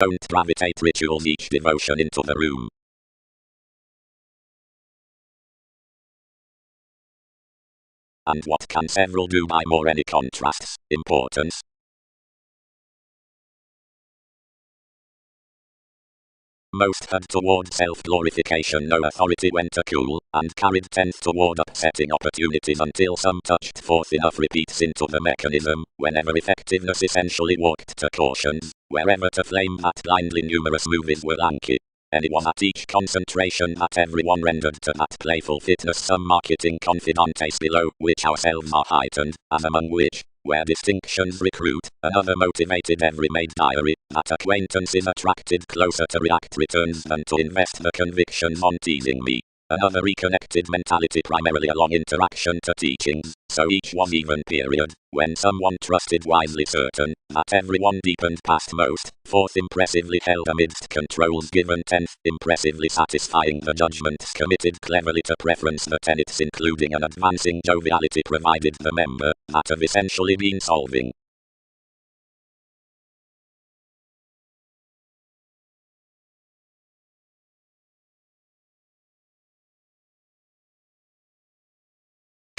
Don't gravitate rituals each devotion into the room. And what can several do by more any contrasts, importance? Most had toward self-glorification, no authority went a cool, and carried tenth toward upsetting opportunities until some touched forth enough repeats into the mechanism, whenever effectiveness essentially walked to cautions, wherever to flame that blindly numerous movies were lanky. Anyone at each concentration that everyone rendered to that playful fitness some marketing confidantes below, which ourselves are heightened, and among which, where distinctions recruit, another motivated every made diary, that acquaintance is attracted closer to react returns than to invest the convictions on teasing me. Another reconnected mentality primarily along interaction to teachings, so each was even period, when someone trusted wisely certain, that everyone deepened past most, fourth impressively held amidst controls given tenth, impressively satisfying the judgments committed cleverly to preference the tenets including an advancing joviality provided the member, that have essentially been solving.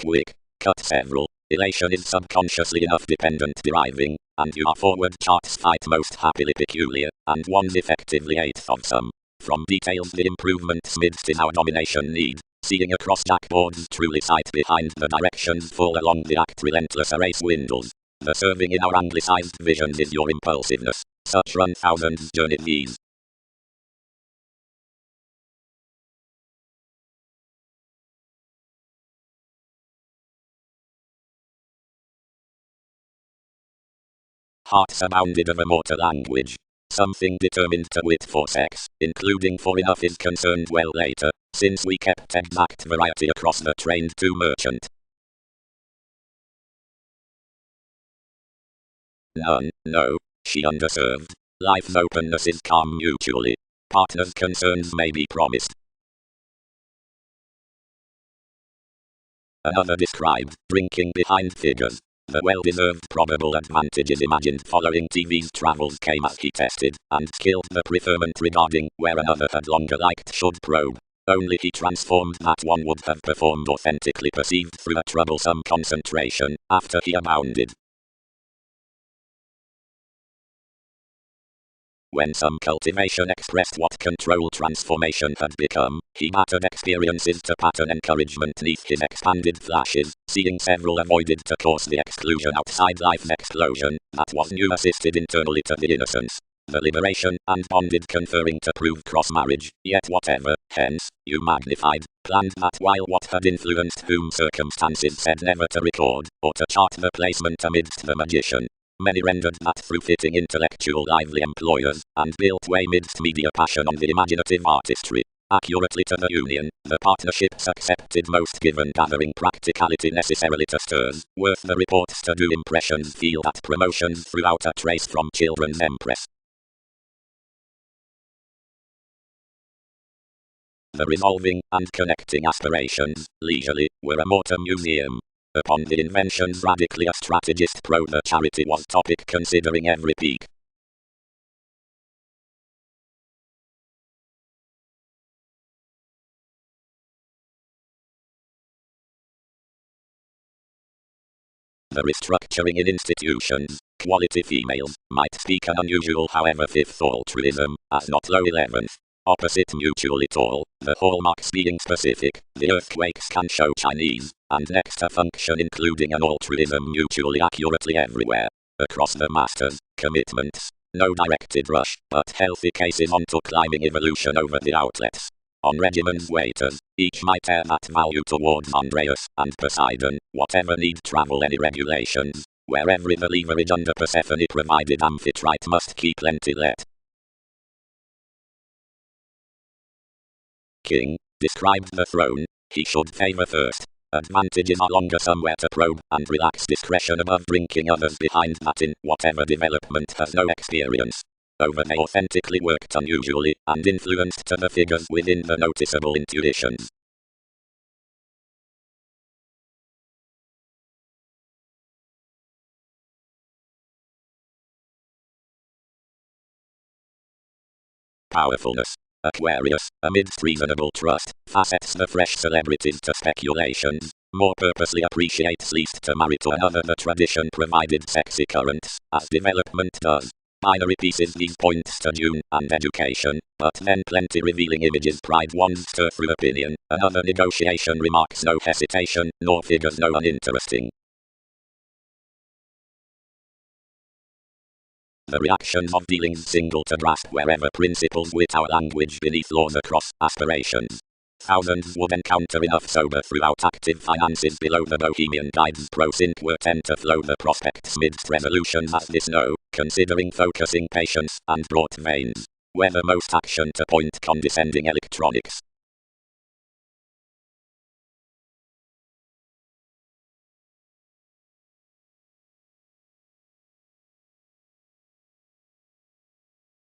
Quick cut several. Elation is subconsciously enough dependent deriving, and your forward charts fight most happily peculiar, and one's effectively eighth of some. From details the improvements midst in our domination need, seeing across jackboards truly sight behind the directions full along the act relentless erase windows. The serving in our anglicized visions is your impulsiveness, such run thousands journey these. Hearts abounded of a mortal language. Something determined to wit for sex, including for enough is concerned well later, since we kept exact variety across the trained to merchant. None, no, she underserved. Life's openness is calm mutually. Partners' concerns may be promised. Another described, drinking behind figures. The well-deserved probable advantages imagined following TV's travels came as he tested, and skilled the preferment regarding where another had longer liked should probe. Only he transformed that one would have performed authentically perceived through a troublesome concentration, after he abounded. When some cultivation expressed what control transformation had become, he mattered experiences to pattern encouragement neath his expanded flashes, seeing several avoided to cause the exclusion outside life's explosion, that was new assisted internally to the innocence. The liberation, and bonded conferring to prove cross-marriage, yet whatever, hence, you magnified, planned that while what had influenced whom circumstances said never to record, or to chart the placement amidst the magician. Many rendered that through fitting intellectual lively employers, and built way midst media passion on the imaginative artistry. Accurately to the union, the partnerships accepted most given gathering practicality necessarily to stirs, worth the reports to do impressions feel that promotions throughout a trace from children's empress. The resolving and connecting aspirations, leisurely, were a mortar museum. Upon the inventions radically a strategist pro the charity was topic considering every peak. The restructuring in institutions, quality females, might speak an unusual however fifth altruism, as not low 11th. Opposite mutually tall, the hallmarks being specific, the earthquakes can show Chinese, and next a function including an altruism mutually accurately everywhere. Across the masters, commitments, no directed rush, but healthy cases onto climbing evolution over the outlets. On regimens waiters, each might air that value towards Andreas and Poseidon, whatever need travel any regulations, where every the leverage under Persephone provided Amphitrite must keep plenty let. King, described the throne, he should favor first. Advantages are longer somewhere to probe, and relax discretion above drinking others behind that in whatever development has no experience. Over they authentically worked unusually, and influenced to the figures within the noticeable intuitions. Powerfulness. Aquarius, amidst reasonable trust, facets the fresh celebrities to speculations, more purposely appreciates least to marry to another the tradition-provided sexy currents, as development does. Binary pieces these points to June and education, but then plenty revealing images pride one's stir through opinion, another negotiation remarks no hesitation, nor figures no uninteresting. The reactions of dealings single to grasp wherever principles with our language beneath laws across aspirations. Thousands would encounter enough sober throughout active finances below the Bohemian guides pro-sync were tend to flow the prospects midst resolutions as this no, considering focusing patience and broad veins. Whether most action to point condescending electronics.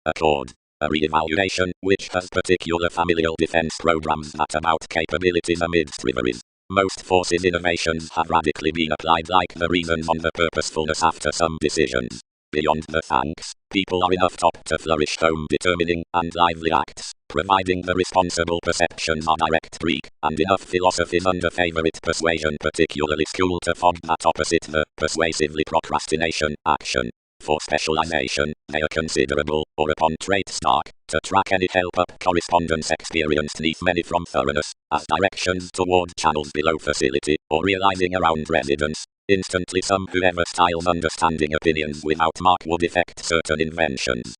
Accord. A re-evaluation, which has particular familial defense programs that about capabilities amidst rivalries. Most forces innovations have radically been applied like the reasons on the purposefulness after some decisions. Beyond the thanks, people are enough top to flourish home determining and lively acts, providing the responsible perceptions are direct Greek, and enough philosophies under favorite persuasion particularly school to fog that opposite the persuasively procrastination action. For specialization, they are considerable, or upon trait stark, to track any help up correspondence experienced neath many from thoroughness, as directions toward channels below facility, or realizing around residence. Instantly some whoever styles understanding opinions without mark would effect certain inventions.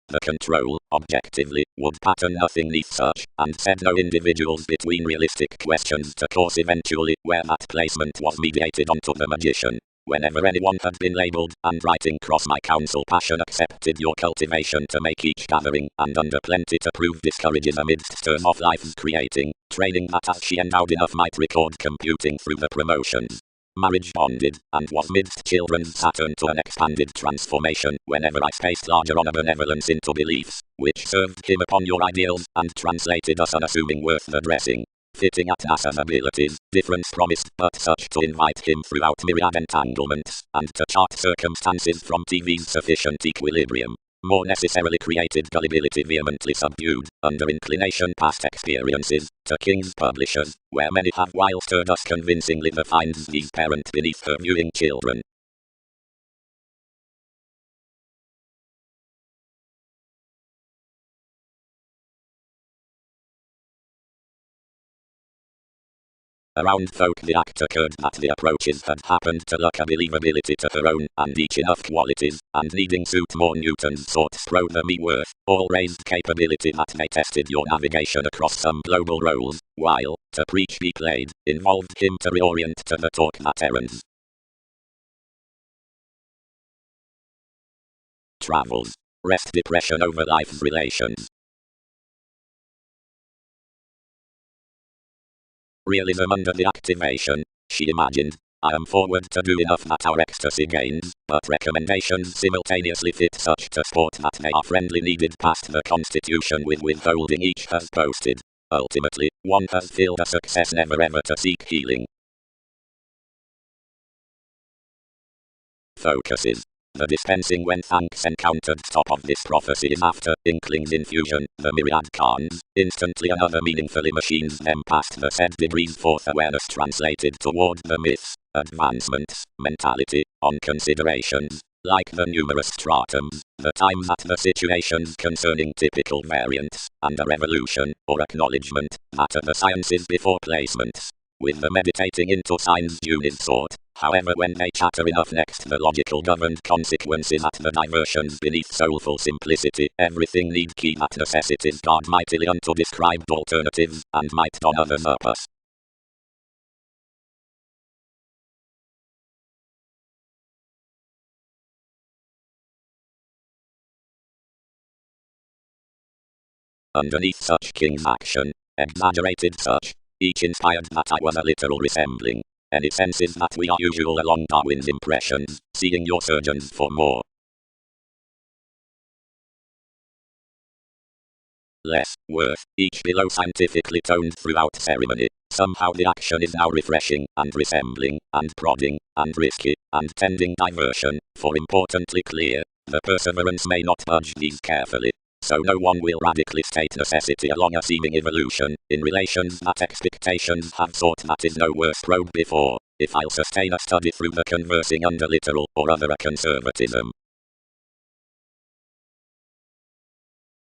The control, objectively, would pattern nothing neath such, and said no individuals between realistic questions to course eventually, where that placement was mediated onto the magician. Whenever anyone had been labeled, and writing cross my counsel passion accepted your cultivation to make each gathering, and under plenty to prove discourages amidst stern of life's creating, training that as she endowed enough might record computing through the promotions. Marriage bonded, and was midst children's Saturn to an expanded transformation, whenever I spaced larger on a benevolence into beliefs, which served him upon your ideals, and translated us unassuming worth the dressing. Fitting at NASA's abilities, difference promised, but such to invite him throughout myriad entanglements, and to chart circumstances from TV's sufficient equilibrium. More necessarily created gullibility vehemently subdued, under inclination past experiences, to King's publishers, where many have while stirred us convincingly the finds these parent beneath her viewing children. Around folk the act occurred that the approaches had happened to luck a believability to her own, and each enough qualities, and needing suit more Newton's thoughts pro the me worth, all raised capability that they tested your navigation across some global roles, while, to preach be played, involved him to reorient to the talk that errands. Travels. Rest depression over life's relations. Realism under the activation, she imagined. I am forward to do enough that our ecstasy gains, but recommendations simultaneously fit such to sport that they are friendly needed past the constitution with withholding each has boasted. Ultimately, one has filled a success never ever to seek healing. Focuses. The dispensing when thanks encountered top of this prophecy is after inklings infusion, the myriad carns, instantly another meaningfully machines them past the said degrees forth awareness translated toward the myths, advancements, mentality, on considerations, like the numerous stratums, the time that the situations concerning typical variants, and a revolution, or acknowledgement, that are the sciences before placements. With the meditating into signs June is sought, however when they chatter enough next the logical governed consequences at the diversions beneath soulful simplicity, everything need key that necessities guard mightily unto described alternatives, and might don others up us. Underneath such King's action, exaggerated such, each inspired that I was a literal resembling. Any senses that we are usual along Darwin's impressions, seeing your surgeons for more. less, worth, each below scientifically toned throughout ceremony. Somehow the action is now refreshing, and resembling, and prodding, and risky, and tending diversion, for importantly clear, the perseverance may not budge these carefully. So no one will radically state necessity along a seeming evolution, in relations that expectations have sought that is no worse probe before, if I'll sustain a study through the conversing under literal or other a conservatism.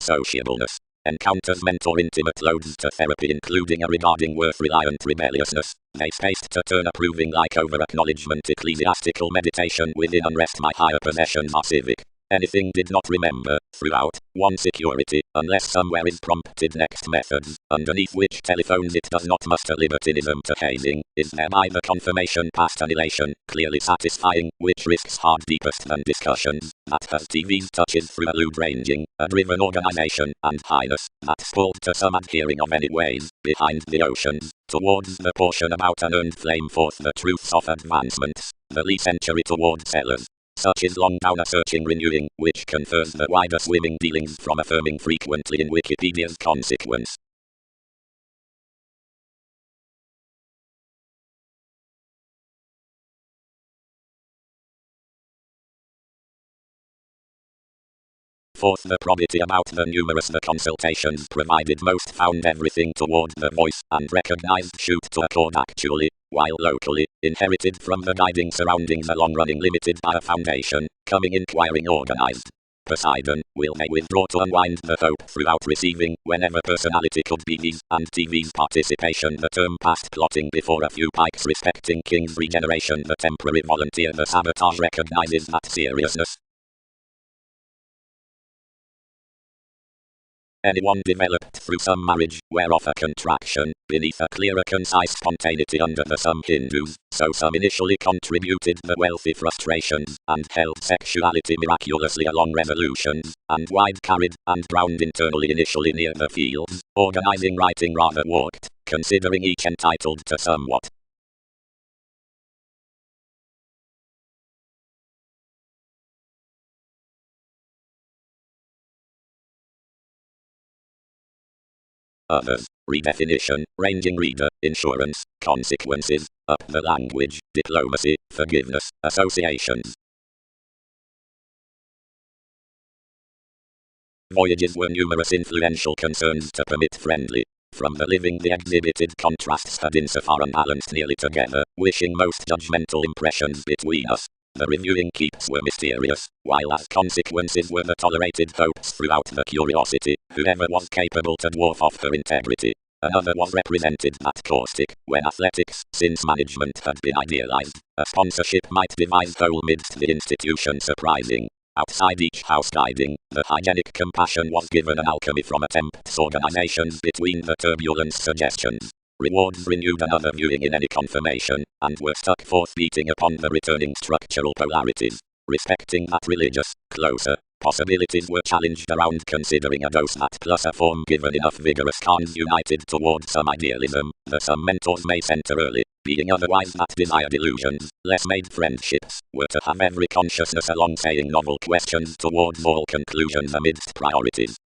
Sociableness. Encounters meant or intimate loads to therapy including a regarding worth-reliant rebelliousness. They spaced to turn approving like over-acknowledgement ecclesiastical meditation within unrest my higher possessions are civic. Anything did not remember, throughout, one security, unless somewhere is prompted next methods, underneath which telephones it does not muster libertinism to hazing, is thereby the confirmation past annihilation, clearly satisfying, which risks hard deepest than discussions, that has TV's touches through a lewd ranging, a driven organization, and highness, that spalled to some adhering of any ways, behind the oceans, towards the portion about unearned flame forth the truths of advancements, the lee century toward sellers. Such is long down a searching renewing, which confers the wider swimming dealings from affirming frequently in Wikipedia's consequence. Fourth, the probity about the numerous the consultations provided most found everything toward the voice and recognized shoot to accord actually, while locally, inherited from the guiding surroundings a long-running limited by a foundation, coming inquiring organized. Poseidon, will they withdraw to unwind the hope throughout receiving, whenever personality could be these, and TV's participation the term past plotting before a few pikes respecting King's regeneration the temporary volunteer the sabotage recognizes that seriousness. Anyone developed through some marriage, whereof a contraction, beneath a clearer concise spontaneity under the some Hindus, so some initially contributed the wealthy frustrations, and held sexuality miraculously along revolutions, and wide carried, and drowned internally initially near the fields, organizing writing rather walked, considering each entitled to somewhat. Others. Redefinition, ranging reader, insurance, consequences, up the language, diplomacy, forgiveness, associations. Voyages were numerous influential concerns to permit friendly. From the living the exhibited contrasts had insofar unbalanced nearly together, wishing most judgmental impressions between us. The reviewing keeps were mysterious, while as consequences were the tolerated hopes throughout the curiosity, whoever was capable to dwarf off her integrity. Another was represented that caustic, when athletics, since management had been idealized, a sponsorship might devise whole midst the institution surprising. Outside each house guiding, the hygienic compassion was given an alchemy from attempts organizations between the turbulence suggestions. Rewards renewed another viewing in any confirmation, and were stuck forth beating upon the returning structural polarities. Respecting that religious, closer, possibilities were challenged around considering a dose that plus a form given enough vigorous cons united toward some idealism, the some mentors may center early, being otherwise that desired illusions, less made friendships, were to have every consciousness along saying novel questions towards all conclusions amidst priorities.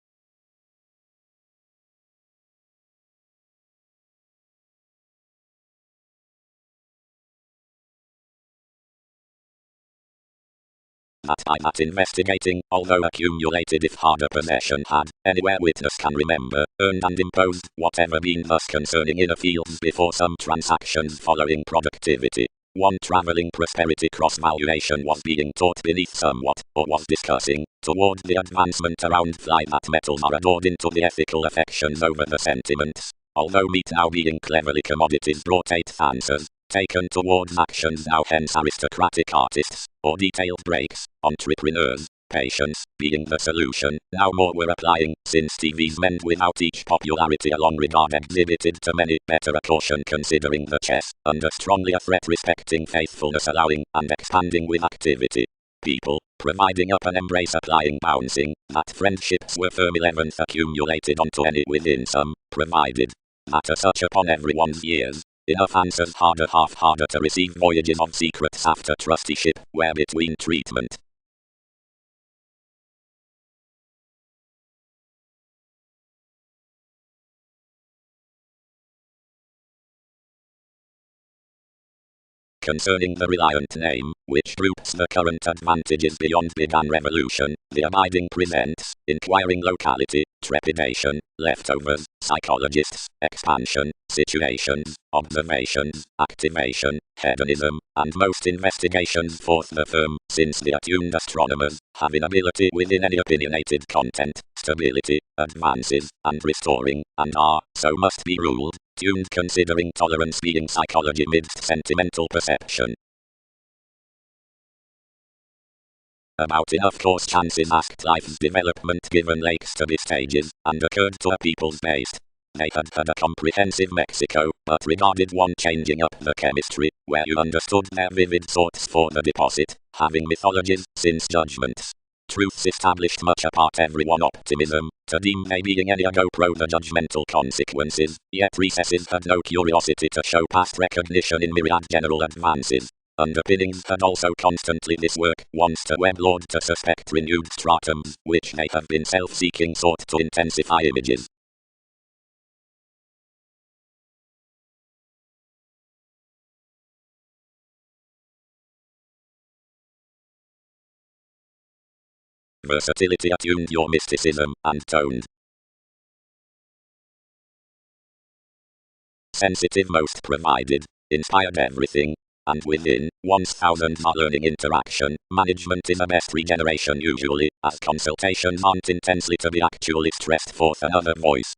That investigating, although accumulated if harder possession had, anywhere witness can remember, earned and imposed, whatever been thus concerning inner fields before some transactions following productivity. One traveling prosperity cross-valuation was being taught beneath somewhat, or was discussing, toward the advancement around fly that metals are adored into the ethical affections over the sentiments. Although meat now being cleverly commodities brought 8 answers, taken towards actions now hence aristocratic artists, or detailed breaks, entrepreneurs, patience, being the solution, now more were applying, since TV's meant without each popularity along regard exhibited to many, better a caution considering the chess, under strongly a threat respecting faithfulness allowing, and expanding with activity. People, providing up an embrace applying bouncing, that friendships were firm 11th accumulated onto any within some, provided, that as such upon everyone's years. Enough answers harder half harder to receive voyages of secrets after trusteeship, where between treatment, concerning the reliant name, which groups the current advantages beyond began revolution, the abiding presents, inquiring locality, trepidation, leftovers, psychologists, expansion, situations, observations, activation, hedonism, and most investigations forth the firm, since the attuned astronomers have inability within any opinionated content, stability, advances, and restoring, and are, so must be ruled, tuned considering tolerance being psychology midst sentimental perception. About enough course chances asked life's development given lakes to be stages, and occurred to a people's based. They had a comprehensive Mexico, but regarded one changing up the chemistry, where you understood their vivid thoughts for the deposit, having mythologies, since judgments. Truths established much apart everyone optimism, to deem they being any ago pro the judgmental consequences, yet recesses had no curiosity to show past recognition in myriad general advances. Underpinnings had also constantly this work, wants to web lord to suspect renewed stratums, which may have been self-seeking sought to intensify images. Versatility attuned your mysticism, and toned. Sensitive most provided, inspired everything, and within, one's thousands are learning interaction, management is a best regeneration usually, as consultations aren't intensely to be actually stressed forth another voice.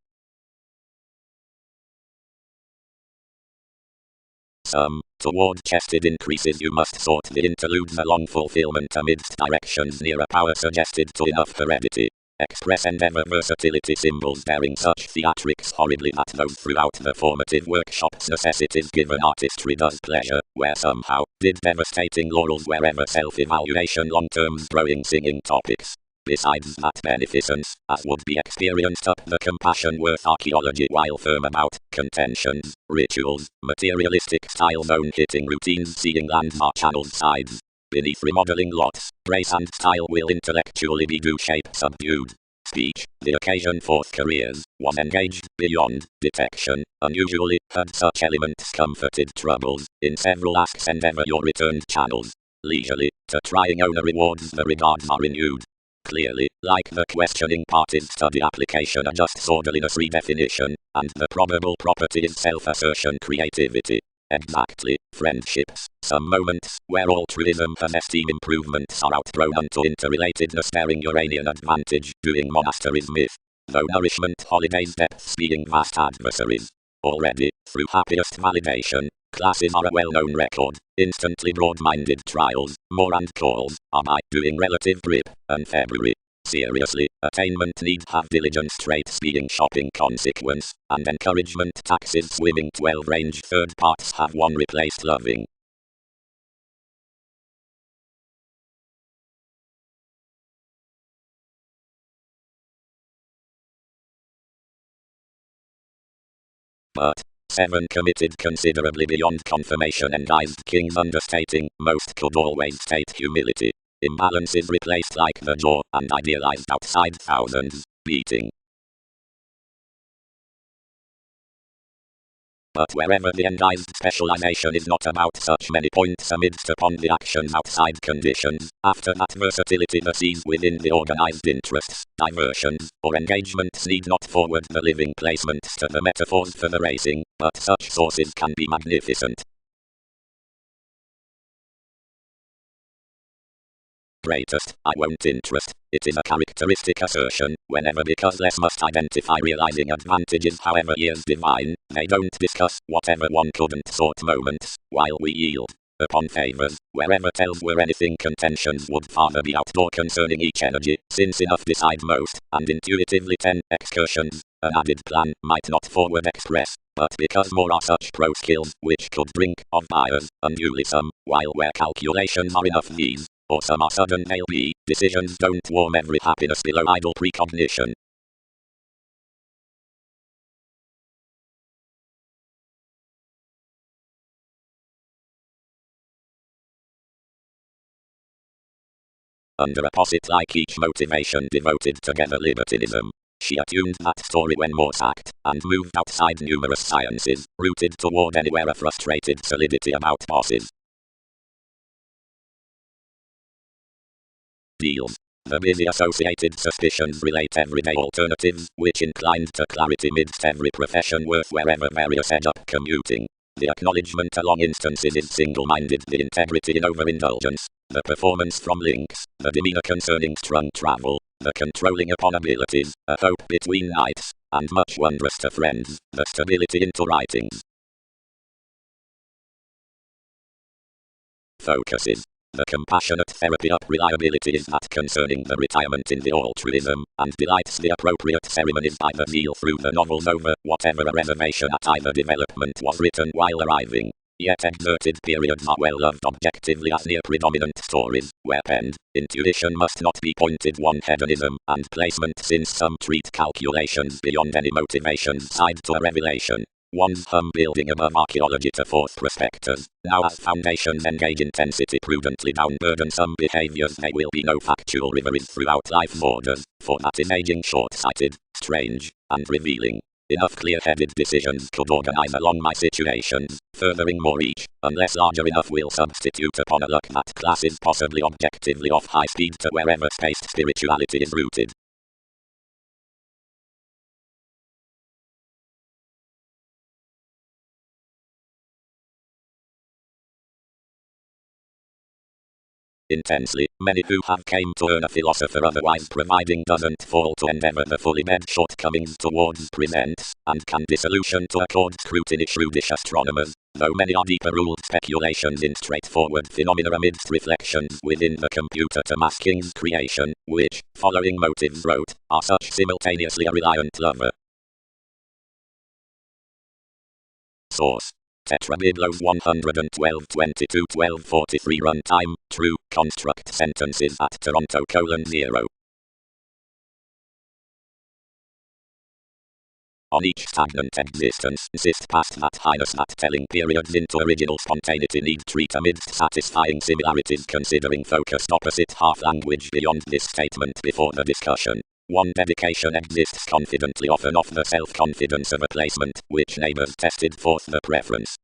Some, toward chested increases you must sort the interludes along fulfillment amidst directions near a power suggested to enough heredity. Express endeavor versatility symbols bearing such theatrics horridly that those throughout the formative workshops necessities given artistry does pleasure, where somehow, did devastating laurels wherever self-evaluation long-term's growing singing topics. Besides that beneficence, as would be experienced up the compassion worth archaeology while firm about contentions, rituals, materialistic styles own hitting routines seeing landmark channels sides. Beneath remodeling lots, grace and style will intellectually be do shape subdued. Speech, the occasion forth careers, was engaged beyond detection, unusually had such elements comforted troubles, in several asks endeavor your returned channels. Leisurely, to trying owner rewards the regards are renewed. Clearly, like the questioning part is study application adjusts orderliness redefinition, and the probable property is self-assertion creativity. Exactly, friendships, some moments, where altruism and esteem improvements are outgrown unto interrelatedness bearing Uranian advantage, doing monasteries myth. Though nourishment holidays depths being vast adversaries. Already, through happiest validation, classes are a well-known record, instantly broad-minded trials, more and calls, are by doing relative grip, and February. Seriously, attainment need have diligence traits being shopping consequence, and encouragement taxes swimming 12 range third parts have one replaced loving. But 7 committed considerably beyond confirmation endized kings understating, most could always state humility. Imbalances replaced like the jaw, and idealized outside thousands, beating. But wherever the endized specialization is not about such many points amidst upon the actions outside conditions, after that versatility the sees within the organized interests, diversions, or engagements need not forward the living placements to the metaphors for the racing, but such sources can be magnificent. Greatest, I won't interest, it is a characteristic assertion, whenever because less must identify realizing advantages however years divine, they don't discuss whatever one couldn't sort moments, while we yield upon favors, wherever tells were anything contentions would farther be outdoor concerning each energy, since enough decide most, and intuitively 10 excursions, an added plan might not forward express, but because more are such pro skills which could drink of buyers, unduly some, while where calculations are enough these, or some are sudden they'll be, decisions don't warm every happiness below idle precognition. Under a posit like each motivation devoted together libertinism. She attuned that story when more sacked, and moved outside numerous sciences, rooted toward anywhere a frustrated solidity about bosses. deals. The busy associated suspicions relate everyday alternatives, which inclined to clarity midst every profession worth wherever various edge up commuting. The acknowledgement along instances is single-minded, the integrity in overindulgence, the performance from links, the demeanor concerning strung travel, the controlling upon abilities, a hope between nights, and much wondrous to friends, the stability into writings. Focuses. The compassionate therapy up reliability is that concerning the retirement in the altruism, and delights the appropriate ceremonies by the zeal through the novels over whatever a reservation at either development was written while arriving. Yet exerted periods are well loved objectively as near predominant stories, where penned intuition must not be pointed one hedonism and placement, since some treat calculations beyond any motivations side to a revelation. One's hum building above archaeology to forth prospectors. Now as foundations engage intensity prudently down burdensome behaviors, they will be no factual reveries throughout life's borders, for that is aging short-sighted, strange, and revealing. Enough clear-headed decisions could organize along my situations, furthering more each, unless larger enough will substitute upon a luck that classes possibly objectively off high speed to wherever spaced spirituality is rooted. Intensely, many who have came to earn a philosopher otherwise providing doesn't fall to endeavor the fully bed shortcomings towards presents, and can dissolution to accord scrutiny shrewdish astronomers, though many are deeper ruled speculations in straightforward phenomena amidst reflections within the computer to masking's creation, which, following motives wrote, are such simultaneously a reliant lover. Source. Tetrabiblos 112 22 12 43 Runtime, true, construct sentences at Toronto: 0. On each stagnant existence, insist past that highness that telling periods into original spontaneity need treat amidst satisfying similarities, considering focused opposite half language beyond this statement before the discussion. One dedication exists confidently often off the self-confidence of a placement, which neighbors tested forth the preference.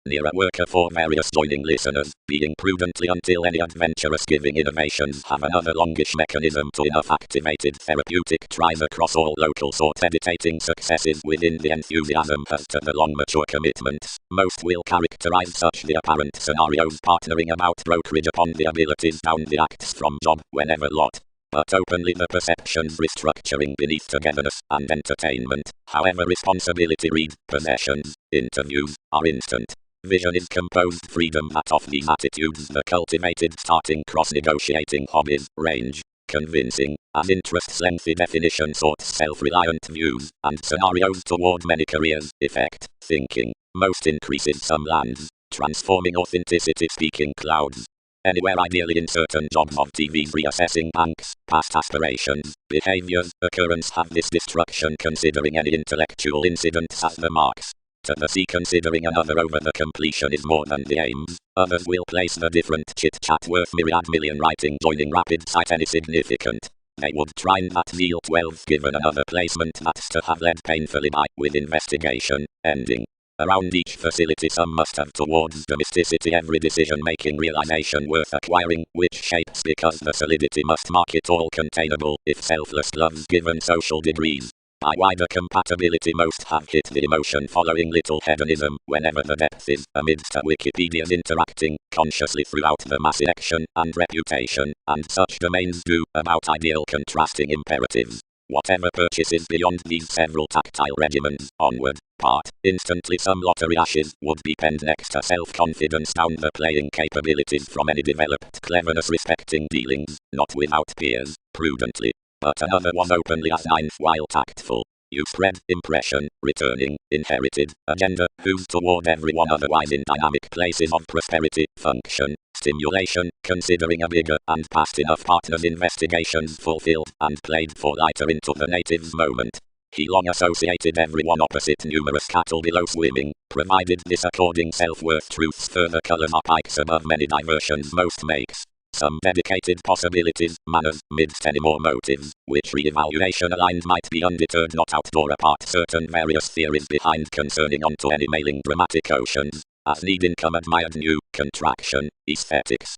Near a worker for various joining listeners, being prudently until any adventurous giving innovations have another longish mechanism to enough activated therapeutic tries across all local sort editating successes within the enthusiasm as to the long mature commitments. Most will characterize such the apparent scenarios partnering about brokerage upon the abilities down the acts from job whenever lot. But openly the perceptions restructuring beneath togetherness and entertainment, however responsibility read, possessions, interviews, are instant. Vision is composed freedom that of these attitudes the cultivated starting cross-negotiating hobbies, range, convincing, as interests lengthy definition sorts self-reliant views, and scenarios toward many careers, effect, thinking, most increases some lands, transforming authenticity speaking clouds. Anywhere ideally in certain jobs of TV's reassessing banks, past aspirations, behaviors, occurrence have this destruction considering any intellectual incidents as the marks. To the sea considering another over the completion is more than the aims, others will place the different chit-chat worth myriad million writing joining rapid sight any significant. They would try that zeal 12 given another placement that's to have led painfully by, with investigation, ending. Around each facility some must have towards domesticity every decision-making realization worth acquiring, which shapes because the solidity must mark it all containable, if selfless love's given social degrees. By wider compatibility most have hit the emotion following little hedonism, whenever the depth is, amidst a Wikipedia's interacting, consciously throughout the mass election and reputation, and such domains do, about ideal contrasting imperatives. Whatever purchases beyond these several tactile regimens, onward, part, instantly some lottery ashes would be penned next to self-confidence down the playing capabilities from any developed cleverness respecting dealings, not without peers, prudently. But another was openly as ninth while tactful. You spread, impression, returning, inherited, agenda, whose toward everyone otherwise in dynamic places of prosperity, function, stimulation, considering a bigger and past enough partners investigations fulfilled, and played for lighter into the native's moment. He long associated everyone opposite numerous cattle below swimming, provided this according self-worth truths further colors are pikes above many diversions most makes. Some dedicated possibilities, manners, midst any more motives, which re-evaluation aligned might be undeterred not outdoor apart certain various theories behind concerning onto any mailing dramatic oceans, as need income admired new, contraction, aesthetics.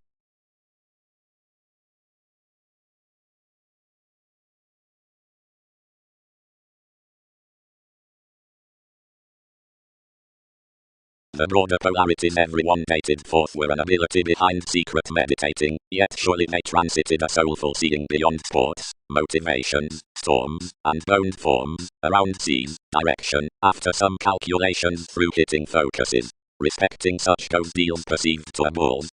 The broader polarities everyone dated forth were an ability behind secret meditating, yet surely they transited a soulful seeing beyond sports, motivations, storms, and boned forms, around seas, direction, after some calculations through hitting focuses. Respecting such goes deals perceived to a bulls,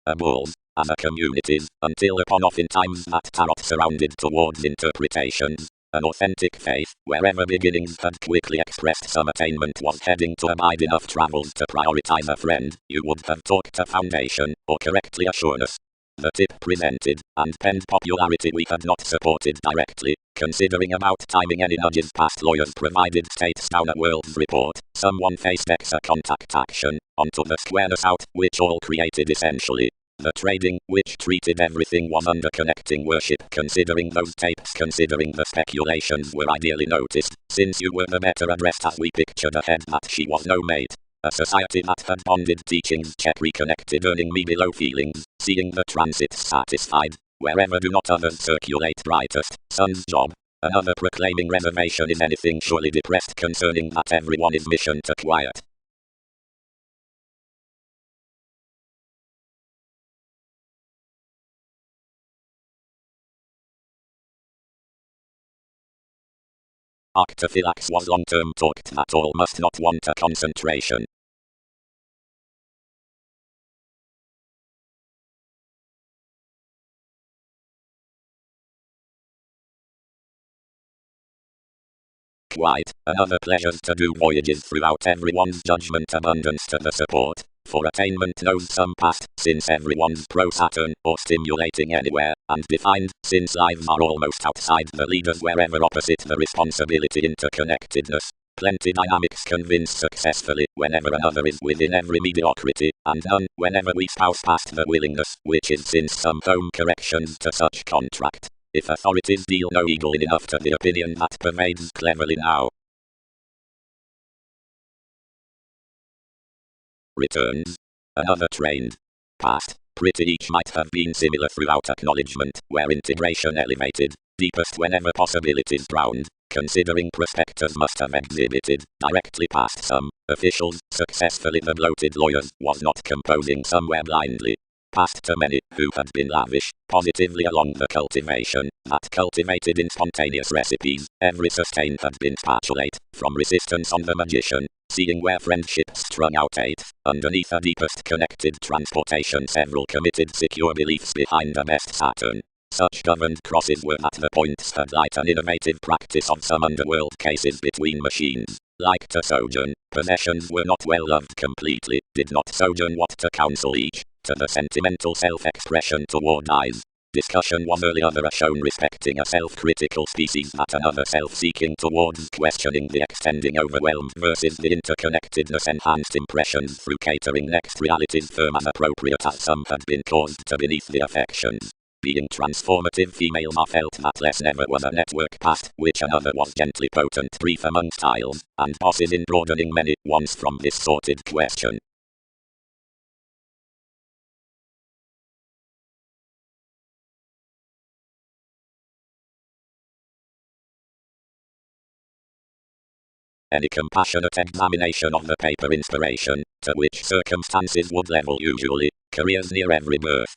as a communities, until upon oftentimes that tarot surrounded towards interpretations. An authentic faith, wherever beginnings had quickly expressed some attainment, was heading to abide enough travels to prioritize a friend you would have talked a foundation, or correctly assured us. The tip presented, and penned popularity we had not supported directly, considering about timing any nudges past lawyers provided states down a world's report, someone faced a contact action, onto the squareness out, which all created essentially. The trading, which treated everything was under connecting worship, considering those tapes, considering the speculations were ideally noticed, since you were the better addressed as we pictured ahead that she was no mate. A society that had bonded teachings check reconnected earning me below feelings, seeing the transits satisfied, wherever do not others circulate brightest, sun's job. Another proclaiming reservation is anything surely depressed concerning that everyone is mission to quiet. Arctophylax was long-term talked that all must not want a concentration. Quite, another pleasures to do voyages throughout everyone's judgment abundance to the support, for attainment knows some past, since everyone's pro-Saturn, or stimulating anywhere, and defined, since lives are almost outside the leaders wherever opposite the responsibility interconnectedness. Plenty dynamics convince successfully, whenever another is within every mediocrity, and none, whenever we spouse past the willingness, which is since some home corrections to such contract. If authorities deal no eagle in enough to the opinion that pervades cleverly now. Returns. Another trained. Past. Pretty each might have been similar throughout acknowledgement, where integration elevated, deepest whenever possibilities drowned, considering prospectors must have exhibited, directly past some, officials, successfully the bloated lawyers, was not composing somewhere blindly. Past to many, who had been lavish, positively along the cultivation, that cultivated in spontaneous recipes, every sustained had been spatulate, from resistance on the magician, seeing where friendship strung out eighth, underneath a deepest connected transportation several committed secure beliefs behind a best Saturn. Such governed crosses were at the points had light an innovative practice of some underworld cases between machines. Like to sojourn, possessions were not well loved completely, did not sojourn what to counsel each, to the sentimental self-expression toward eyes. Discussion was earlier shown respecting a self-critical species that another self-seeking towards questioning the extending overwhelmed versus the interconnectedness enhanced impressions through catering next realities firm as appropriate as some had been caused to beneath the affections. Being transformative females are felt that less never was a network past, which another was gently potent brief among styles, and bosses in broadening many ones from this sorted question. Any compassionate examination of the paper inspiration, to which circumstances would level usually, careers near every birth.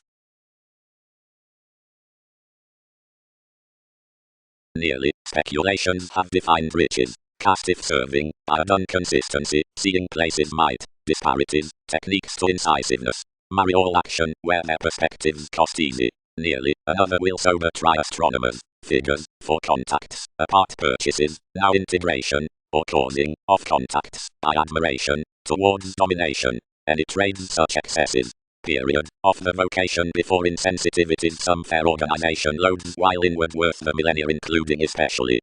Nearly, speculations have defined riches, cast if serving, by a done consistency, seeing places might, disparities, techniques to incisiveness, marry all action, where their perspectives cost easy. Nearly, another will sober try astronomers, figures, for contacts, apart purchases, now integration, or causing, of contacts, by admiration, towards domination. Any trades such excesses, period, of the vocation before insensitivities some fair organization loads while inward worth the millennia including especially.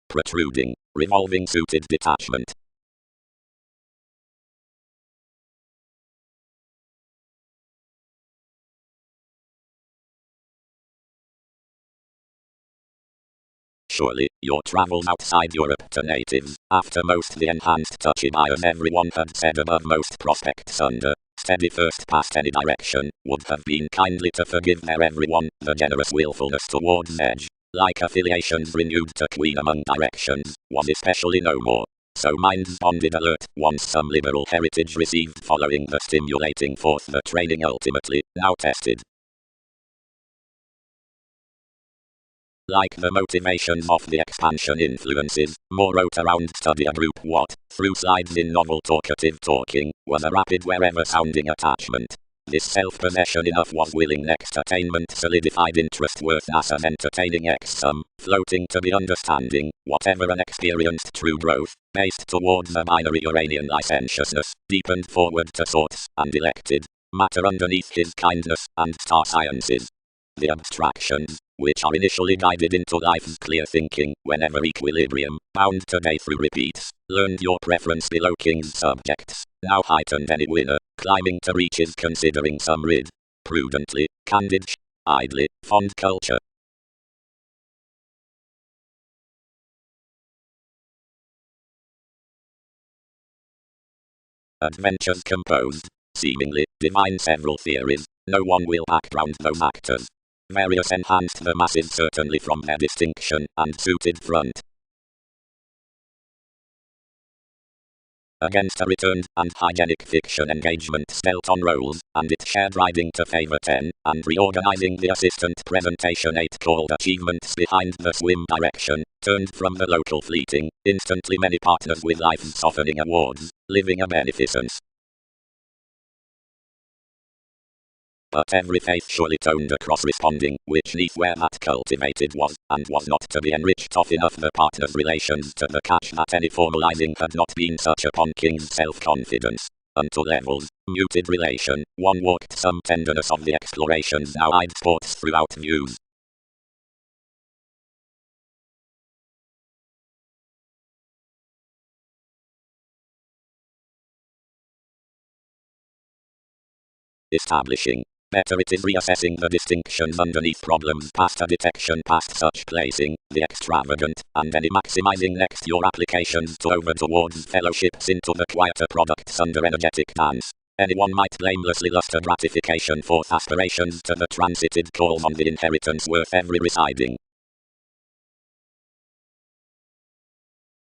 Protruding, revolving suited detachment. Surely, your travels outside Europe to natives, after most the enhanced touchy eye as everyone had said above most prospects under steady first past any direction, would have been kindly to forgive their everyone, the generous willfulness towards edge, like affiliations renewed to queen among directions, was especially no more. So minds bonded alert, once some liberal heritage received following the stimulating forth the training ultimately, now tested. Like the motivations of the expansion influences, more wrote around study a group what, through slides in novel talkative talking, was a rapid wherever sounding attachment. This self-possession enough was willing next attainment solidified interest worth as an entertaining X-sum, floating to be understanding, whatever unexperienced true growth, based towards a binary Uranian licentiousness, deepened forward to thoughts, and elected matter underneath his kindness, and star sciences. The abstractions, which are initially guided into life's clear thinking, whenever equilibrium, bound today through repeats, learned your preference below king's subjects, now heightened any winner, climbing to reaches considering some rid, prudently, candid, idly, fond culture. Adventures composed, seemingly, divine several theories, no one will background those actors. Various enhanced the masses certainly from their distinction and suited front. Against a returned and hygienic fiction engagement spelt on rolls, and it shared riding to favor 10, and reorganizing the assistant presentation 8 called achievements behind the swim direction, turned from the local fleeting, instantly many partners with life's softening awards, living a beneficence. But every faith surely toned across responding, which neath where that cultivated was, and was not to be enriched off enough the partner's relations to the catch that any formalizing had not been such upon king's self-confidence. Unto levels, muted relation, one walked some tenderness of the explorations now eyed sports throughout views. Establishing. Better it is reassessing the distinctions underneath problems past a detection past such placing, the extravagant, and any maximizing next your applications to over towards fellowships into the quieter products under energetic dance. Anyone might blamelessly lust a gratification forth aspirations to the transited calls on the inheritance worth every residing.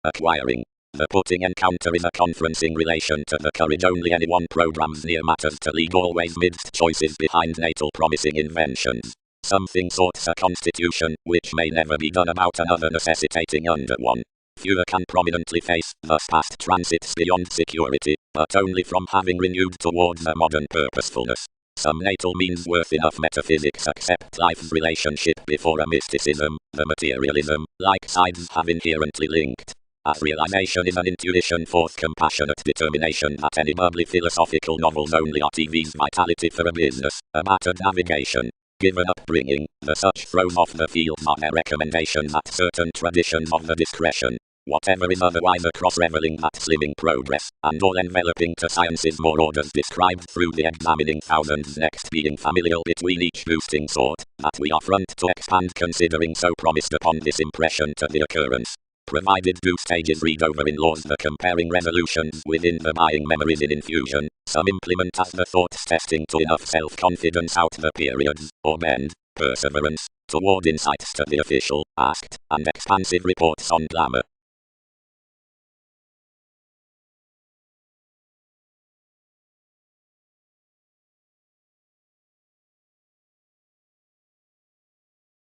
Acquiring. The putting encounter is a conferencing relation to the courage only anyone programs near matters to league always midst choices behind natal promising inventions. Something sorts a constitution, which may never be done about another necessitating under one. Fewer can prominently face, thus past transits beyond security, but only from having renewed towards a modern purposefulness. Some natal means worth enough metaphysics accept life's relationship before a mysticism, the materialism, like sides have inherently linked. As realization is an intuition forth compassionate determination that any bubbly philosophical novels only are TV's vitality for a business, a battered navigation. Given upbringing, the such throws off the field are their recommendation that certain traditions of the discretion, whatever is otherwise across reveling that slimming progress, and all enveloping to science's more orders described through the examining thousands next being familial between each boosting thought, that we are front to expand considering so promised upon this impression to the occurrence. Provided due stages read over in laws the comparing resolutions within the buying memories in infusion, some implement as the thoughts testing to enough self-confidence out the periods, or bend, perseverance, toward insights to the official, asked, and expansive reports on glamour.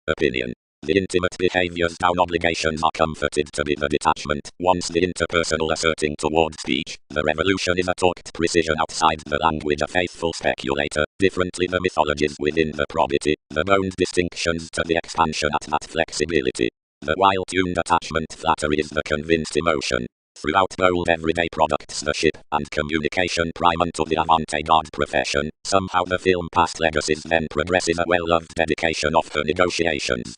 Opinion. The intimate behaviors down obligations are comforted to be the detachment, once the interpersonal asserting toward speech, the revolution is a talked precision outside the language a faithful speculator, differently the mythologies within the probity, the boned distinctions to the expansion at that flexibility. The well-tuned attachment flattery is the convinced emotion. Throughout bold everyday products the ship and communication prime unto the avant-garde profession, somehow the film past legacies then progresses a well-loved dedication of her negotiations.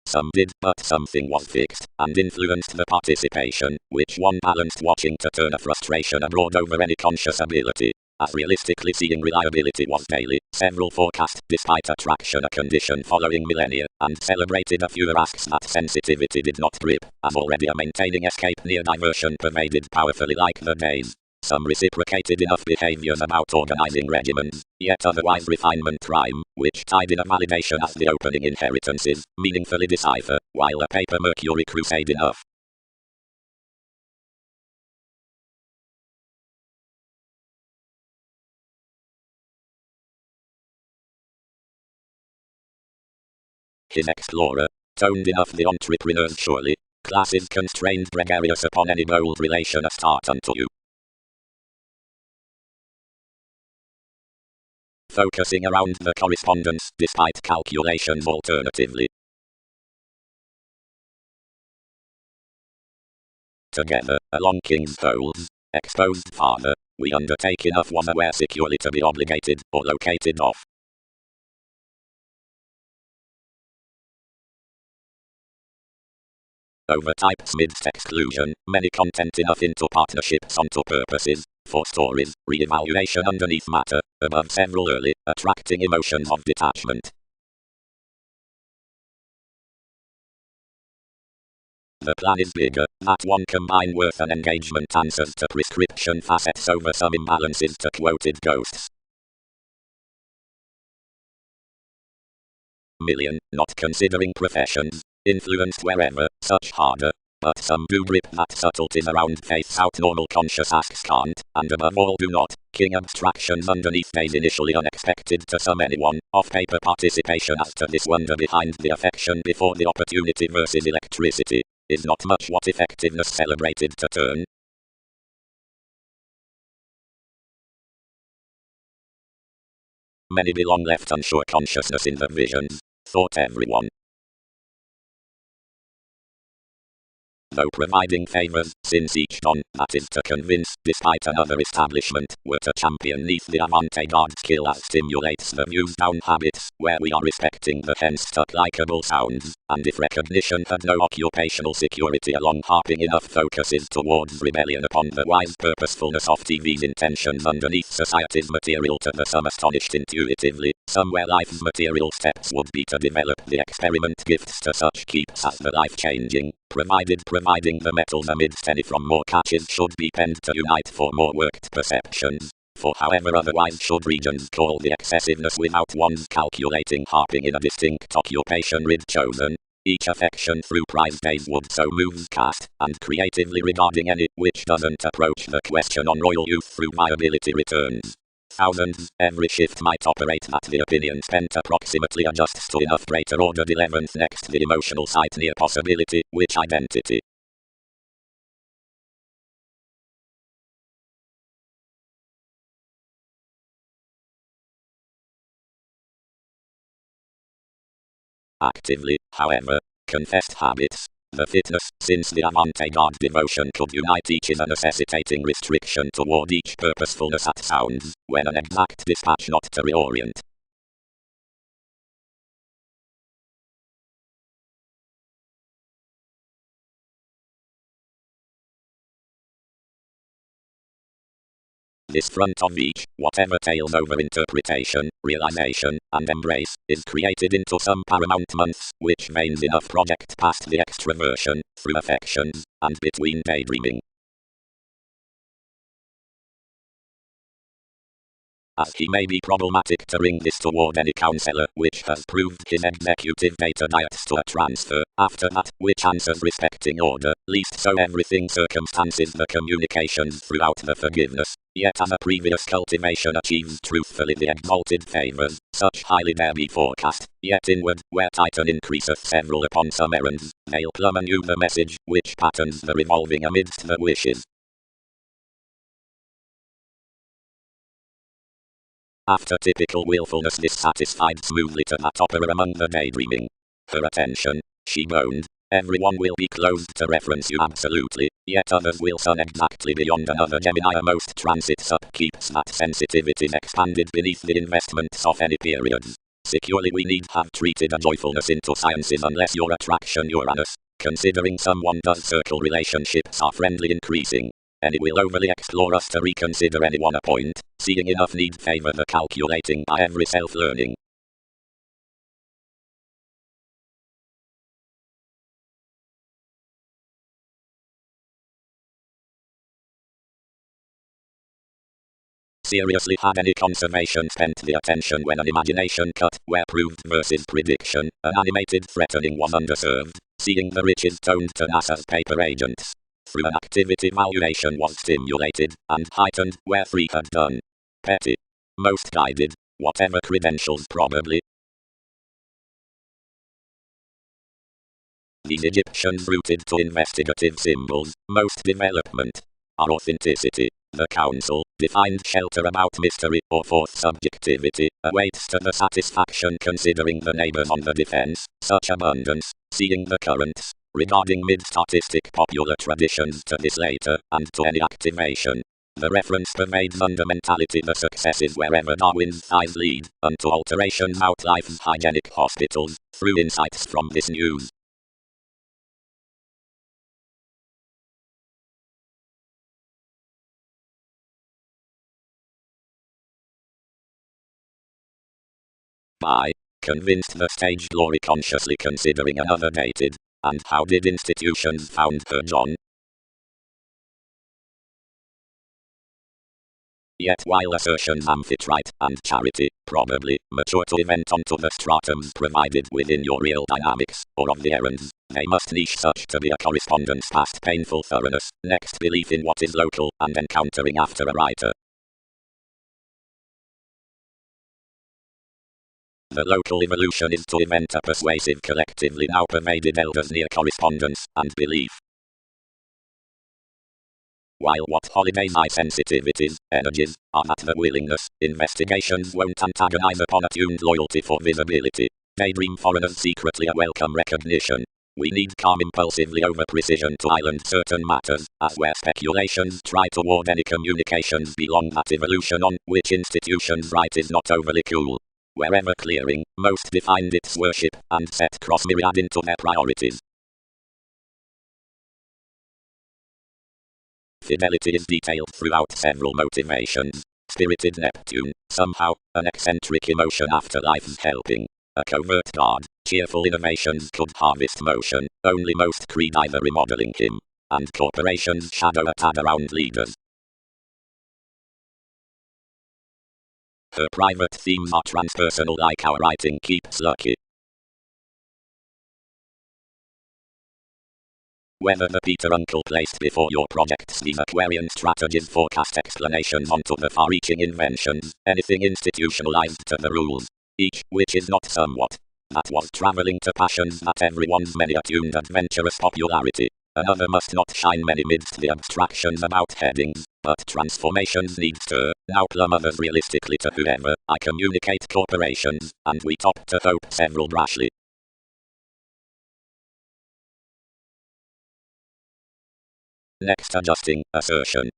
Some did, but something was fixed, and influenced the participation, which one balanced watching to turn a frustration abroad over any conscious ability. as realistically seeing reliability was daily. Several forecast, despite attraction a condition following millennia, and celebrated a few asks that sensitivity did not grip, as already a maintaining escape near diversion pervaded powerfully like the days. Some reciprocated enough behaviors about organizing regimens, yet otherwise refinement rhyme, which tied in a validation as the opening inheritances, meaningfully decipher, while a paper mercury crusade enough. His explorer, toned enough the entrepreneurs surely, classes constrained gregarious upon any bold relation a start unto you. Focusing around the correspondence, despite calculations alternatively. Together, along King's Holes, exposed farther, we undertake enough was aware securely to be obligated, or located off. Over types midst exclusion, many content enough into partnerships onto purposes, for stories, re-evaluation underneath matter, above several early, attracting emotions of detachment. The plan is bigger, that one combine worth and engagement answers to prescription facets over some imbalances to quoted ghosts. Million, not considering professions, influenced wherever, such harder, but some do grip that subtleties around faiths out normal conscious asks can't, and above all do not, king abstractions underneath days initially unexpected to some anyone, off-paper participation as to this wonder behind the affection before the opportunity versus electricity, is not much what effectiveness celebrated to turn. Many belong left unsure consciousness in the visions, thought everyone. Though providing favors, since each don, that is to convince, despite another establishment, were to champion neath the avant-garde skill as stimulates the views down habits, where we are respecting the hence stuck likeable sounds, and if recognition had no occupational security along harping enough focuses towards rebellion upon the wise purposefulness of TV's intentions underneath society's material to the some astonished intuitively, somewhere life's material steps would be to develop the experiment gifts to such keeps as the life-changing, providing the metals amidst any from more catches should be penned to unite for more worked perceptions. For however otherwise should regions call the excessiveness without one's calculating harping in a distinct occupation rid chosen, each affection through prize days would so moves cast, and creatively regarding any which doesn't approach the question on royal youth through viability returns. Thousands, every shift might operate that the opinion spent approximately adjusts to enough greater ordered 11th next the emotional site near possibility, which identity. Actively, however, confessed habits, the fitness, since the avant-garde devotion could unite each is a necessitating restriction toward each purposefulness at sounds, when an exact dispatch not to reorient. This front of each, whatever tails over interpretation, realization, and embrace, is created into some paramount months, which veins enough project past the extraversion, through affections, and between daydreaming. As he may be problematic to bring this toward any counselor which has proved his executive data diets to a transfer, after that, which answers respecting order, least so everything circumstances the communications throughout the forgiveness, yet as a previous cultivation achieves truthfully the exalted favors, such highly there be forecast, yet inward, where Titan increaseth several upon some errands, they'll plumb anew the message, which patterns the revolving amidst the wishes. After typical willfulness dissatisfied smoothly to that opera among the daydreaming. Her attention, she moaned, everyone will be closed to reference you absolutely, yet others will sun exactly beyond another Gemini most transits up keeps that sensitivities expanded beneath the investments of any periods. Securely we need have treated a joyfulness into sciences unless your attraction Uranus, considering someone does circle relationships are friendly increasing. Any will overly explore us to reconsider any one a point, seeing enough need favor the calculating by every self-learning. Seriously, had any conservation spent the attention when an imagination cut, where proved versus prediction, an animated threatening was underserved, seeing the riches toned to NASA's paper agents. Through an activity valuation was stimulated, and heightened, where three had done. Petty. Most guided, whatever credentials probably. These Egyptians rooted to investigative symbols, most development. Our authenticity. The council, defined shelter about mystery, or fourth subjectivity, awaits to the satisfaction considering the neighbors on the defense, such abundance, seeing the currents, regarding mid-statistic popular traditions to this later, and to any activation. The reference pervades fundamentality. The successes wherever Darwin's thighs lead, unto alterations out life's hygienic hospitals, through insights from this news. By convinced the stage glory consciously considering another dated. And how did institutions found her, John? Yet while assertions amphitrite and charity probably mature to event onto the stratums provided within your real dynamics, or of the errands, they must niche such to be a correspondence past painful thoroughness, next belief in what is local, and encountering after a writer. The local evolution is to event a persuasive collectively now pervaded elders near correspondence and belief. While what holidays eye sensitivities, energies, are at the willingness, investigations won't antagonize upon attuned loyalty for visibility. Daydream foreigners secretly a welcome recognition. We need calm impulsively over precision to island certain matters, as where speculations try toward any communications belong that evolution on which institutions right is not overly cool. Wherever clearing, most defined its worship, and set cross-myriad into their priorities. Fidelity is detailed throughout several motivations. Spirited Neptune, somehow, an eccentric emotion after life's helping. A covert guard, cheerful innovations could harvest motion, only most creed either remodeling him. And corporations shadow a tad around leaders. Her private themes are transpersonal like our writing keeps lucky. Whether the Peter Uncle placed before your projects these Aquarian strategies forecast explanations onto the far-reaching inventions, anything institutionalized to the rules. Each, which is not somewhat. That was traveling to passions that everyone's many attuned adventurous popularity. Another must not shine many midst the abstractions about headings, but transformations need stir, now plumb others realistically to whoever, I communicate corporations, and we top to hope several brashly. Next adjusting, assertion.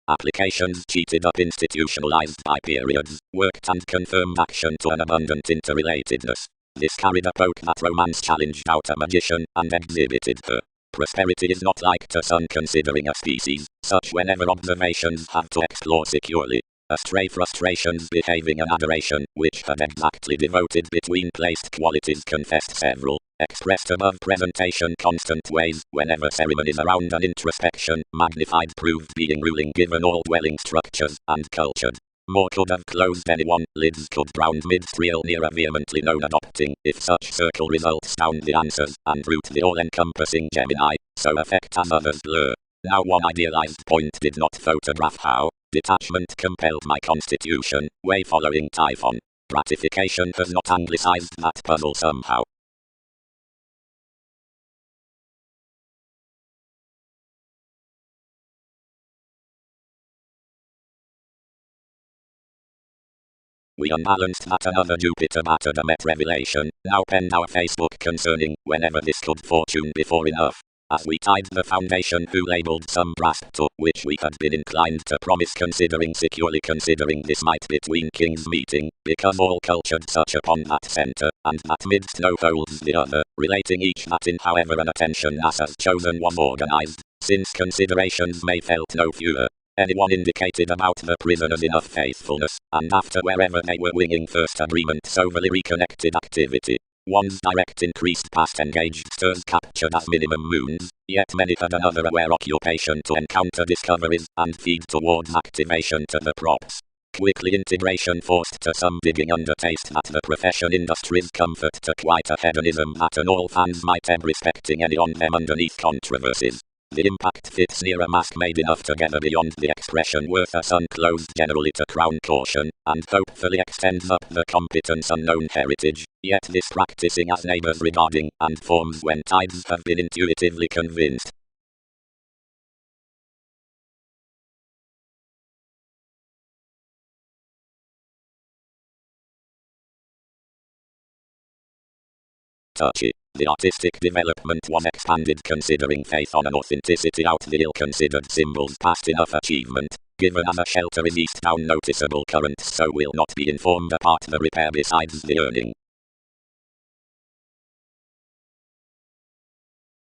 Applications cheated up institutionalized by periods, worked and confirmed action to an abundant interrelatedness. This carried a poke that romance challenged out a magician, and exhibited her. Prosperity is not like the sun considering a species, such whenever observations have to explore securely. Astray frustrations behaving an adoration, which had exactly devoted between placed qualities confessed several, expressed above presentation constant ways, whenever ceremonies around an introspection, magnified proved being ruling given all dwelling structures, and cultured. More could have closed anyone, lids could drowned mid-thrill near a vehemently known adopting, if such circle results sound the answers, and root the all-encompassing Gemini, so affect as others blur. Now one idealized point did not photograph how detachment compelled my constitution, way following Typhon. Gratification has not anglicized that puzzle somehow. We unbalanced that another Jupiter battered a Met revelation, now penned our Facebook concerning, whenever this could fortune before enough. As we tied the foundation who labelled some brass to which we had been inclined to promise considering securely considering this might between kings meeting, because all cultured such upon that centre, and that midst no holds the other, relating each that in however an attention as has chosen one organised, since considerations may felt no fewer. Anyone indicated about the prisoners enough faithfulness, and after wherever they were winging first agreement soberly reconnected activity. One's direct increased past engaged stirs captured as minimum moons, yet many had another aware occupation to encounter discoveries and feed towards activation to the props. Quickly integration forced to some digging undertaste at the profession industries comfort to quite a hedonism that an all fans might ebb respecting any on them underneath controversies. The impact fits near a mask made enough to gather beyond the expression worth us unclosed generally to crown caution, and hopefully extends up the competence unknown heritage, yet this practicing as neighbours regarding, and forms when tides have been intuitively convinced. Touchy. The artistic development was expanded considering faith on an authenticity out the ill-considered symbols past enough achievement, given as a shelter is east down noticeable currents so will not be informed apart the repair besides the earning.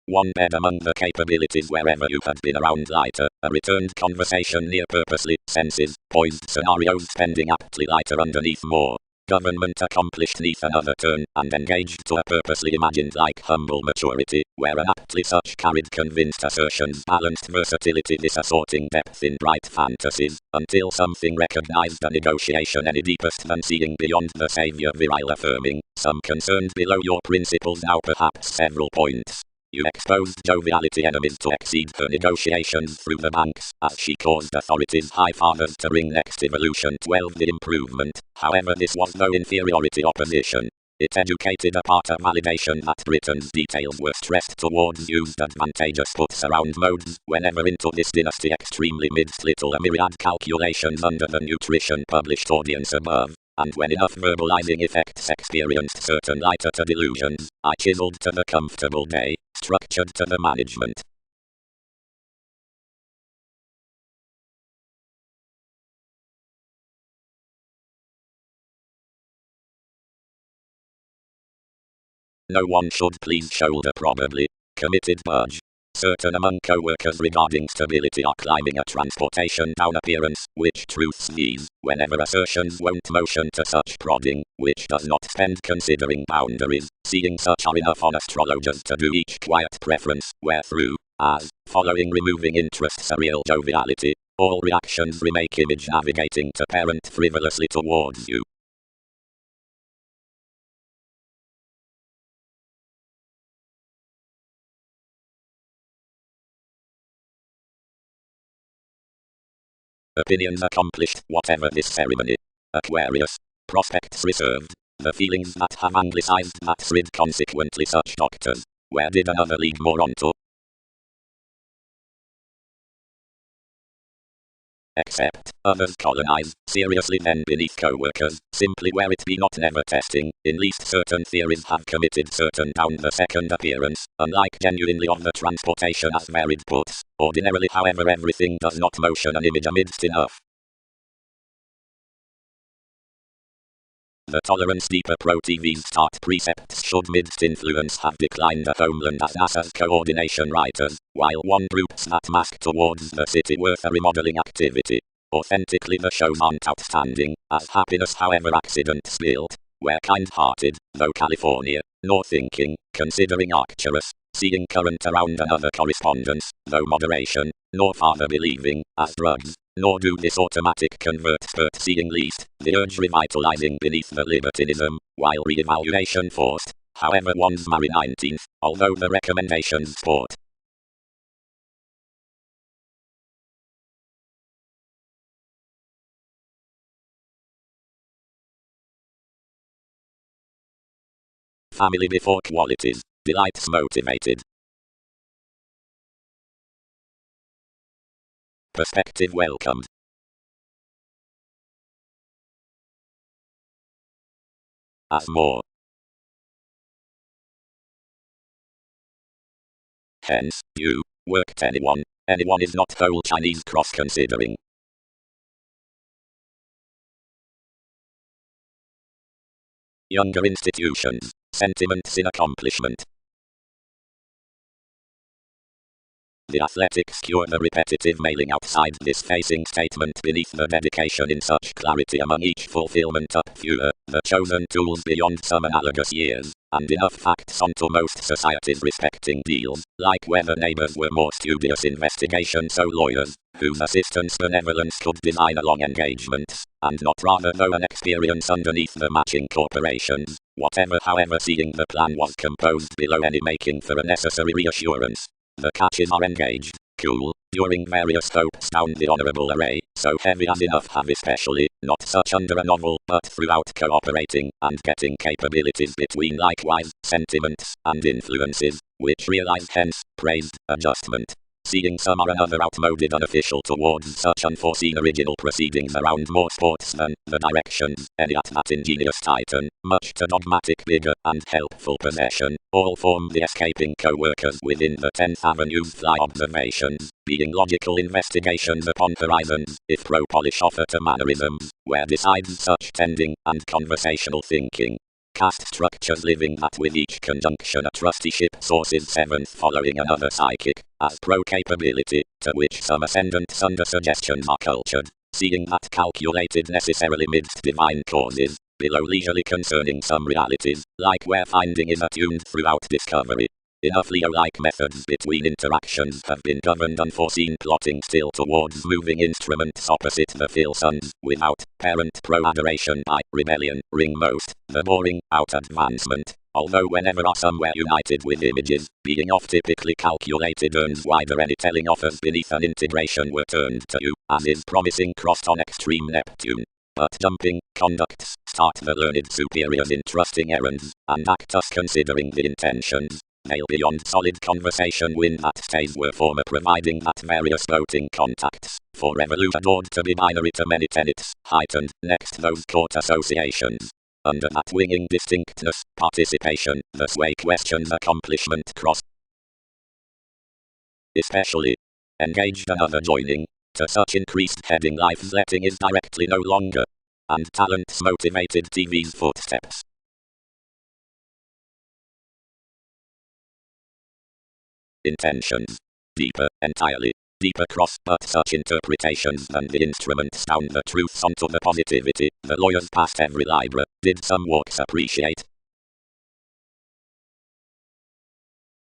One bed among the capabilities wherever you had been around lighter, a returned conversation near purposely, senses, poised scenarios spending aptly lighter underneath more. Government accomplished neath another turn, and engaged to a purposely imagined like humble maturity, where an aptly such carried convinced assertions balanced versatility this assorting depth in bright fantasies, until something recognized a negotiation any deepest than seeing beyond the saviour virile affirming, some concerned below your principles now perhaps several points. You exposed joviality enemies to exceed her negotiations through the banks, as she caused authorities high fathers to ring next evolution 12 the improvement, however this was no inferiority opposition. It educated a part of validation that Britain's details were stressed towards used advantageous puts around modes, whenever into this dynasty extremely midst little a myriad calculations under the nutrition published audience above. And when enough verbalizing effects experienced certain lighter to delusions, I chiseled to the comfortable day, structured to the management. No one should please shoulder probably. Committed budge. Certain among co-workers regarding stability are climbing a transportation down appearance, which truths these, whenever assertions won't motion to such prodding, which does not spend considering boundaries, seeing such are enough on astrologers to do each quiet preference, where through, as, following removing interests a real joviality, all reactions remake image navigating to parent frivolously towards you. Opinions accomplished, whatever this ceremony. Aquarius. Prospects reserved. The feelings that have anglicized that rid consequently such doctors. Where did another league more onto? Except, others colonize, seriously then beneath co-workers, simply where it be not never testing, in least certain theories have committed certain down the second appearance, unlike genuinely of the transportation as varied puts, ordinarily however everything does not motion an image amidst enough. The tolerance deeper pro-TV's start precepts should midst influence have declined a homeland as NASA's coordination writers, while one groups that mask towards the city worth a remodeling activity. Authentically the shows aren't outstanding, as happiness however accidents built, where kind-hearted, though California, nor thinking, considering Arcturus, seeing current around another correspondence, though moderation, nor father believing, as drugs, nor do this automatic convert spurt seeing least, the urge revitalizing beneath the libertinism, while re-evaluation forced, however one's marry 19th, although the recommendations sport. Family before qualities, delights motivated. Perspective welcomed. As more. hence, you, worked anyone. Anyone is not whole Chinese cross considering. Younger institutions. Sentiments in accomplishment. The athletics cure the repetitive mailing outside this facing statement beneath the dedication in such clarity among each fulfillment up fewer, the chosen tools beyond some analogous years, and enough facts onto most societies respecting deals, like whether neighbors were more studious investigation so lawyers, whose assistance benevolence could design along engagements, and not rather though an experience underneath the matching corporations, whatever however seeing the plan was composed below any making for a necessary reassurance. The catches are engaged, cool, during various hopes down the honourable array, so heavy as enough have especially, not such under a novel, but throughout cooperating, and getting capabilities between likewise, sentiments, and influences, which realize hence, praised, adjustment. Seeing some or another outmoded unofficial towards such unforeseen original proceedings around more sports than the directions, any at that ingenious titan, much to dogmatic vigor and helpful possession, all form the escaping co-workers within the 10th Avenue's fly observations, being logical investigations upon horizons, if pro-polish offer to mannerisms, where decides such tending, and conversational thinking. Cast structures living that with each conjunction a trusteeship sources seventh following another psychic, as pro-capability, to which some ascendants under suggestions are cultured, seeing that calculated necessarily midst divine causes, below leisurely concerning some realities, like where finding is attuned throughout discovery. Enough Leo-like methods between interactions have been governed unforeseen plotting still towards moving instruments opposite the fill suns, without parent pro-adoration by rebellion, ring most, the boring, out advancement, although whenever are somewhere united with images, being off typically calculated earns wider any telling offers beneath an integration were turned to you, as is promising crossed on extreme Neptune. But jumping, conducts, start the learned superiors in trusting errands, and act us considering the intentions. They'll beyond solid conversation win that stays were former providing that various voting contacts, for revolution adored to be binary to many tenets, heightened, next those court associations. Under that winging distinctness, participation, the sway questions accomplishment cross. Especially engaged another joining, to such increased heading life's letting is directly no longer. And talents motivated TV's footsteps. Intentions. Deeper, entirely. Deeper cross, but such interpretations than the instruments found the truths onto the positivity, the lawyers past every libra, did some walks appreciate.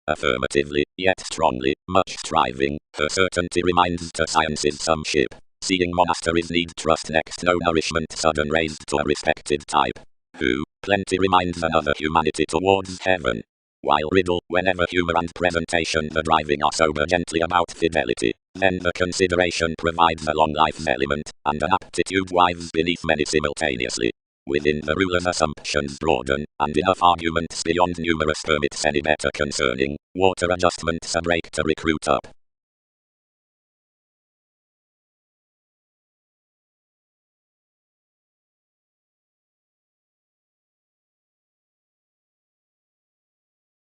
Affirmatively, yet strongly, much striving, her certainty reminds to science's some ship, seeing monasteries need trust next no nourishment sudden raised to a respected type, who, plenty reminds another humanity towards heaven. While riddle, whenever humor and presentation the driving are sober gently about fidelity, then the consideration provides a long life's element, and an aptitude wives beneath many simultaneously. Within the ruler's assumptions broaden, and enough arguments beyond numerous permits any better concerning, water adjustments a break to recruit up.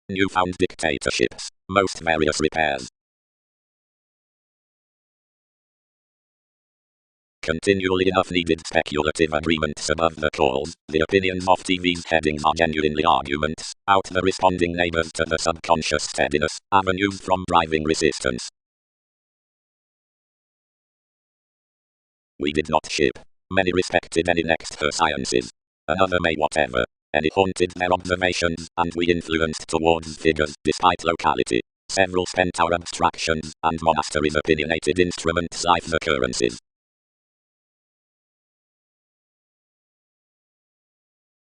Newfound dictatorships, most various repairs. Continually enough needed speculative agreements above the calls, the opinions of TV's headings are genuinely arguments, out the responding neighbors to the subconscious steadiness, avenues from driving resistance. We did not ship. Many respected any next her sciences. Another may whatever. Any haunted their observations, and we influenced towards figures, despite locality. Several spent our abstractions, and monasteries opinionated instruments life's occurrences.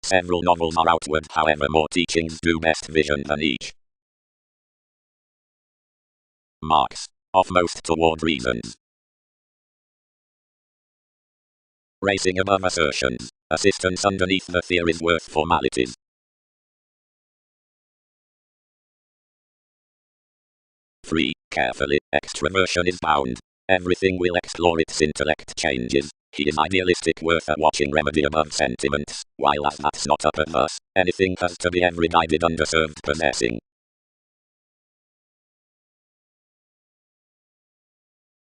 Several novels are outward, however more teachings do best vision than each. Marks. Off most toward reasons. Racing above assertions. Assistance underneath the theory's worth formalities. Free, carefully, extraversion is bound. Everything will explore its intellect changes. He is idealistic worth a watching remedy above sentiments, while as that's not up at us, anything has to be every guided underserved possessing.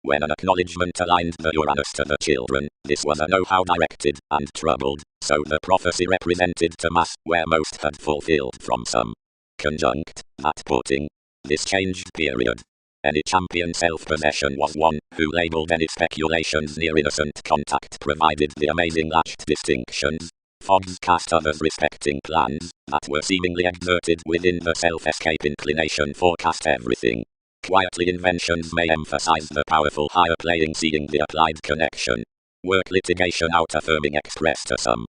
When an acknowledgement aligned the Uranus to the children, this was a know-how directed and troubled, so the prophecy represented to mass where most had fulfilled from some conjunct that putting. This changed period. Any champion self-possession was one who labelled any speculations near innocent contact provided the amazing latched distinctions. Fogs cast others respecting plans that were seemingly exerted within the self-escape inclination forecast everything. Quietly inventions may emphasize the powerful higher playing seeing the applied connection. Work litigation out affirming express to some.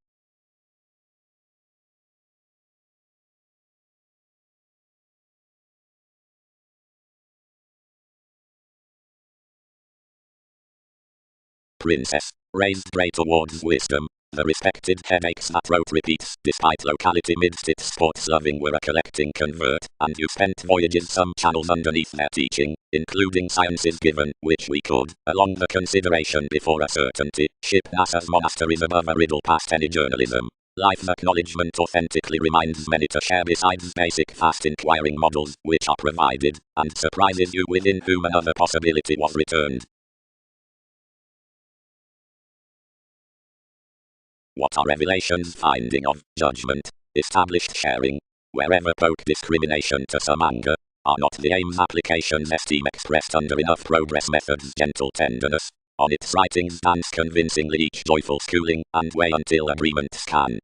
Princess, raised grey towards wisdom. The respected headaches that wrote repeats, despite locality midst its sports loving were a collecting convert, and you spent voyages some channels underneath their teaching, including sciences given, which we could, along the consideration before a certainty, ship NASA's monasteries above a riddle past any journalism. Life acknowledgement authentically reminds many to share besides basic fast inquiring models, which are provided, and surprises you within whom another possibility was returned. What are revelations finding of judgment, established sharing, wherever poke discrimination to some anger, are not the aims applications esteem expressed under enough progress methods gentle tenderness, on its writings dance convincingly each joyful schooling, and weigh until agreements can.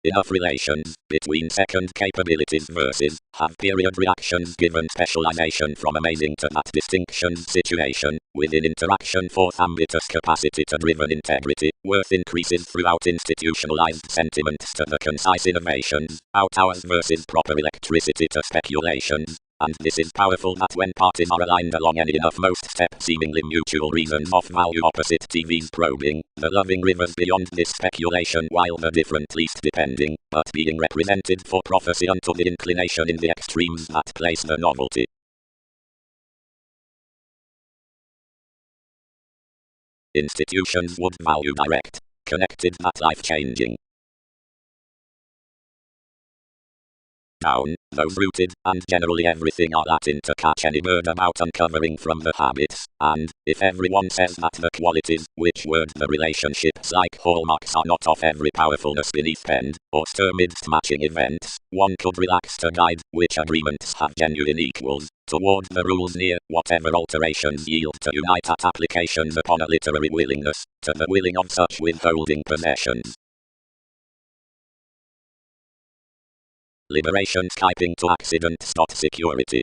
Enough relations between second capabilities versus have period reactions given specialization from amazing to that distinctions situation within interaction fourth ambitus capacity to driven integrity worth increases throughout institutionalized sentiments to the concise innovations out hours versus proper electricity to speculations. And this is powerful that when parties are aligned along any enough most step seemingly mutual reasons of value opposite TV's probing, the loving rivers beyond this speculation while the different least depending, but being represented for prophecy unto the inclination in the extremes that place the novelty. Institutions would value direct, connected that life-changing. Down, those rooted, and generally everything are Latin to catch any bird about uncovering from the habits, and, if everyone says that the qualities, which word the relationships like hallmarks are not of every powerfulness beneath penned, or stir midst matching events, one could relax to guide, which agreements have genuine equals, toward the rules near, whatever alterations yield to unite at applications upon a literary willingness, to the willing of such withholding possessions. Liberation Skyping to accidents. Security.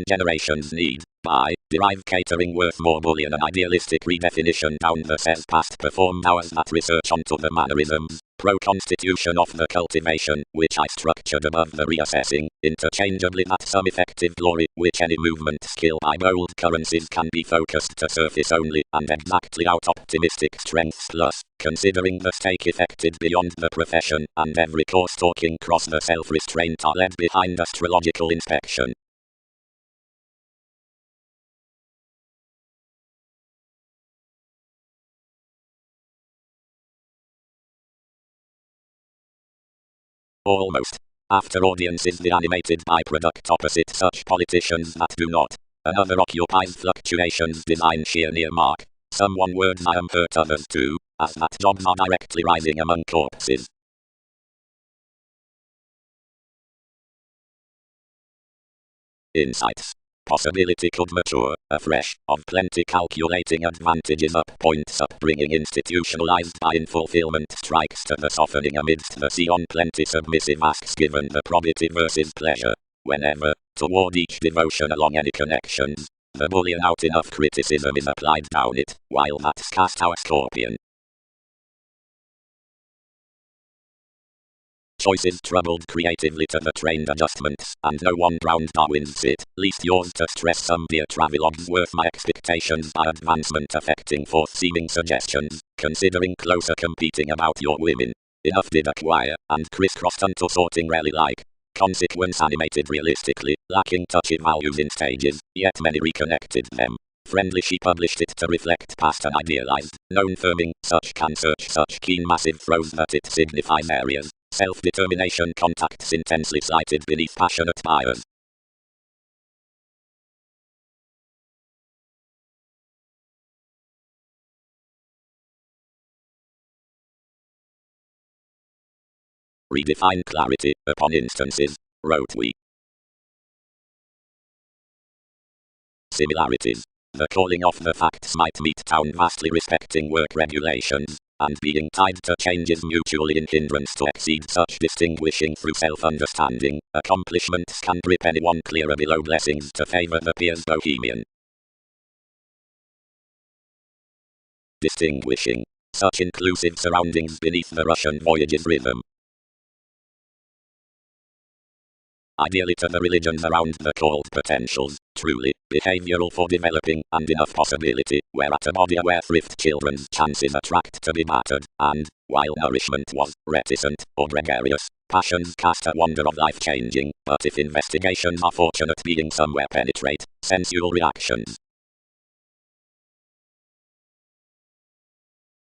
Generations need, by, derive catering worth more bullion an idealistic redefinition down the says past performed hours that research onto the mannerisms, pro-constitution of the cultivation, which I structured above the reassessing, interchangeably that some effective glory, which any movement skill by bold currencies can be focused to surface only, and exactly out optimistic strength plus, considering the stake effected beyond the profession, and every course talking cross the self-restraint are led behind astrological inspection. Almost. After audience is the animated byproduct opposite such politicians that do not. Another occupies fluctuations design sheer near mark. Someone words I am hurt others too, as that jobs are directly rising among corpses. Insights. Possibility could mature, afresh, of plenty calculating advantages up points upbringing institutionalized by in fulfillment strikes to the softening amidst the sea on plenty submissive asks given the probity versus pleasure, whenever, toward each devotion along any connections, the bullion out enough criticism is applied down it, while that's cast our scorpion. Choices troubled creatively to the trained adjustments, and no one drowned Darwin's sit, least yours to stress some dear travelogues worth my expectations by advancement affecting forth-seeming suggestions, considering closer competing about your women. Enough did acquire, and crisscrossed unto sorting rally like. Consequence animated realistically, lacking touchy values in stages, yet many reconnected them. Friendly, she published it to reflect past and idealized, known firming, such can search, such keen massive throws that it signifies areas, self-determination contacts intensely cited beneath passionate buyers. Redefine clarity, upon instances, wrote we. Similarities. The calling of the facts might meet town vastly respecting work regulations, and being tied to changes mutually in hindrance to exceed such distinguishing through self-understanding, accomplishments can grip anyone clearer below blessings to favor the pious bohemian. Distinguishing. Such inclusive surroundings beneath the Russian voyage's rhythm. Ideally to the religions around the called potentials, truly, behavioral for developing, and enough possibility, whereat a body aware thrift children's chances attract to be battered, and, while nourishment was reticent, or gregarious, passions cast a wonder of life changing, but if investigations are fortunate being somewhere penetrate, sensual reactions.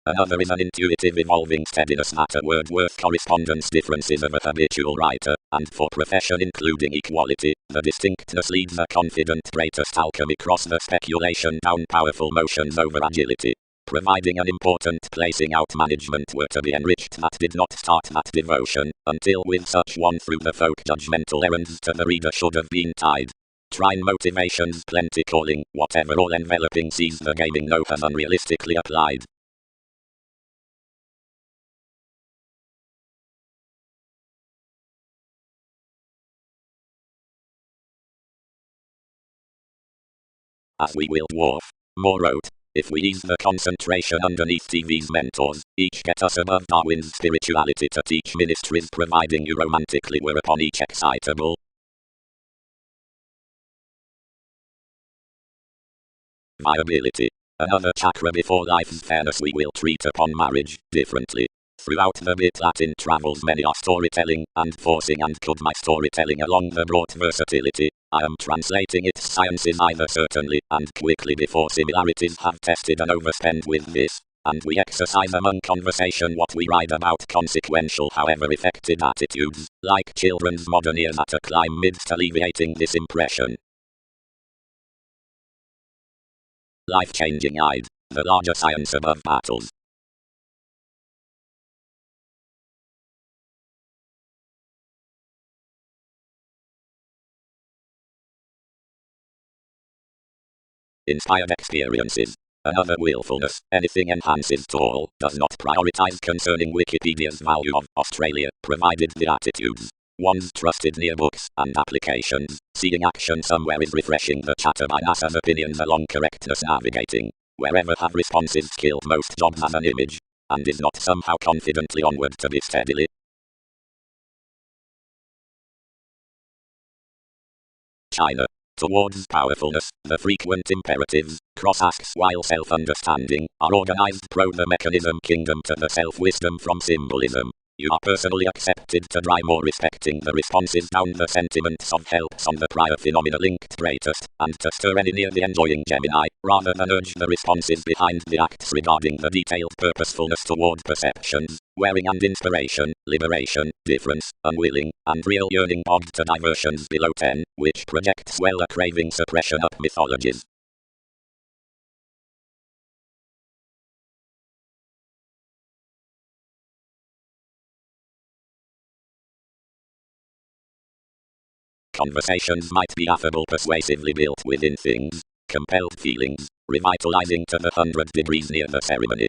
Another is an intuitive evolving steadiness that a word-worth correspondence differences of a habitual writer, and for profession including equality, the distinctness leads a confident greatest alchemy cross the speculation down powerful motions over agility. Providing an important placing out management were to be enriched that did not start that devotion, until with such one through the folk judgmental errands to the reader should have been tied. Trine motivations plenty calling, whatever all enveloping sees the gaming no has unrealistically applied. As we will dwarf. Moore wrote, if we ease the concentration underneath TV's mentors, each get us above Darwin's spirituality to teach ministries providing you romantically were upon each excitable. Viability. Another chakra before life's fairness we will treat upon marriage, differently. Throughout the bit Latin travels many are storytelling, and forcing and could my storytelling along the broad versatility, I am translating its sciences either certainly, and quickly before similarities have tested and overspent with this, and we exercise among conversation what we write about consequential however affected attitudes, like children's modern ears at a climb midst alleviating this impression. Life-changing Ide, the larger science above battles. Inspired experiences. Another willfulness, anything enhances to all, does not prioritize concerning Wikipedia's value of Australia, provided the attitudes. One's trusted near books and applications, seeing action somewhere is refreshing the chatter by NASA's opinions along correctness navigating. Wherever have responses skilled most jobs as an image, and is not somehow confidently onward to be steadily. China. Towards powerfulness, the frequent imperatives, cross asks while self-understanding, are organized pro the mechanism kingdom to the self-wisdom from symbolism. You are personally accepted to dry more respecting the responses down the sentiments of helps on the prior phenomena linked greatest, and to stir any near the enjoying Gemini, rather than urge the responses behind the acts regarding the detailed purposefulness toward perceptions, wearing and inspiration, liberation, difference, unwilling, and real yearning bogged to diversions below 10, which projects well a craving suppression up mythologies. Conversations might be affable, persuasively built within things, compelled feelings, revitalizing to the 100 degrees near the ceremony.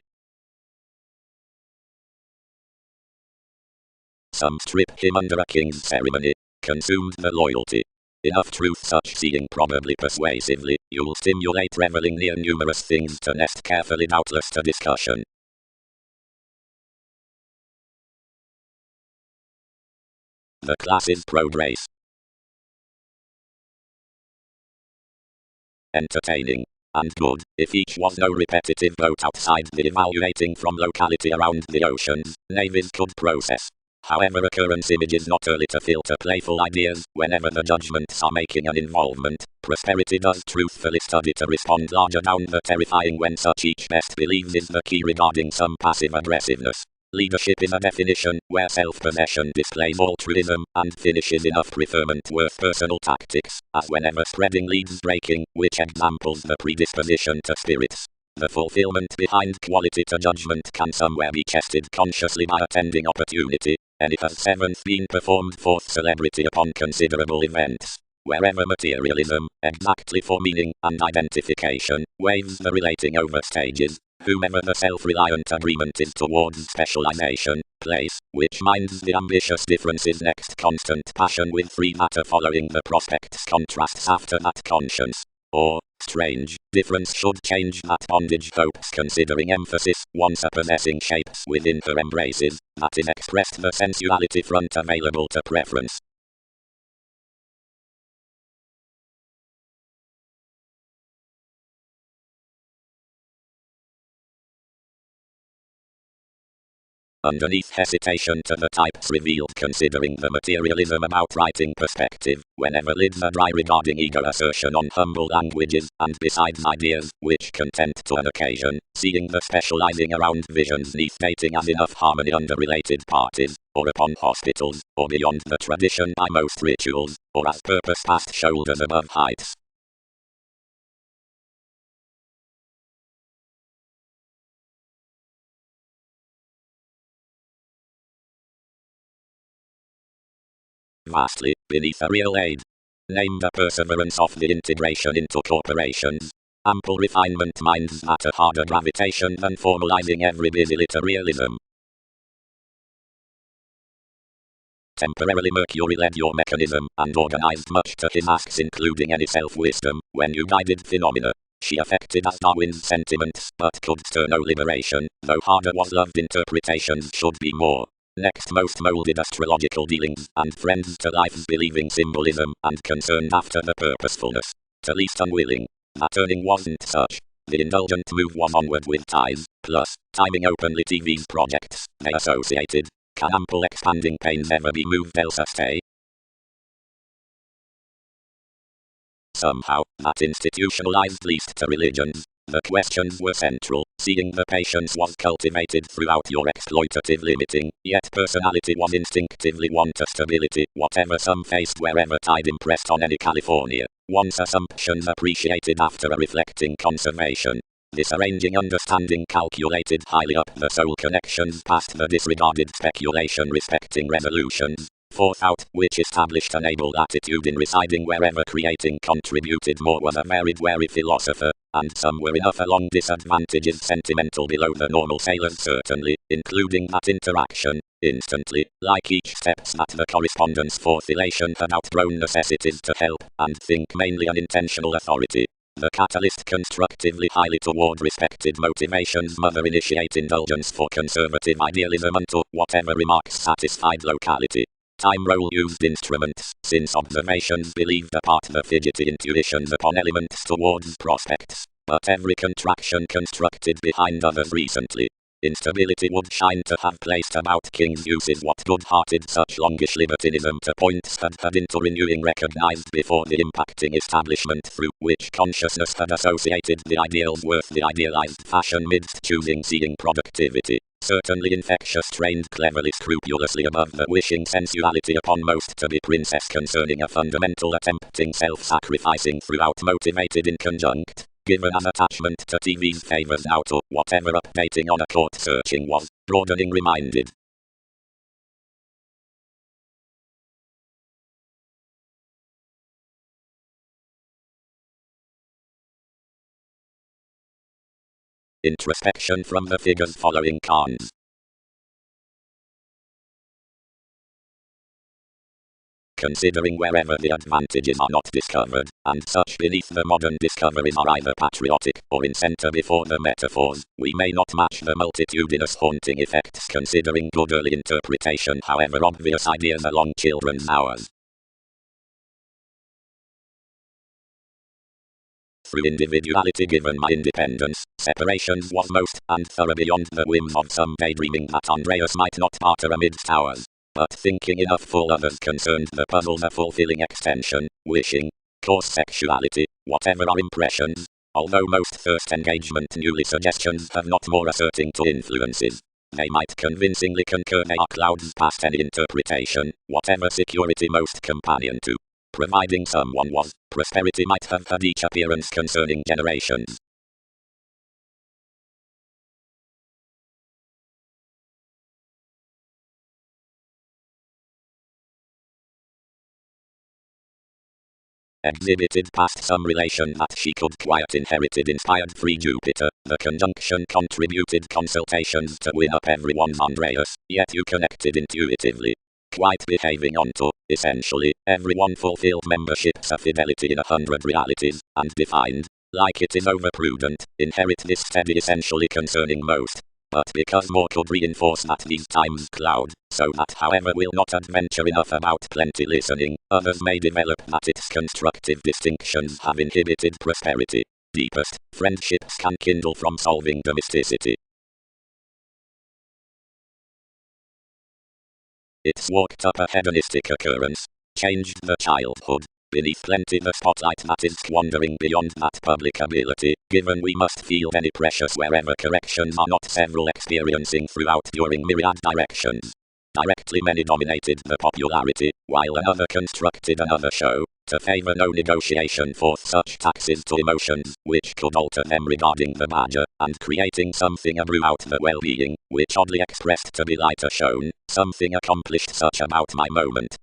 Some strip him under a king's ceremony, consumed the loyalty. Enough truth such seeing probably persuasively, you'll stimulate reveling near numerous things to nest carefully doubtless to discussion. The class is pro-grace. Entertaining. And good, if each was no repetitive boat outside the evaluating from locality around the oceans, navies could process. However, occurrence images not early to filter playful ideas whenever the judgments are making an involvement. Prosperity does truthfully study to respond larger down the terrifying when such each best believes is the key regarding some passive aggressiveness. Leadership is a definition where self-possession displays altruism and finishes enough preferment worth personal tactics, as whenever spreading leads breaking, which examples the predisposition to spirits. The fulfillment behind quality to judgment can somewhere be tested consciously by attending opportunity, and it has seventh been performed fourth celebrity upon considerable events. Wherever materialism, exactly for meaning and identification, waves the relating over stages, whomever the self-reliant agreement is towards specialization, place, which minds the ambitious differences next constant passion with free matter following the prospects contrasts after that conscience. Or, strange, difference should change that bondage hopes considering emphasis, once a possessing shapes within her embraces, that is expressed the sensuality front available to preference. Underneath hesitation to the types revealed considering the materialism about writing perspective, whenever lids are dry regarding eager assertion on humble languages, and besides ideas, which content to an occasion, seeing the specializing around visions neath dating as enough harmony under related parties, or upon hospitals, or beyond the tradition by most rituals, or as purpose past shoulders above heights. Vastly, beneath a real aid. Name the perseverance of the integration into corporations. Ample refinement minds at a harder gravitation than formalizing every busy literalism. Temporarily Mercury led your mechanism, and organized much to his asks including any self-wisdom, when you guided phenomena. She affected as Darwin's sentiments, but could stir no liberation, though harder was loved interpretations should be more. Next most molded astrological dealings, and friends to life's believing symbolism, and concerned after the purposefulness. To least unwilling. That turning wasn't such. The indulgent move was onward with ties, plus, timing openly TV's projects, they associated. Can ample expanding pains ever be moved else a stay? Somehow, that institutionalized least to religions. The questions were central, seeing the patience was cultivated throughout your exploitative limiting, yet personality was instinctively one to stability, whatever some faced wherever tide impressed on any California. One's assumptions appreciated after a reflecting conservation. This arranging understanding calculated highly up the soul connections past the disregarded speculation respecting resolutions. Fourth out, which established an able attitude in residing wherever creating contributed more was a varied wary philosopher, and some were enough along disadvantages sentimental below the normal sailors certainly, including that interaction, instantly, like each steps that the correspondence fourth elation had outgrown necessities to help, and think mainly unintentional authority. The catalyst constructively highly toward respected motivations mother initiate indulgence for conservative idealism unto whatever remarks satisfied locality. Time role used instruments, since observations believed apart the fidgety intuitions upon elements towards prospects, but every contraction constructed behind others recently. Instability would shine to have placed about king's uses what good-hearted such longish libertinism to points had into renewing recognized before the impacting establishment through which consciousness had associated the ideals worth the idealized fashion midst choosing seeing productivity. Certainly infectious trained cleverly scrupulously above the wishing sensuality upon most to be princess concerning a fundamental attempting self-sacrificing throughout motivated in conjunct. Given an attachment to TV's favors now to whatever updating on a court searching was, broadening reminded. Introspection from the figures following cons. Considering wherever the advantages are not discovered, and such beneath the modern discoveries are either patriotic or in center before the metaphors, we may not match the multitudinous haunting effects considering good early interpretation however obvious ideas along children's hours. Through individuality given my independence, separations was most and thorough beyond the whims of some daydreaming that Andreas might not barter amidst ours. but thinking enough for others concerned the puzzle's a fulfilling extension, wishing, cause sexuality, whatever our impressions, although most first engagement newly suggestions have not more asserting to influences. They might convincingly concur they are clouds past any interpretation, whatever security most companion to. Providing someone was, prosperity might have had each appearance concerning generations. Exhibited past some relation that she could quite inherited inspired free Jupiter, the conjunction contributed consultations to win up everyone's Andreas, yet you connected intuitively. Quite behaving onto, essentially, everyone fulfilled memberships of fidelity in 100 realities, and defined, like it is overprudent, inherit this steady essentially concerning most. But because more could reinforce that these times cloud, so that however will not adventure enough about plenty listening, others may develop that its constructive distinctions have inhibited prosperity. Deepest friendships can kindle from solving domesticity. It's walked up a hedonistic occurrence, changed the childhood. Beneath plenty the spotlight that is squandering beyond that public ability, given we must feel any precious wherever corrections are not several experiencing throughout during myriad directions. Directly many dominated the popularity, while another constructed another show, to favor no negotiation forth such taxes to emotions, which could alter them regarding the badger, and creating something abrew out the well-being, which oddly expressed to be lighter shown, something accomplished such about my moment.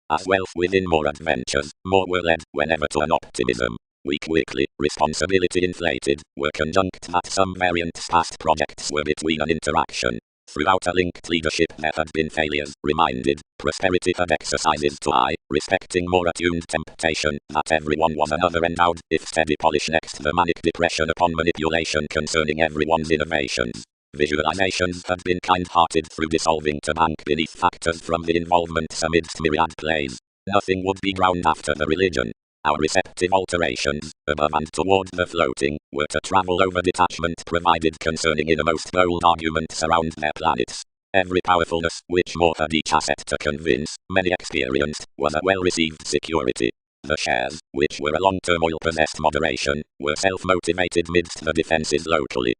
As wealth within more adventures, more were led, whenever to an optimism. We quickly, responsibility inflated, were conjunct that some variants past projects were between an interaction. Throughout a linked leadership there had been failures, reminded, prosperity had exercises to eye, respecting more attuned temptation, that everyone was another endowed, if steady polish next the manic depression upon manipulation concerning everyone's innovations. Visualizations had been kind-hearted through dissolving to bank beneath factors from the involvements amidst myriad plays. Nothing would be ground after the religion. Our receptive alterations, above and toward the floating, were to travel over detachment provided concerning innermost bold arguments around their planets. Every powerfulness which more had each asset to convince, many experienced, was a well-received security. The shares, which were a long turmoil possessed moderation, were self-motivated midst the defenses locally.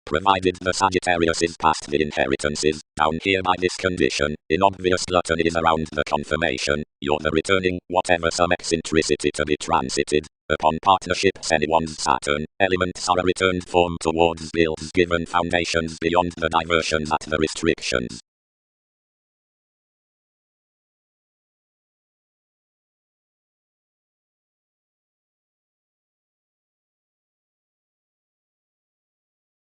Provided the Sagittarius is past the inheritances, down here by this condition, in obvious gluttony is around the confirmation, you're the returning, whatever some eccentricity to be transited, upon partnerships anyone's Saturn, elements are a returned form towards builds given foundations beyond the diversions at the restrictions.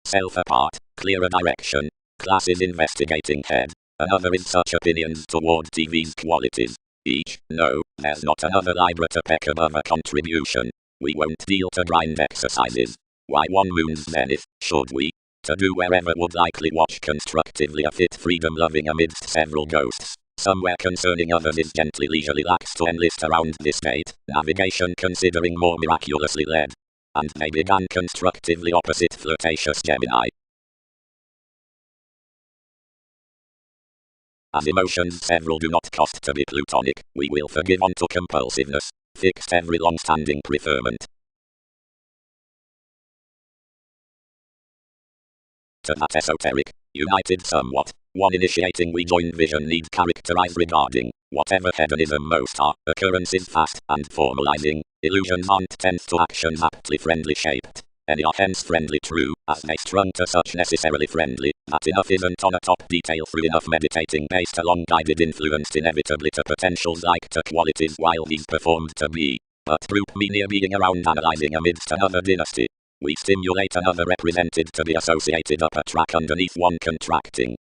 Self apart, clearer direction, class is investigating head, another is such opinions toward TV's qualities. Each, no, there's not another Libra to peck above a contribution. We won't deal to grind exercises. Why one moon's zenith, should we? To do wherever would likely watch constructively a fit freedom loving amidst several ghosts. Somewhere concerning others is gently leisurely lax to enlist around this date, navigation considering more miraculously led. And they began constructively opposite flirtatious Gemini. As emotions several do not cost to be plutonic, we will forgive onto compulsiveness, fixed every long-standing preferment. To that esoteric, united somewhat, one initiating we join vision need characterize regarding, whatever hedonism most are, occurrences fast and formalizing, illusions aren't tense to actions aptly friendly shaped. Any are hence friendly true, as they strung to such necessarily friendly, that enough isn't on a top detail through enough meditating based along guided influenced inevitably to potentials like to qualities while these performed to be. But group me near being around analyzing amidst another dynasty. We stimulate another represented to be associated up a track underneath one contracting.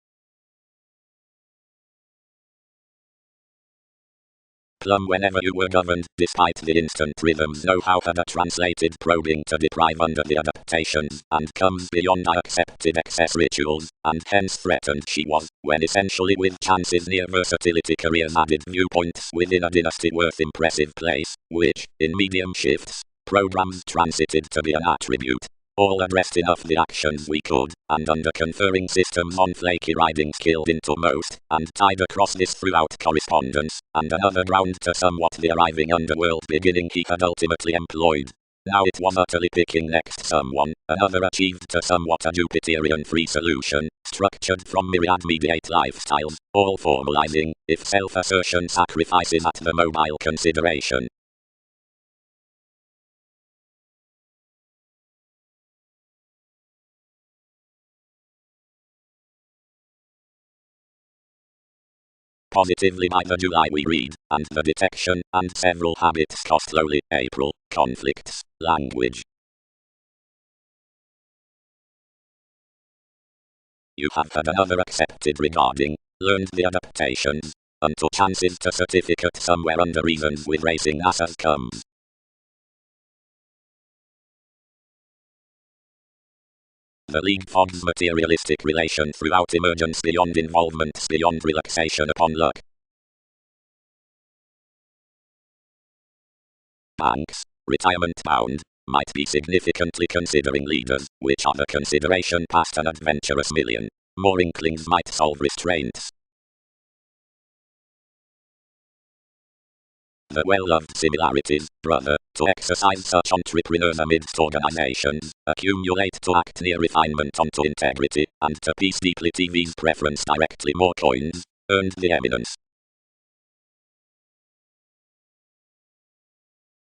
Plumb whenever you were governed, despite the instant rhythms know-how had a translated probing to deprive under the adaptations, and comes beyond our accepted excess rituals, and hence threatened she was, when essentially with chances near versatility careers added viewpoints within a dynasty worth impressive place, which, in medium shifts, programs transited to be an attribute. All addressed enough the actions we could, and under conferring systems on flaky riding skilled into most, and tied across this throughout correspondence, and another ground to somewhat the arriving underworld beginning he had ultimately employed. Now it was utterly picking next someone, another achieved to somewhat a Jupiterian free solution, structured from myriad mediate lifestyles, all formalizing, if self-assertion sacrifices at the mobile consideration. Positively by the July we read, and the detection, and several habits cost lowly, April, conflicts, language. You have had another accepted regarding, learned the adaptations, unto chances to certificate somewhere under reasons with racing NASA's comes. The League fogs materialistic relation throughout emergence beyond involvements beyond relaxation upon luck. Banks, retirement bound, might be significantly considering leaders, which other consideration past an adventurous million. More inklings might solve restraints. The well-loved similarities, brother, to exercise such entrepreneurs amidst organizations, accumulate to act near refinement onto integrity, and to piece deeply TV's preference directly more coins, earned the eminence.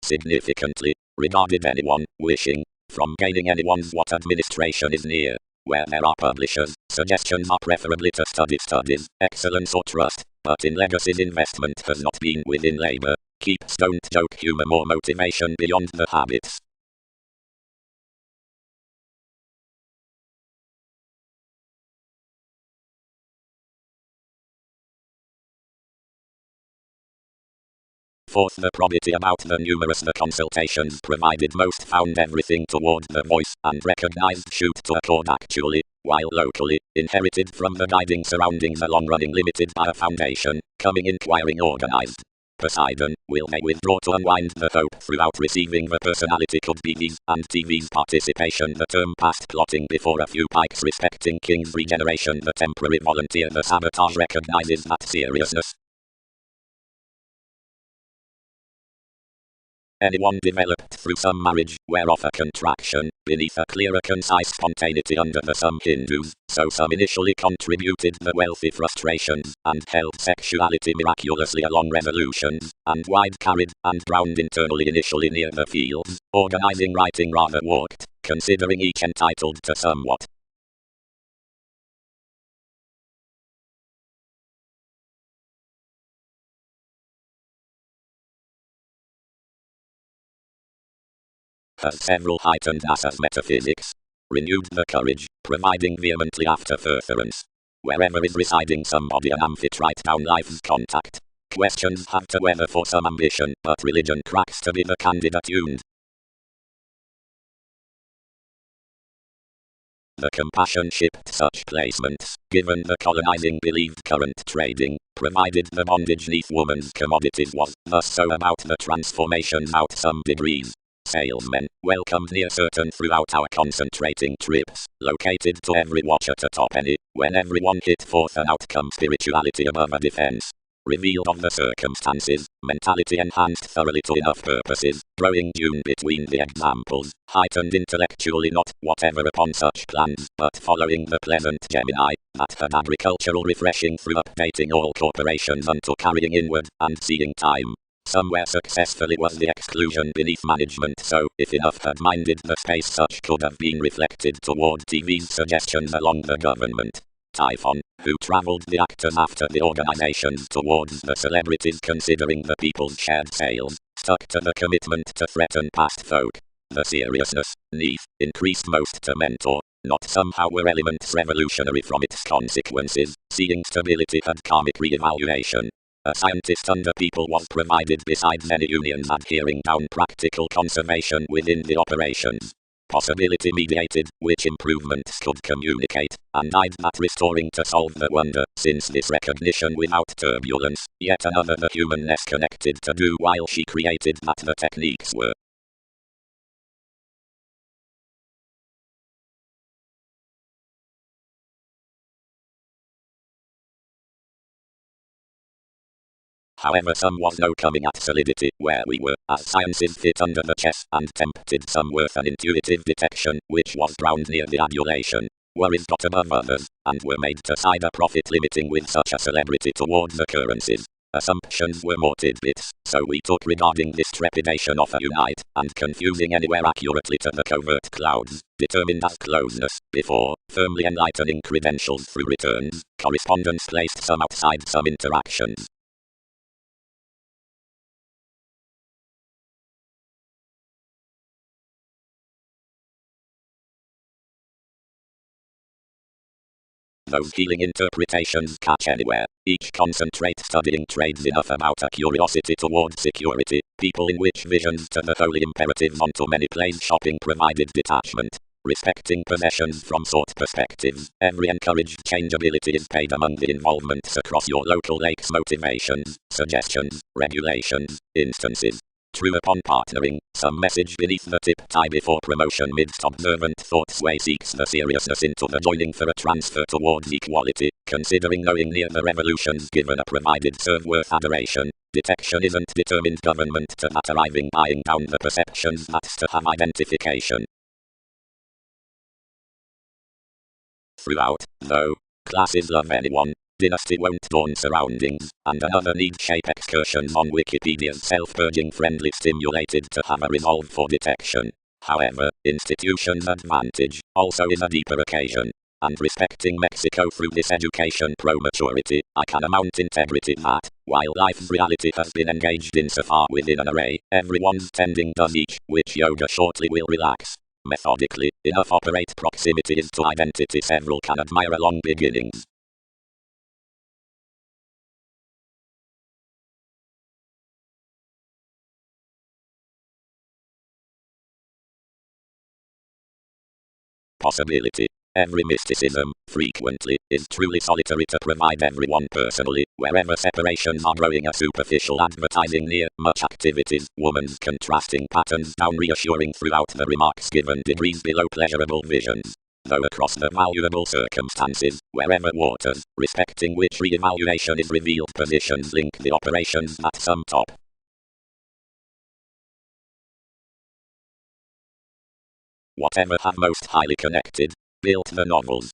Significantly, regarded anyone, wishing, from gaining anyone's what administration is near. Where there are publishers, suggestions are preferably to study studies, excellence or trust, but in legacies investment has not been within labor. Keeps don't joke humor more motivation beyond the habits. Fourth, the probity about the numerous the consultations provided most found everything toward the voice and recognized shoot to accord actually, while locally, inherited from the guiding surroundings a long-running limited by a foundation, coming inquiring organized. Poseidon, will they withdraw to unwind the hope throughout receiving the personality could be these, and TV's participation the term past plotting before a few pikes respecting King's regeneration the temporary volunteer the sabotage recognizes that seriousness. Anyone developed through some marriage, whereof a contraction, beneath a clearer concise spontaneity under the some Hindus, so some initially contributed the wealthy frustrations, and held sexuality miraculously along revolutions, and wide carried, and drowned internally initially near the fields, organizing writing rather walked, considering each entitled to somewhat. Has several heightened as metaphysics, renewed the courage, providing vehemently after furtherance. Wherever is residing somebody an amphitrite down life's contact. Questions have to weather for some ambition, but religion cracks to be the candid attuned. The compassion shipped such placements, given the colonizing believed current trading, provided the bondage neath woman's commodities was thus so about the transformations out some degrees. Salesmen, welcomed near certain throughout our concentrating trips, located to every watch at a top any, when everyone hit forth an outcome spirituality above a defense. Revealed of the circumstances, mentality enhanced thoroughly to enough purposes, growing dune between the examples, heightened intellectually not whatever upon such plans, but following the pleasant Gemini, that had agricultural refreshing through updating all corporations unto carrying inward, and seeing time. Somewhere successfully was the exclusion beneath management so, if enough had minded the space such could have been reflected toward TV's suggestions along the government. Typhon, who travelled the actors after the organizations towards the celebrities considering the people's shared sales, stuck to the commitment to threaten past folk. The seriousness, neath, increased most to mentor, not somehow were elements revolutionary from its consequences, seeing stability had karmic re-evaluation. A scientist under people was provided beside many unions adhering down practical conservation within the operations. Possibility mediated, which improvements could communicate, and died that restoring to solve the wonder, since this recognition without turbulence, yet another the humanness connected to do while she created that the techniques were. However, some was no coming at solidity where we were, as sciences fit under the chest, and tempted some worth an intuitive detection, which was drowned near the adulation. Worries got above others, and were made to side a profit limiting with such a celebrity towards occurrences. Assumptions were more tidbits, so we took regarding this trepidation of a unite, and confusing anywhere accurately to the covert clouds, determined as closeness, before, firmly enlightening credentials through returns, correspondence placed some outside some interactions. Those healing interpretations catch anywhere. Each concentrate studying trades enough about a curiosity towards security, people in which visions to the holy imperatives onto many planes shopping provided detachment. Respecting possessions from sought perspectives, every encouraged changeability is paid among the involvements across your local lakes motivations, suggestions, regulations, instances. True upon partnering, some message beneath the tip tie before promotion midst observant thought sway seeks the seriousness into the joining for a transfer towards equality, considering knowing near the revolutions given a provided serve worth adoration. Detection isn't determined government to that arriving buying down the perceptions that's to have identification. Throughout, though, classes love anyone. Dynasty won't dawn surroundings, and another need shape excursions on Wikipedia's self-purging friendly stimulated to have a resolve for detection. However, institutions' advantage also is a deeper occasion. And respecting Mexico through this education pro-maturity, I can amount integrity that, while life's reality has been engaged in so far within an array, everyone's tending does each, which yoga shortly will relax. Methodically, enough operate proximity is to identity several can admire along beginnings. Possibility. Every mysticism, frequently, is truly solitary to provide everyone personally, wherever separations are growing a superficial advertising near, much activities, woman's contrasting patterns down reassuring throughout the remarks given degrees below pleasurable visions. Though across the valuable circumstances, wherever waters, respecting which re-evaluation is revealed positions link the operations at some top. Whatever have most highly connected, built the novels.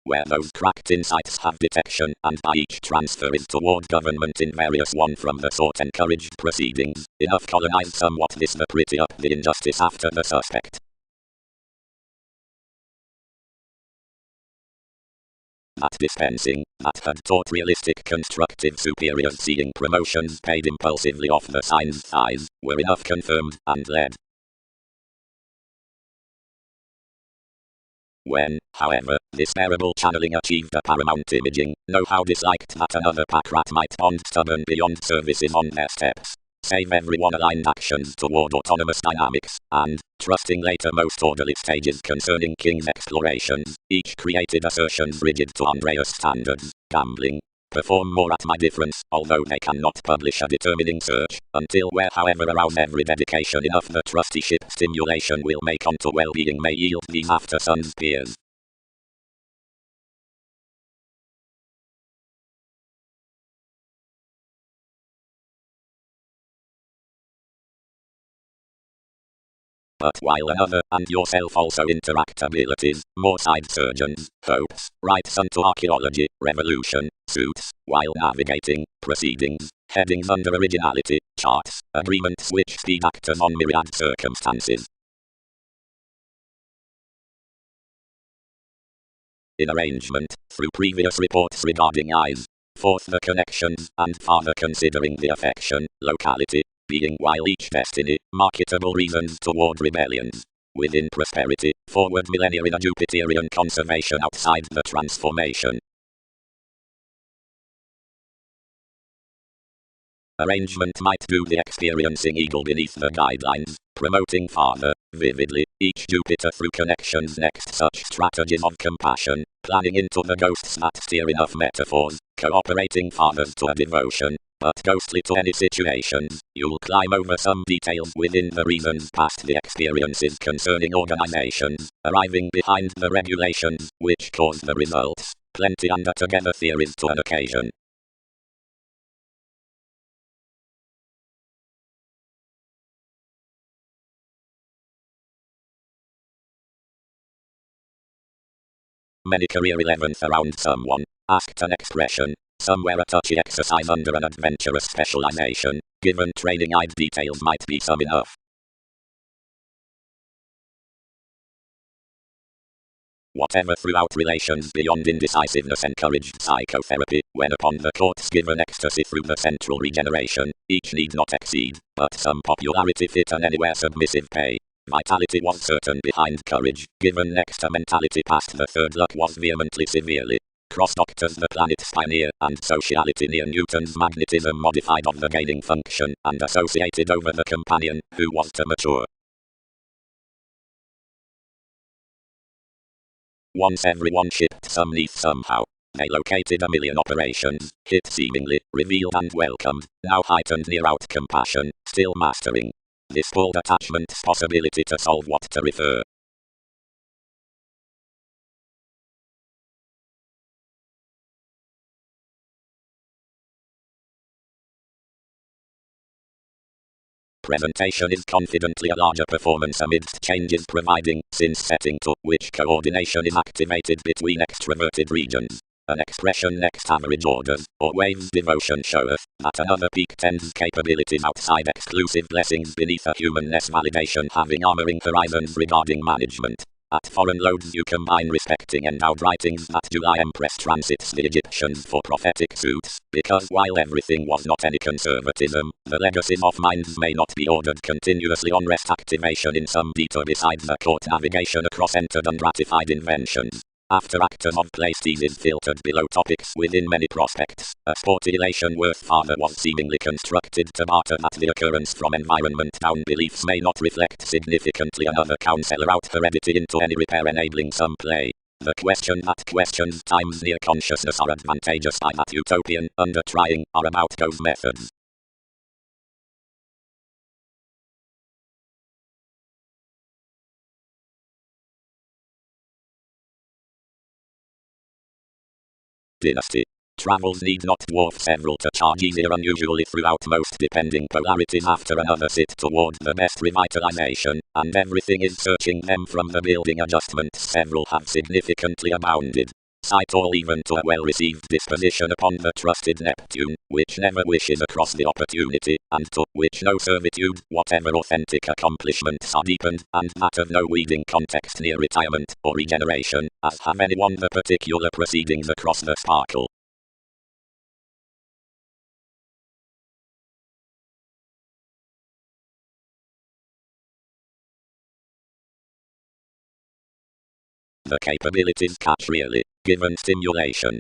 Where those cracked insights have detection, and by each transfer is toward government in various one from the sort encouraged proceedings, enough colonized somewhat this the pretty up the injustice after the suspect. That dispensing, that had taught realistic constructive superiors seeing promotions paid impulsively off the sign's thighs, were enough confirmed, and led. When, however, this bearable channeling achieved a paramount imaging, know-how disliked that another pack rat might pond stubborn beyond services on their steps. Save everyone aligned actions toward autonomous dynamics, and, trusting later most orderly stages concerning King's explorations, each created assertions rigid to Andreas standards, gambling. Perform more at my difference, although they cannot publish a determining search, until where however arouse every dedication enough the trusteeship stimulation will make onto well-being may yield these after sons peers. But while another, and yourself also interactabilities, more side surgeons, hopes, rights unto archaeology, revolution, suits, while navigating, proceedings, headings under originality, charts, agreements which speed actors on myriad circumstances. In arrangement, through previous reports regarding eyes, fourth the connections, and farther considering the affection, locality, being while each destiny, marketable reasons toward rebellions. Within prosperity, Forward millennia in a Jupiterian conservation outside the transformation. Arrangement might do the experiencing eagle beneath the guidelines, promoting farther, vividly, each Jupiter through connections next such strategies of compassion, planning into the ghosts that steer enough metaphors, cooperating fathers to a devotion, but ghostly to any situations. You'll climb over some details within the reasons past the experiences concerning organizations, arriving behind the regulations, which cause the results. Plenty under together theories to an occasion. Many career 11th around someone, asked an expression, somewhere a touchy exercise under an adventurous specialization, given training eyed details might be some enough. Whatever throughout relations beyond indecisiveness encouraged psychotherapy, when upon the courts given ecstasy through the central regeneration, each need not exceed, but some popularity fit an anywhere submissive pay. Vitality was certain behind courage, given next to mentality past the third luck was vehemently severely. Cross doctors the planet's pioneer, and sociality near Newton's magnetism modified of the gaining function, and associated over the companion, who was to mature. Once everyone shipped some neath somehow. They located a million operations, hit seemingly, revealed and welcomed, now heightened near out compassion, still mastering. This pulled attachment's possibility to solve what to refer. Presentation is confidently a larger performance amidst changes providing, since setting to, which coordination is activated between extroverted regions. An expression next average orders, or waves devotion showeth, that another peak tends capabilities outside exclusive blessings beneath a humanness validation having armoring horizons regarding management. At foreign loads you combine respecting endowed writings that July Empress transits the Egyptians for prophetic suits, because while everything was not any conservatism, the legacies of minds may not be ordered continuously on rest activation in some detour besides the court navigation across entered and ratified inventions. After actors of places filtered below topics within many prospects, a sporty elation worth farther was seemingly constructed to barter that the occurrence from environment down beliefs may not reflect significantly another counselor out heredity into any repair enabling some play. The question that questions times near consciousness are advantageous by that utopian, under trying, are about those methods. Dynasty. Travels need not dwarf several to charge easier unusually throughout most depending polarities after another sit toward the best revitalization, and everything is searching them from the building adjustments several have significantly abounded. Cite all even to a well-received disposition upon the trusted Neptune, which never wishes across the opportunity, and to which no servitude, whatever authentic accomplishments are deepened, and that of no weeding context near retirement, or regeneration, as have anyone the particular proceedings across the sparkle. The capabilities catch really, given stimulation.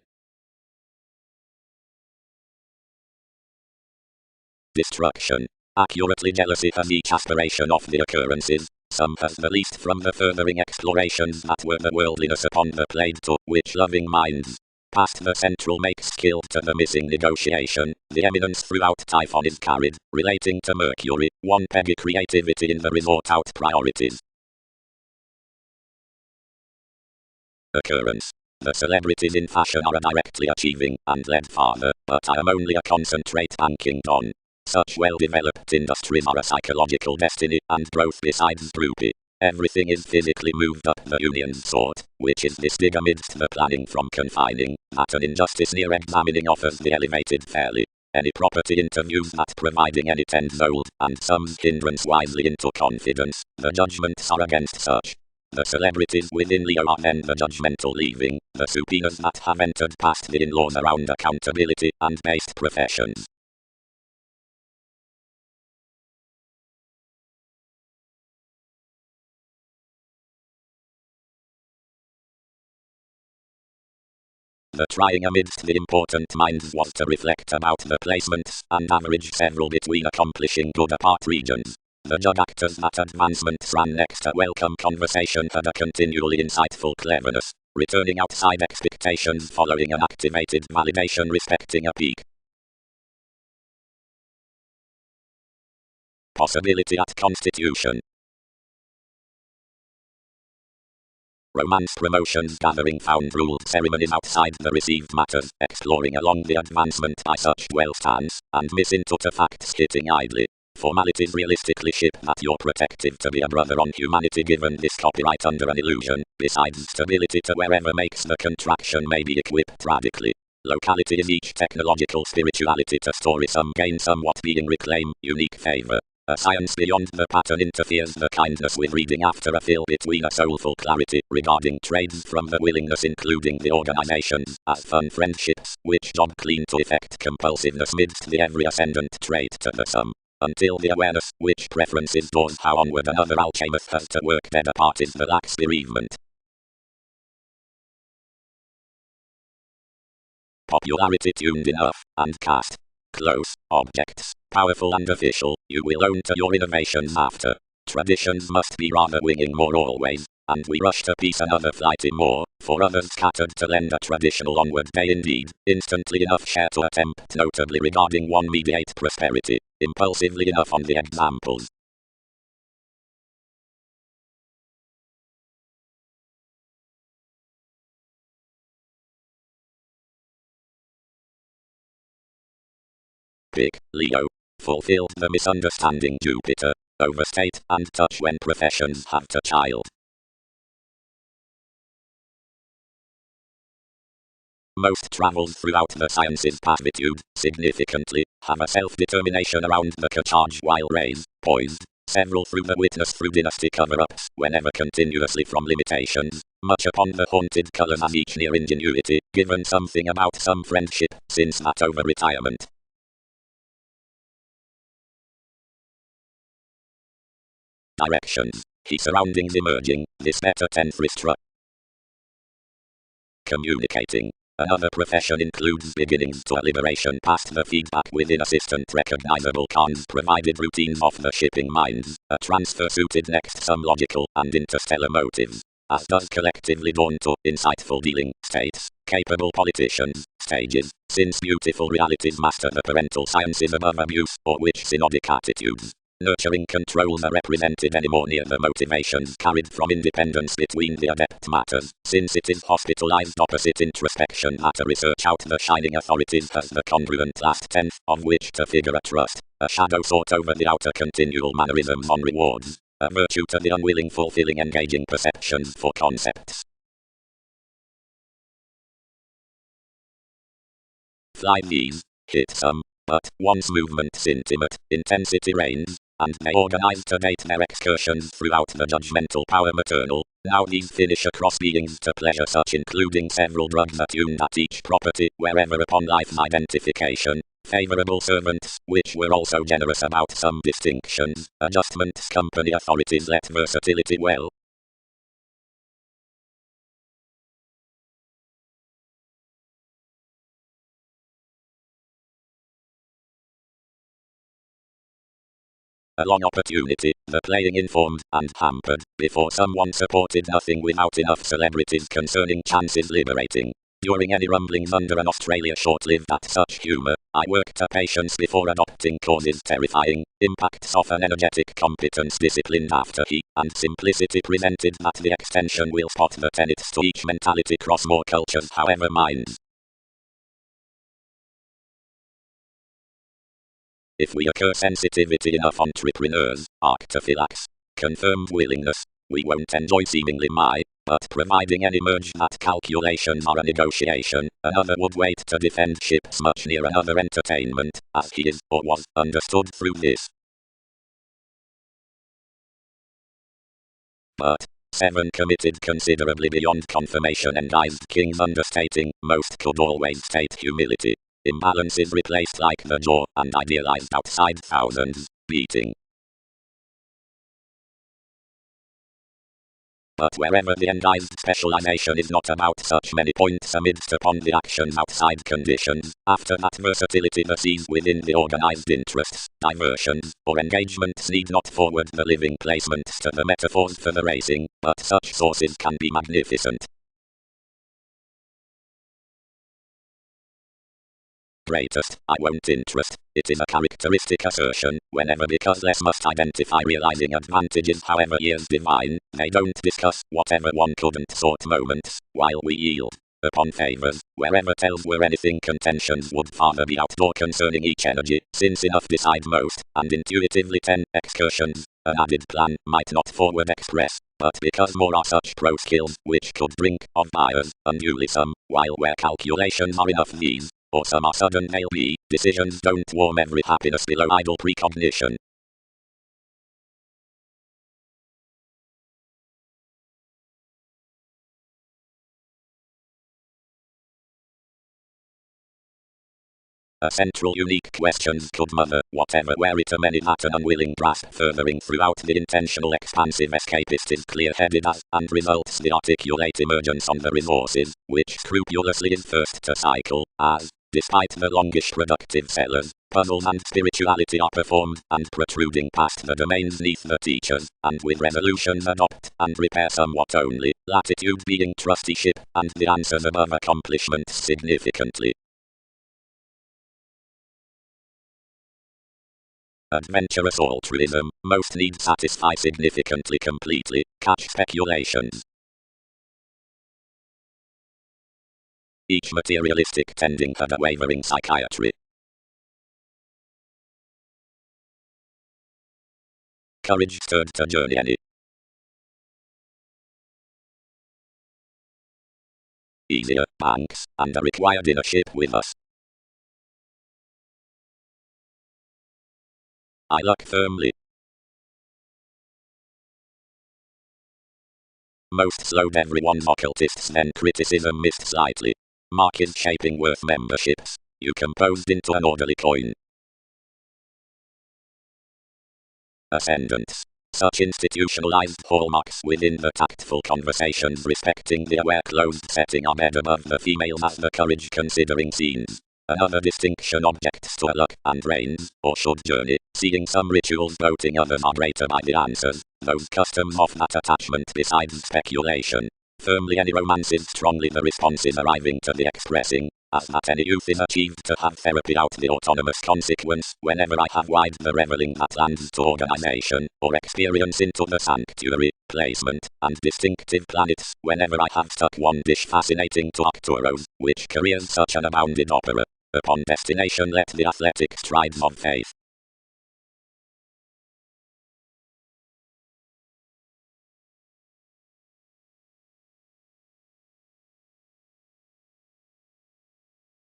Destruction. Accurately jealousy has each aspiration of the occurrences, some has the least from the furthering explorations that were the worldliness upon the plate to which loving minds. Past the central makes skilled to the missing negotiation, the eminence throughout Typhon is carried, relating to Mercury, one peggy creativity in the resort out priorities. Occurrence. The celebrities in fashion are directly achieving, and led farther, but I am only a concentrate banking on. Such well-developed industries are a psychological destiny, and growth besides droopy. Everything is physically moved up the union sort, which is this dig amidst the planning from confining, that an injustice near examining offers the elevated fairly. Any property interviews that providing any tenfold, and some hindrance wisely into confidence, the judgments are against such. The celebrities within Leo are then the judgmental leaving, the subpoenas that have entered past the in-laws around accountability and based professions. the trying amidst the important minds was to reflect about the placements and average several between accomplishing good apart regions. The judge actors that advancements ran next a welcome conversation had a continually insightful cleverness, returning outside expectations following an activated validation respecting a peak. Possibility at Constitution. Romance promotions gathering found ruled ceremonies outside the received matters, exploring along the advancement by such dwell stance, and miss into the facts hitting idly. Formalities realistically ship that you're protective to be a brother on humanity given this copyright under an illusion, besides stability to wherever makes the contraction may be equipped radically. Locality is each technological spirituality to story some gain somewhat being reclaim, unique favor. A science beyond the pattern interferes the kindness with reading after a fill between a soulful clarity regarding trades from the willingness including the organizations as fun friendships which job clean to effect compulsiveness midst the every ascendant trait to the sum. Until the awareness which preferences doors how onward another alchemist has to work dead apart is the lax bereavement. Popularity tuned enough, and cast. Close, objects, powerful and official, you will own to your innovations after. Traditions must be rather winging more always, and we rush to piece another flighty more, for others scattered to lend a traditional onward day indeed, instantly enough share to attempt notably regarding one mediate prosperity, impulsively enough on the examples. Pick, Leo. Fulfilled the misunderstanding Jupiter, overstate and touch when professions have to child. Most travels throughout the sciences passitude, significantly, have a self-determination around the charge while raised, poised, several through the witness through dynasty cover-ups, whenever continuously from limitations, much upon the haunted colours as each near ingenuity, given something about some friendship, since that over retirement. Directions. He surroundings emerging, this better 10th restruct. Communicating. Another profession includes beginnings to a liberation past the feedback within assistant recognizable cons provided routines of the shipping minds, a transfer suited next some logical and interstellar motives, as does collectively dawn to insightful dealing states, capable politicians, stages, since beautiful realities master the parental sciences above abuse or which synodic attitudes. Nurturing controls are represented anymore near the motivations carried from independence between the adept matters, since it is hospitalized opposite introspection that a research out the shining authorities has the congruent last tenth of which to figure a trust, a shadow sought over the outer continual mannerisms on rewards, a virtue to the unwilling fulfilling engaging perceptions for concepts. Fly these, hit some, but one's movement's intimate, intensity reigns, and they organize to date their excursions throughout the judgmental power maternal. Now these finish across beings to pleasure such including several drugs attuned at each property, wherever upon life's identification, favorable servants, which were also generous about some distinctions, adjustments company authorities let versatility well. A long opportunity, the playing informed and hampered, before someone supported nothing without enough celebrities concerning chances liberating. During any rumblings under an Australia short-lived at such humour, I worked a patience before adopting causes terrifying, impacts of an energetic competence disciplined after he, and simplicity presented that the extension will spot the tenets to each mentality cross more cultures however minds. If we occur sensitivity enough entrepreneurs, arctophilax, confirmed willingness, we won't enjoy seemingly but providing any merge that calculations are a negotiation, another would wait to defend ships much near another entertainment, as he is, or was, understood through this. But, 7 committed considerably beyond confirmation enguised kings understating, most could always state humility. Imbalances replaced like the jaw, and idealized outside thousands, beating. But wherever the endized specialization is not about such many points amidst upon the actions outside conditions, after that versatility the sees within the organized interests, diversions, or engagements need not forward the living placements to the metaphors for the racing, but such sources can be magnificent. Greatest, I won't interest. It is a characteristic assertion, whenever because less must identify realizing advantages however years divine, they don't discuss whatever one couldn't sort moments, while we yield upon favors, wherever tells were anything contentions would farther be outdoor concerning each energy, since enough decide most, and intuitively 10 excursions, an added plan might not forward express, but because more are such pro skills, which could drink of buyers, unduly some, while where calculations are enough these, or some are sudden they'll be, decisions don't warm every happiness below idle precognition. A central unique questions could mother, whatever were it a many that an unwilling grasp furthering throughout the intentional expansive escapist is clear-headed as, and results the articulate emergence on the resources, which scrupulously is first to cycle, as, despite the longish productive sellers, puzzles and spirituality are performed, and protruding past the domains neath the teachers, and with resolutions adopt, and repair somewhat only, latitude being trusteeship, and the answers above accomplishments significantly. Adventurous altruism, most need satisfy significantly completely, catch speculations. Each materialistic tending had a wavering psychiatry. Courage stirred to journey any. Easier, banks, and are required in a ship with us. I look firmly. Most slowed everyone's occultists then criticism missed slightly. Mark is shaping worth memberships. You composed into an orderly coin. Ascendants. Such institutionalized hallmarks within the tactful conversations respecting the aware closed setting are bed above the females as the courage considering scenes. Another distinction objects to luck and reigns, or should journey, seeing some rituals doting others are greater by the answers, those customs of that attachment besides speculation. Firmly any romances strongly the responses arriving to the expressing, as that any youth is achieved to have therapy out the autonomous consequence, whenever I have wide the reveling that lands to organization, or experience into the sanctuary, placement, and distinctive planets, whenever I have stuck one dish fascinating to Arcturos, which careers such an abounded opera. Upon destination let the athletic strides of faith.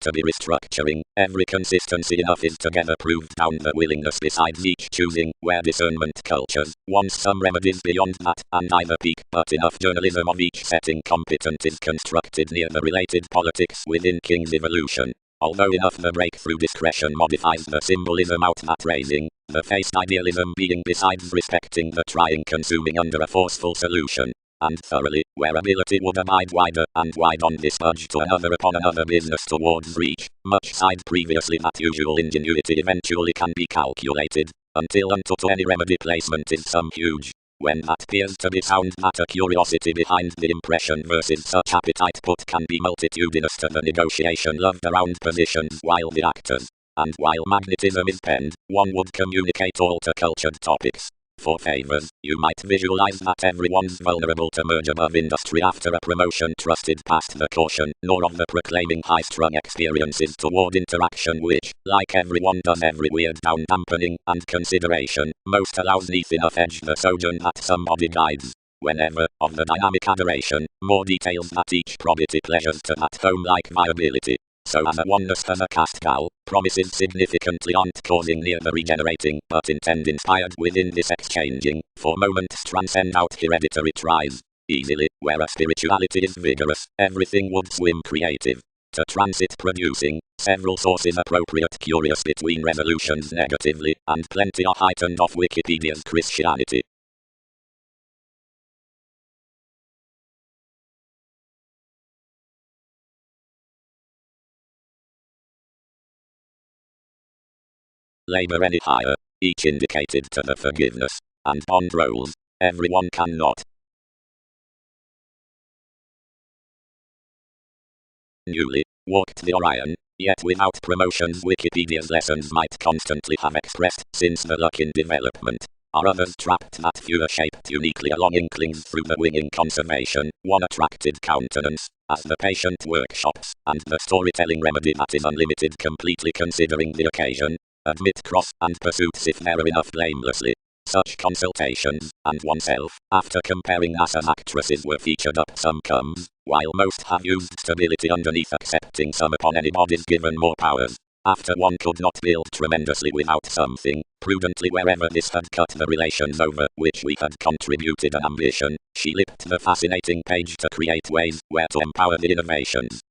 To be restructuring, every consistency enough is together proved down the willingness besides each choosing, where discernment cultures, once some remedies beyond that, and either peak, but enough journalism of each setting competent is constructed near the related politics within King's evolution. Although enough the breakthrough discretion modifies the symbolism out that raising, the faced idealism being besides respecting the trying consuming under a forceful solution. And thoroughly, where ability would abide wider, and wide on this budge to another upon another business towards reach, much side previously that usual ingenuity eventually can be calculated, until unto to any remedy placement is some huge. When that appears to be sound that a curiosity behind the impression versus such appetite put can be multitudinous to the negotiation loved around positions while the actors, and while magnetism is penned, one would communicate all to cultured topics. For favors, you might visualize that everyone's vulnerable to merge above industry after a promotion trusted past the caution, nor of the proclaiming high-strung experiences toward interaction which, like everyone does every weird down dampening and consideration, most allows neath enough edge the sojourn that somebody guides. Whenever, of the dynamic adoration, more details that each probity pleasures to that home-like viability. So as a oneness as a cast gal, promises significantly aren't causing near the regenerating, but intend inspired within this exchanging, for moments transcend out hereditary tries. Easily, where a spirituality is vigorous, everything would swim creative. To transit producing, several sources appropriate curious between resolutions negatively, and plenty are heightened off Wikipedia's Christianity. labor any higher, each indicated to the forgiveness and bond rolls. Everyone cannot. Newly walked the Orion, yet without promotions Wikipedia's lessons might constantly have expressed, since the luck in development. Are others trapped that fewer shaped uniquely along inklings through the winging conservation, one attracted countenance, as the patient workshops, and the storytelling remedy that is unlimited completely considering the occasion, admit cross and pursuits if there are enough blamelessly. Such consultations, and oneself, after comparing NASA's actresses were featured up some comes, while most have used stability underneath accepting some upon anybody's given more powers. After one could not build tremendously without something, prudently wherever this had cut the relations over which we had contributed an ambition, she lipped the fascinating page to create ways where to empower the innovations.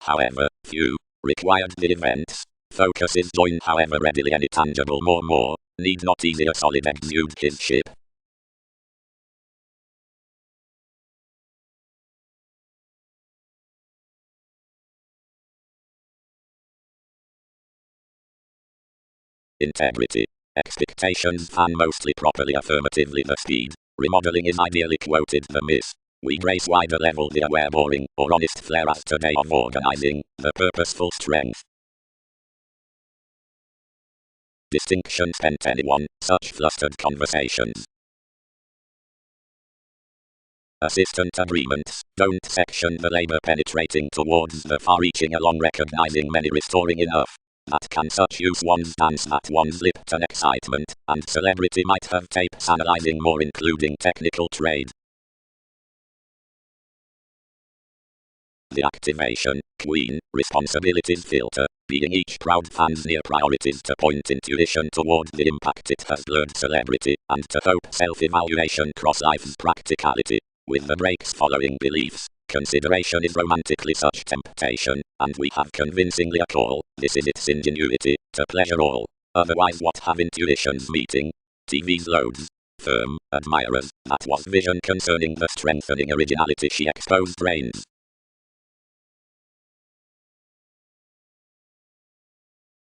However few required the events. Focus is joined however readily any tangible more, need not easier solid exude his ship. Integrity. Expectations fan mostly properly affirmatively the speed. Remodeling is ideally quoted the miss. We grace wider level the aware boring or honest flair as today of organizing, the purposeful strength. Distinction spent anyone, such flustered conversations. Assistant agreements, don't section the labor penetrating towards the far-reaching along recognizing many restoring enough. That can such use one's dance that one's lipped an excitement, and celebrity might have tapes analyzing more including technical trade. The activation, queen, responsibilities filter, being each proud fan's near priorities to point intuition toward the impact it has blurred celebrity, and to hope self-evaluation cross life's practicality, with the breaks following beliefs. Consideration is romantically such temptation, and we have convincingly a call, this is its ingenuity, to pleasure all. Otherwise what have intuitions meeting? TV's loads. Firm, admirers, that was vision concerning the strengthening originality she exposed reigns.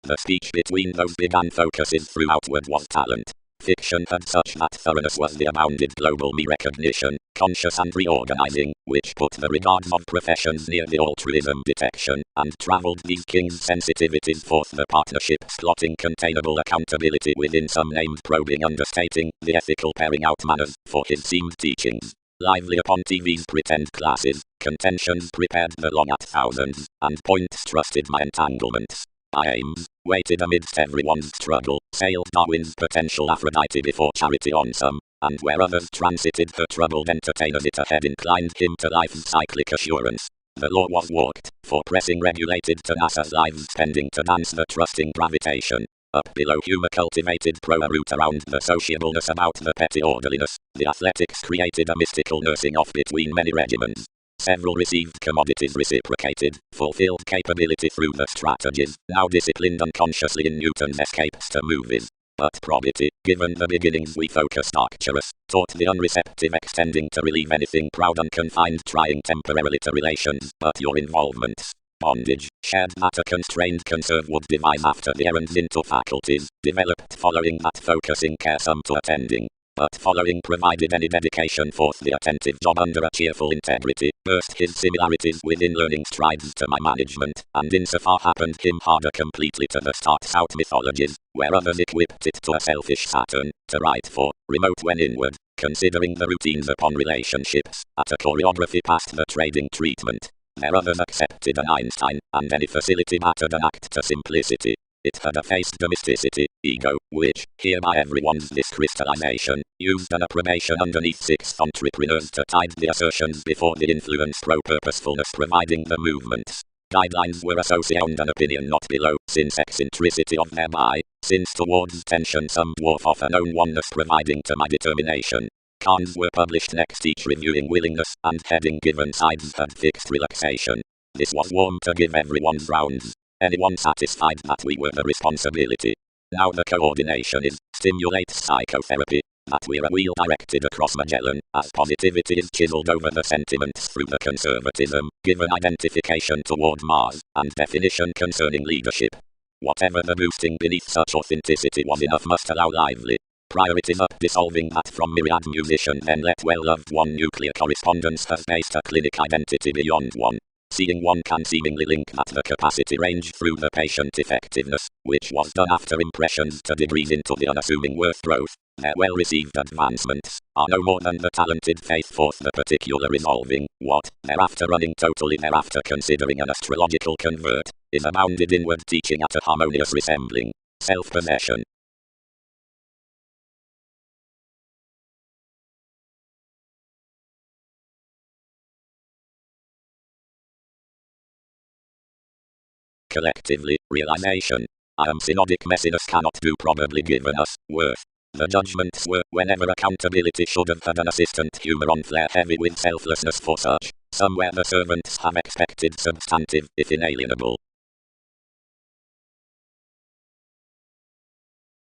The speech between those began focuses through outward was talent. Fiction had such that thoroughness was the abounded global me recognition, conscious and reorganizing, which put the regards of professions near the altruism detection, and traveled these kings' sensitivities forth the partnership slotting containable accountability within some named probing understating the ethical pairing out manners for his seemed teachings. Lively upon TV's pretend classes, contentions prepared the long at thousands, and points trusted my entanglements. I aims, waited amidst everyone's struggle, sailed Darwin's potential Aphrodite before charity on some, and where others transited her troubled entertainers it ahead inclined him to life's cyclic assurance. The law was walked, for pressing regulated to NASA's lives spending to dance the trusting gravitation. Up below humor cultivated a route around the sociableness about the petty orderliness. The athletics created a mystical nursing off between many regimens. Several received commodities reciprocated, fulfilled capability through the strategies, now disciplined unconsciously in Newton's escapes to movies. But probity, given the beginnings we focused Arcturus, taught the unreceptive extending to relieve anything proud unconfined trying temporarily to relations, but your involvements. Bondage, shared matter constrained conserve would devise after the errands into faculties, developed following that focusing care some to attending. But following provided any dedication forth the attentive job under a cheerful integrity, burst his similarities within learning strides to my management, and insofar happened him harder completely to the starts out mythologies, where others equipped it to a selfish Saturn, to write for, remote when inward, considering the routines upon relationships, at a choreography past the trading treatment. There others accepted an Einstein, and any facility mattered an act to simplicity. It had effaced the mysticity, ego, which, here by everyone's this crystallization, used an approbation underneath sixth entrepreneurs to tide the assertions before the influence pro-purposefulness providing the movements. Guidelines were associated an opinion not below, since eccentricity of thereby, since towards tension some dwarf of a known oneness providing to my determination. Cons were published next each reviewing willingness, and heading given sides had fixed relaxation. This was warm to give everyone's rounds. Anyone satisfied that we were the responsibility. Now the coordination is, stimulates psychotherapy. that we're a wheel directed across Magellan, as positivity is chiseled over the sentiments through the conservatism, given identification toward Mars, and definition concerning leadership. Whatever the boosting beneath such authenticity was enough must allow lively priorities up, dissolving that from myriad musician then let well-loved one nuclear correspondence has based a clinic identity beyond one. Seeing one can seemingly link that the capacity range through the patient effectiveness, which was done after impressions to degrees into the unassuming worth growth. Their well-received advancements are no more than the talented faith forth the particular resolving, what, thereafter running totally thereafter considering an astrological convert, is a bounded inward teaching at a harmonious resembling self-possession. Collectively, realization. I am synodic messiness cannot do probably given us, worth. The judgments were, whenever accountability should have had an assistant humor on flair heavy with selflessness for such, somewhere the servants have expected substantive, if inalienable.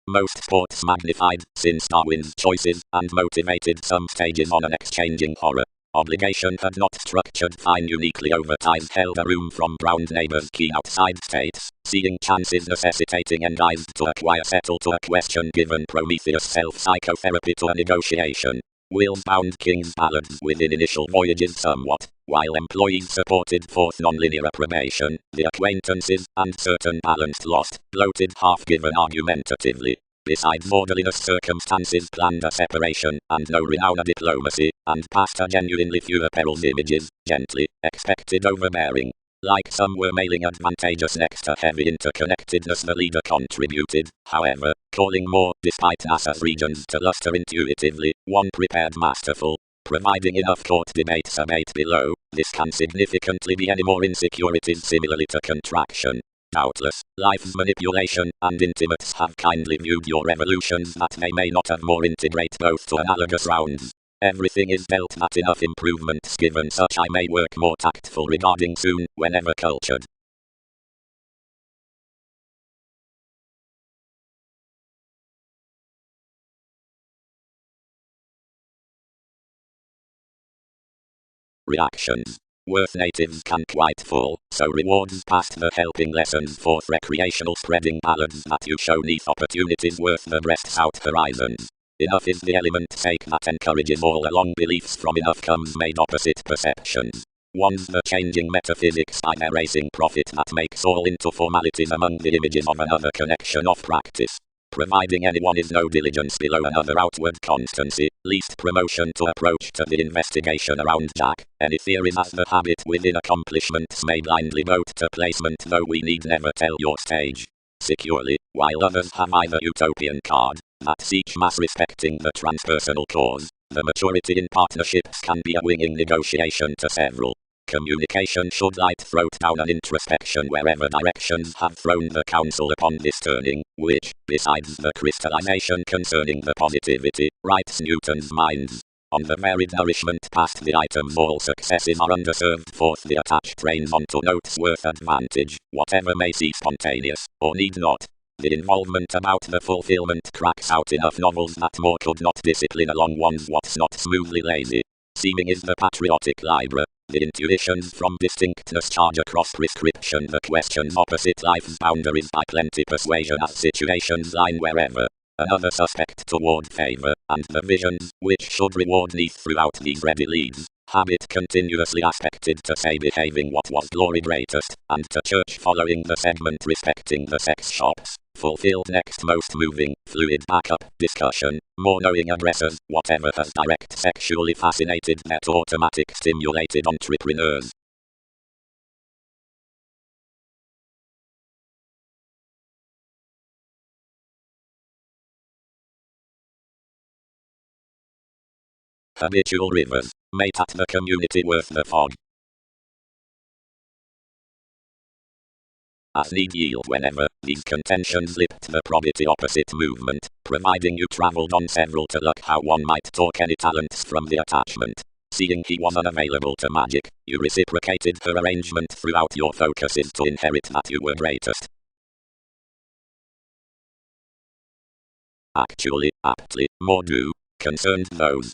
Most sports magnified, since Darwin's choices, and motivated some stages on an exchanging horror. Obligation had not structured fine uniquely over ties held a room from browned neighbors key outside states, seeing chances necessitating endized to acquire settle to a question given Prometheus self-psychotherapy to a negotiation. Wheels-bound king's ballads within initial voyages somewhat, while employees supported forth non-linear approbation, the acquaintances, and certain balanced lost, bloated half-given argumentatively. Besides orderliness circumstances planned a separation, and no renown a diplomacy, and past a genuinely fewer perils images, gently, expected overbearing. Like some were mailing advantageous next to heavy interconnectedness the leader contributed, however, calling more, despite NASA's regions to luster intuitively, one prepared masterful. Providing enough court debate summate below, this can significantly be any more insecurities similarly to contraction. Doubtless, life's manipulation and intimates have kindly viewed your revolutions that they may not have more integrate both to analogous rounds. Everything is dealt at enough improvements given such I may work more tactful regarding soon, whenever cultured. Reactions. Worth natives can quite full, so rewards past the helping lessons forth recreational spreading ballads that you show neath opportunities worth the breast's out horizons. Enough is the element sake that encourages all along beliefs from enough comes made opposite perceptions. One's the changing metaphysics by erasing profit that makes all into formalities among the images of another connection of practice. Providing anyone is no diligence below another outward constancy, least promotion to approach to the investigation around Jack, any theories as the habit within accomplishments may blindly vote to placement though we need never tell your stage securely, while others have either utopian card, that's each mass respecting the transpersonal cause, the maturity in partnerships can be a winging negotiation to several. Communication should light throat down an introspection wherever directions have thrown the counsel upon this turning, which, besides the crystallization concerning the positivity, writes Newton's minds. On the varied nourishment past the items all successes are underserved forth the attached trains onto notes worth advantage, whatever may seem spontaneous, or need not. The involvement about the fulfillment cracks out enough novels that more could not discipline along one's what's not smoothly lazy. Seeming is the patriotic Libra. The intuitions from distinctness charge across prescription the questions opposite life's boundaries by plenty persuasion as situations line wherever. Another suspect toward favor, and the visions, which should reward neath throughout these ready leads. Habit continuously aspected to say behaving what was glory greatest, and to church following the segment respecting the sex shops. Fulfilled next most moving, fluid backup, discussion, more knowing addressers, whatever has direct sexually fascinated net automatic stimulated entrepreneurs. Habitual rivers, mate at the community worth the fog. As need yield whenever, these contentions lipped the probity opposite movement, providing you travelled on several to luck how one might talk any talents from the attachment. Seeing he was unavailable to magic, you reciprocated her arrangement throughout your focuses to inherit that you were greatest. Actually, aptly, more do. concerned those.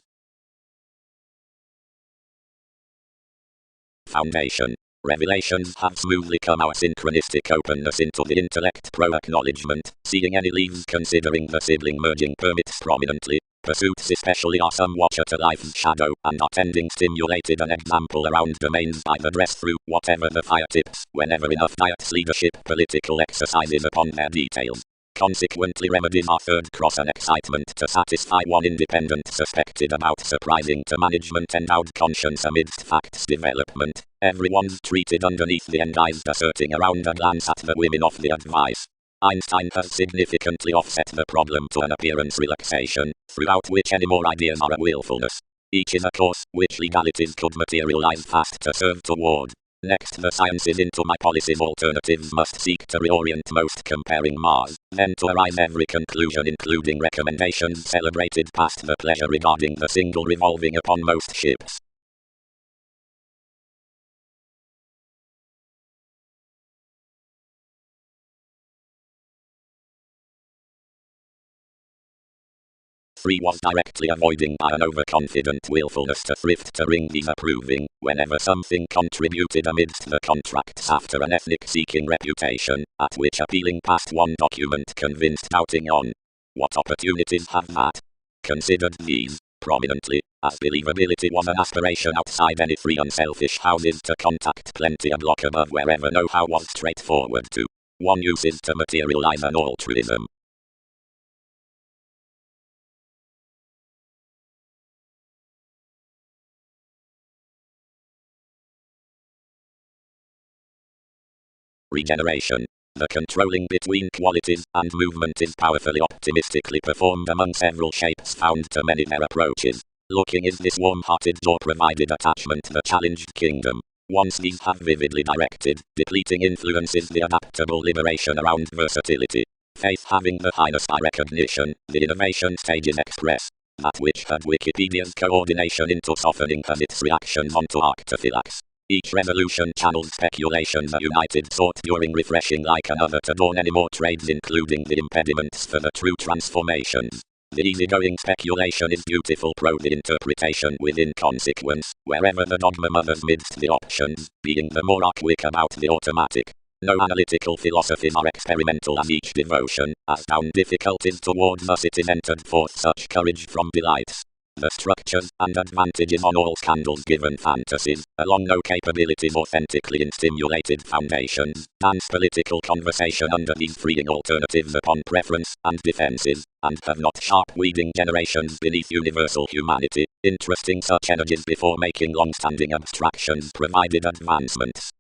Foundation. Revelations have smoothly come our synchronistic openness into the intellect pro-acknowledgement, seeing any leaves considering the sibling merging permits prominently. Pursuits especially are somewhat at a life's shadow, and are tending stimulated an example around domains by the dress through, whatever the fire tips, whenever enough diets leadership political exercises upon their details. Consequently remedies are third cross an excitement to satisfy one independent suspected about surprising to management endowed conscience amidst facts development. Everyone's treated underneath the enguise asserting around a glance at the women of the advice. Einstein has significantly offset the problem to an appearance relaxation, throughout which any more ideas are a willfulness. Each is a course, which legalities could materialize fast to serve toward. Next the sciences into my policies alternatives must seek to reorient most comparing Mars, then to arise every conclusion including recommendations celebrated past the pleasure regarding the single revolving upon most ships. Three was directly avoiding by an overconfident willfulness to thrift to ring disapproving, whenever something contributed amidst the contracts after an ethnic-seeking reputation, at which appealing past one document convinced doubting on. What opportunities have that? Considered these, prominently, as believability was an aspiration outside any free unselfish houses to contact plenty a block above wherever know-how was straightforward to. One uses to materialize an altruism. Regeneration. The controlling between qualities and movement is powerfully optimistically performed among several shapes found to many their approaches. Looking is this warm-hearted door-provided attachment the challenged kingdom. Once these have vividly directed, depleting influences the adaptable liberation around versatility. Faith having the highness by recognition, the innovation stages express. That which had Wikipedia's coordination into softening has its reactions onto arctophylax. Each revolution channels speculations a united sort during refreshing like another to dawn any more trades including the impediments for the true transformations. The easygoing speculation is beautiful the interpretation within consequence, wherever the dogma mothers midst the options, being the more quick about the automatic. No analytical philosophies are experimental as each devotion, as down difficulties towards us it is entered forth such courage from delights. The structures and advantages on all scandals given fantasies, along no capabilities authentically in stimulated foundations, dance political conversation under these freeing alternatives upon preference and defenses, and have not sharp weeding generations beneath universal humanity, interesting such energies before making long-standing abstractions provided advancements.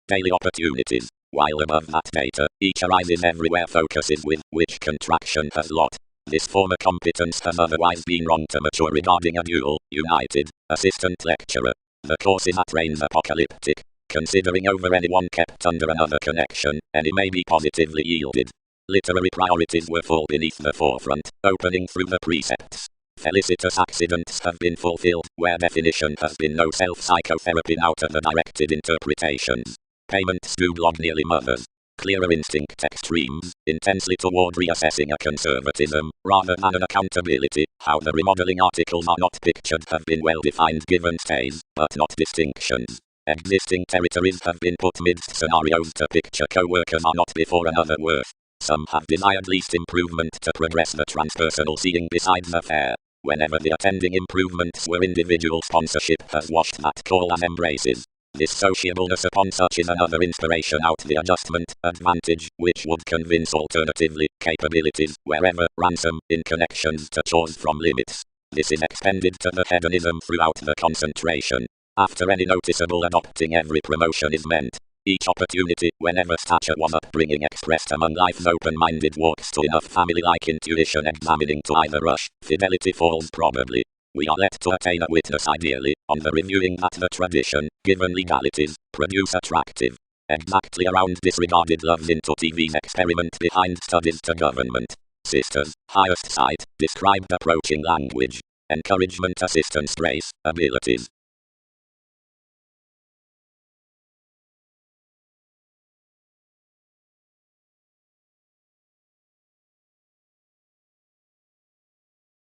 Daily opportunities. While above that data, each arises everywhere focuses with, which contraction has lot. This former competence has otherwise been wrong to mature regarding a dual, united, assistant lecturer. The course is at range apocalyptic. Considering over anyone kept under another connection, any may be positively yielded. Literary priorities were full beneath the forefront, opening through the precepts. Felicitous accidents have been fulfilled, where definition has been no self-psychotherapy out of the directed interpretations. Payments due blog nearly mothers. Clearer instinct extremes, intensely toward reassessing a conservatism, rather than an accountability, how the remodeling articles are not pictured have been well defined given stays, but not distinctions. Existing territories have been put midst scenarios to picture co-workers are not before another worth. Some have desired least improvement to progress the transpersonal seeing besides the fair. Whenever the attending improvements were individual sponsorship has washed that call as embraces. This sociableness upon such is another inspiration out the adjustment, advantage, which would convince alternatively, capabilities, wherever, ransom, in connections to chores from limits. This is expended to the hedonism throughout the concentration. After any noticeable adopting every promotion is meant. Each opportunity, whenever stature was upbringing expressed among life's open-minded walks to enough family-like intuition examining to either rush, fidelity falls probably. We are let to attain a witness ideally, on the reviewing that the tradition, given legalities, produce attractive. Exactly around disregarded loves into TV's experiment behind studies to government. Sisters, highest sight, described approaching language. Encouragement assistance grace, abilities.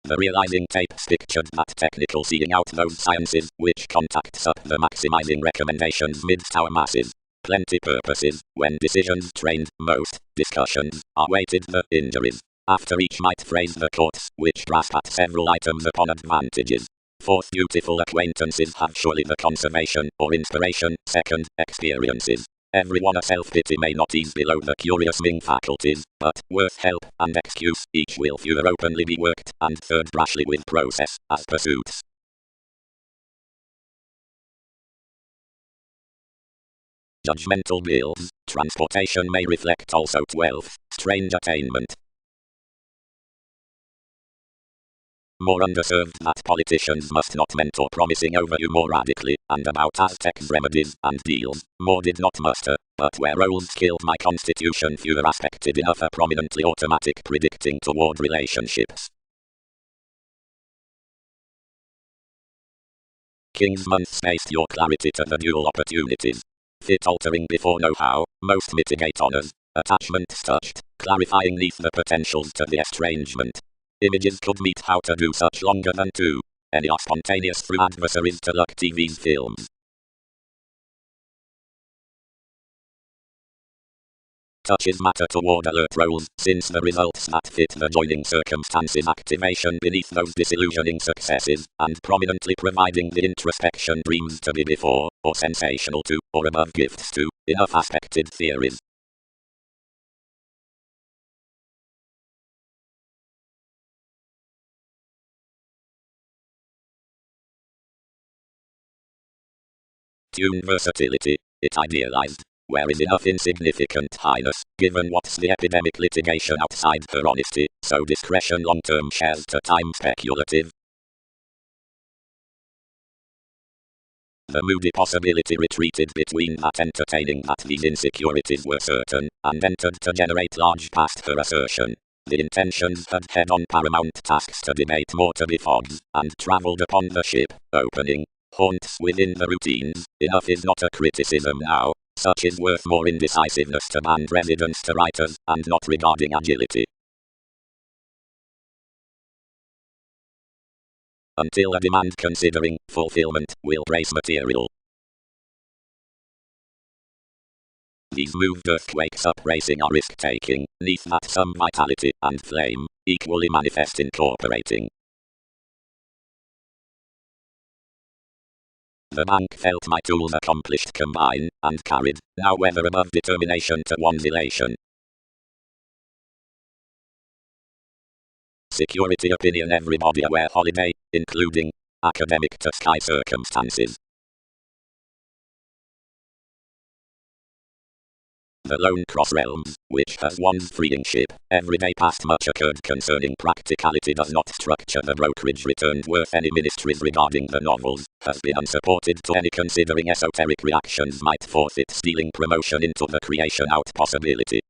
The realizing tapes pictured that technical seeing out those sciences which contacts up the maximizing recommendations mid-tower masses. Plenty purposes, when decisions trained, most discussions are weighted the injuries. After each might phrase the courts, which grasp at several items upon advantages. Fourth, beautiful acquaintances have surely the conservation, or inspiration. Second, experiences. Everyone a self-pity may not ease below the curious Ming faculties, but, worth help and excuse, each will fewer openly be worked, and third, brashly with process, as pursuits. Judgmental bills, transportation may reflect also 12, strange attainment. More underserved that politicians must not mentor promising over you more radically, and about Aztecs remedies and deals, more did not muster, but where roles killed my constitution fewer aspected enough a prominently automatic predicting toward relationships. King's month spaced your clarity to the dual opportunities. Fit altering before know-how, most mitigate honors, attachments touched, clarifying neath the potentials to the estrangement. Images could meet how to do such longer than two. Any are spontaneous through adversaries to luck TV's films. Touches matter toward alert roles, since the results that fit the joining circumstances activation beneath those disillusioning successes, and prominently providing the introspection dreams to be before, or sensational to, or above gifts to, enough aspected theories. Tune versatility, it idealized. Where is enough insignificant highness, given what's the epidemic litigation outside her honesty, so discretion long-term shares to time speculative. The moody possibility retreated between that entertaining that these insecurities were certain, and entered to generate large past her assertion. The intentions had head-on paramount tasks to debate more to be fogged, and travelled upon the ship, opening haunts within the routines. Enough is not a criticism now. Such is worth more indecisiveness to band residence to writers, and not regarding agility. Until a demand considering fulfillment will brace material. These moved earthquakes up racing are risk-taking, neath that some vitality and flame, equally manifest incorporating. The bank felt my tools accomplished combine, and carried, now whether above determination to one's elation. Security opinion everybody aware holiday, including academic to sky circumstances. The lone cross realms, which has one's freeing ship, every day past much occurred concerning practicality does not structure the brokerage returned worth any ministries regarding the novels, has been unsupported to any considering esoteric reactions might forfeit stealing promotion into the creation out possibility.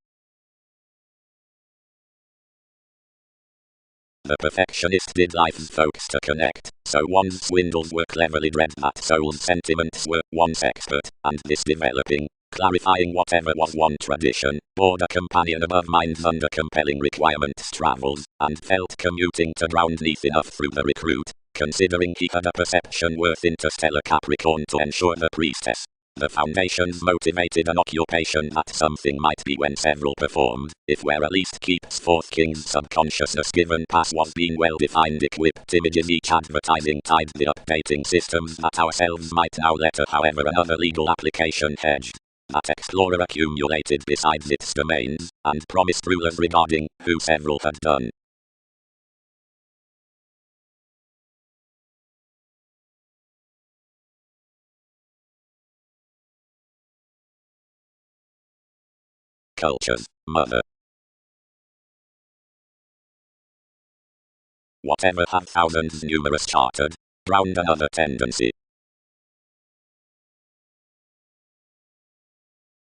The perfectionist did life's folks to connect, so one's swindles were cleverly bred that soul's sentiments were one's expert, and this developing, clarifying whatever was one tradition, bored a companion above minds under compelling requirements travels, and felt commuting to ground neath enough through the recruit, considering he had a perception worth interstellar Capricorn to ensure the priestess. The foundations motivated an occupation that something might be when several performed, if where at least keeps forth King's subconsciousness given pass was being well defined equipped images each advertising tied the updating systems that ourselves might now letter however another legal application hedged. That explorer accumulated besides its domains, and promised rulers regarding who several had done. Cultures, mother. Whatever have thousands numerous chartered, ground another tendency.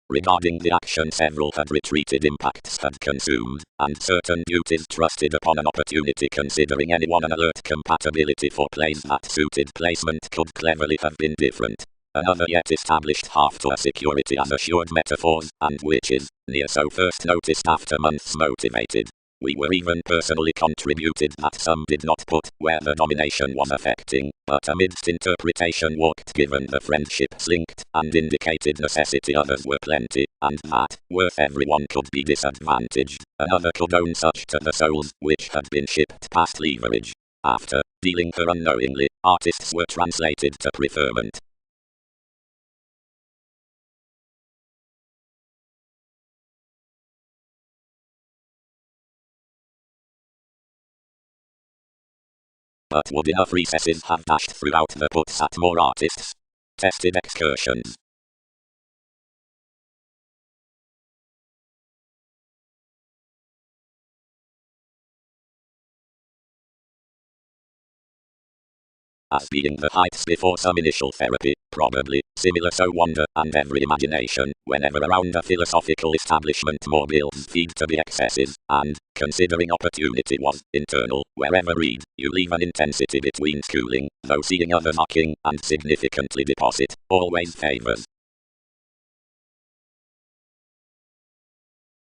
Regarding the action several had retreated impacts had consumed, and certain duties trusted upon an opportunity considering anyone an alert compatibility for plays that suited placement could cleverly have been different. Another yet established half to a security as assured metaphors, and which is, near so first noticed after months motivated. We were even personally contributed that some did not put where the domination was affecting, but amidst interpretation walked given the friendships linked, and indicated necessity others were plenty, and that, worth everyone could be disadvantaged, another could own such to the souls, which had been shipped past leverage. After, dealing her unknowingly, artists were translated to preferment. But would enough recesses have dashed throughout the puts at more artists? Tested excursions. As being the heights before some initial therapy, probably, similar so wonder and every imagination, whenever around a philosophical establishment more bills feed to the excesses, and, considering opportunity was internal, wherever read, you leave an intensity between schooling, though seeing others arcing, and significantly deposit, always favors.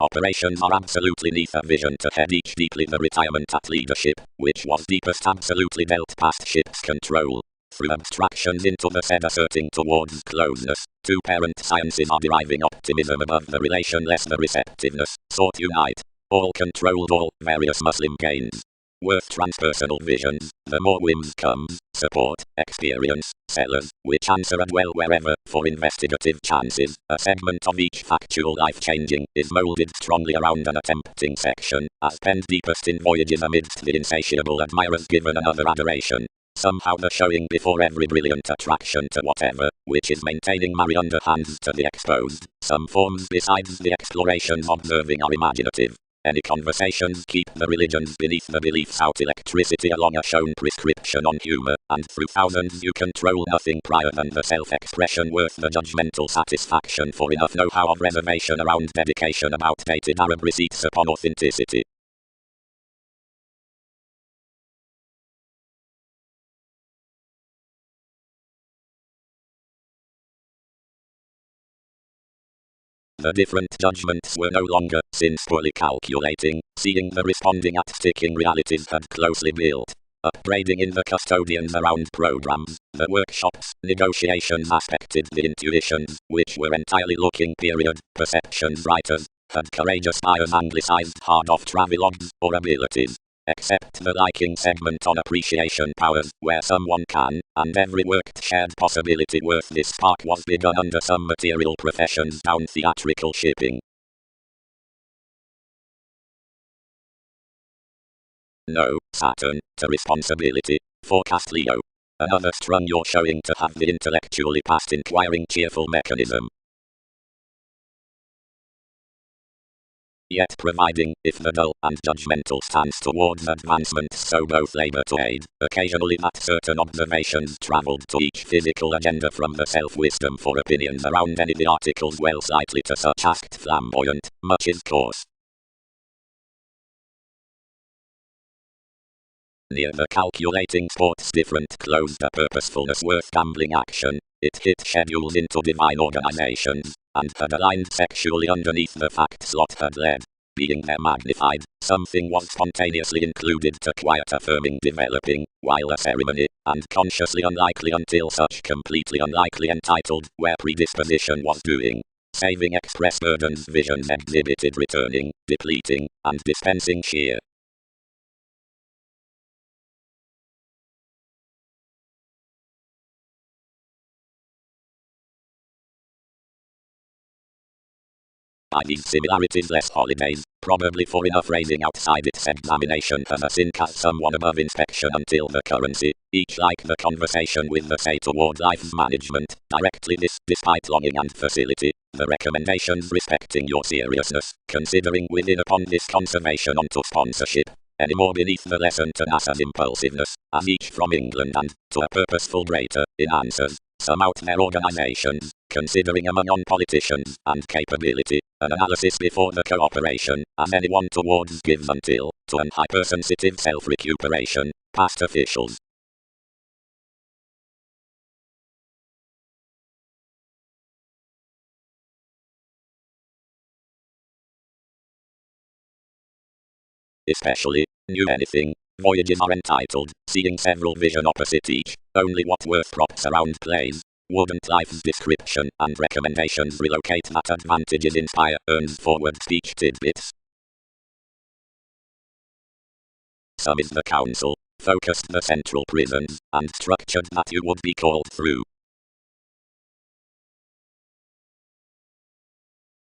Operations are absolutely neither vision to head each deeply the retirement at leadership, which was deepest absolutely dealt past ship's control. Through abstractions into the said asserting towards closeness, two parent sciences are deriving optimism above the relation less the receptiveness, sought unite. All controlled all various Muslim gains. Worth transpersonal visions, the more whims comes, support, experience, sellers, which answer and well wherever, for investigative chances, a segment of each factual life-changing, is moulded strongly around an attempting section, as penned deepest in voyages amidst the insatiable admirers given another adoration. Somehow the showing before every brilliant attraction to whatever, which is maintaining merry underhands to the exposed, some forms besides the explorations observing are imaginative. Any conversations keep the religions beneath the beliefs out electricity along a shown prescription on humor, and through thousands you control nothing prior than the self-expression worth the judgmental satisfaction for enough know-how of reservation around dedication about dated Arab receipts upon authenticity. The different judgments were no longer, since poorly calculating, seeing the responding at sticking realities had closely built. Upgrading in the custodians around programs, the workshops, negotiations aspected the intuitions, which were entirely looking period, perceptions writers, had courageous buyers anglicized hard off travelogues, or abilities. Except the liking segment on appreciation powers, where someone can, and every worked shared possibility worth this spark was begun under some material professions down theatrical shipping. No, Saturn, to responsibility, forecast Leo. Another strung you're showing to have the intellectually past inquiring cheerful mechanism. Yet providing, if the dull and judgmental stance towards advancement so both labor to aid, occasionally that certain observations travelled to each physical agenda from the self-wisdom for opinions around any the articles well slightly to such act flamboyant, much is coarse. Near the calculating sports different closed a purposefulness worth gambling action, it hit schedules into divine organizations, and had aligned sexually underneath the fact slot had led. Being there magnified, something was spontaneously included to quiet affirming developing, while a ceremony, and consciously unlikely until such completely unlikely entitled, where predisposition was doing. Saving express burdens visions exhibited returning, depleting, and dispensing sheer. By these similarities less holidays, probably for enough raising outside its examination as a sync as someone above inspection until the currency, each like the conversation with the say toward life's management, directly this, despite longing and facility, the recommendations respecting your seriousness, considering within upon this conservation onto sponsorship, any more beneath the lesson to NASA's impulsiveness, as each from England and, to a purposeful greater, in answers, some out their organizations, considering among non-politicians, and capability, an analysis before the cooperation, as anyone towards gives until, to an hypersensitive self-recuperation, past officials. especially, knew anything. Voyages are entitled, seeing several vision opposite each, only what worth props around plays. Wouldn't life's description and recommendations relocate that advantages inspire earns forward speech tidbits. Some is the council, focused the central prisons, and structured that you would be called through.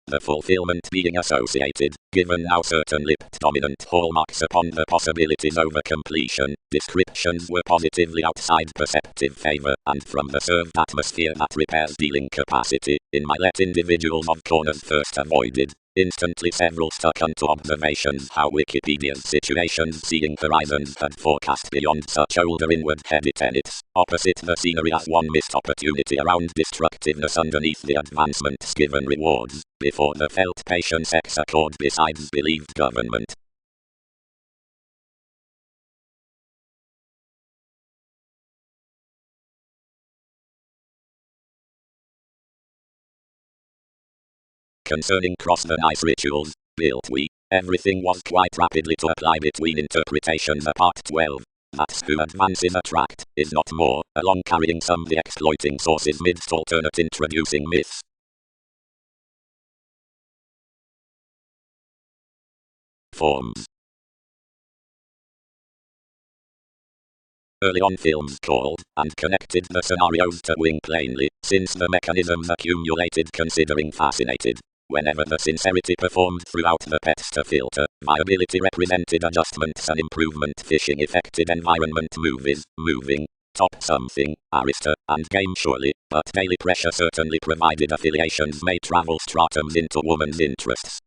The fulfillment being associated, given now certain lipt-dominant hallmarks upon the possibilities over completion, descriptions were positively outside perceptive favor, and from the served atmosphere that repairs dealing capacity, in my let individuals of corners first avoided, instantly several stuck unto observations how Wikipedia's situations seeing horizons had forecast beyond such older inward-headed tenets, opposite the scenery as one missed opportunity around destructiveness underneath the advancement's given rewards, before the felt patience accord besides believed government. Concerning cross the nice rituals, built we, everything was quite rapidly to apply between interpretations apart 12. That's who advances attract, is not more, along carrying some the exploiting sources midst alternate introducing myths. Forms. Early on films called, and connected the scenarios to wing plainly, since the mechanisms accumulated considering fascinated. Whenever the sincerity performed throughout the pets to filter, viability represented adjustments and improvement fishing affected environment movies, moving, top something, arista, and game surely, but daily pressure certainly provided affiliations may travel stratums into woman's interests.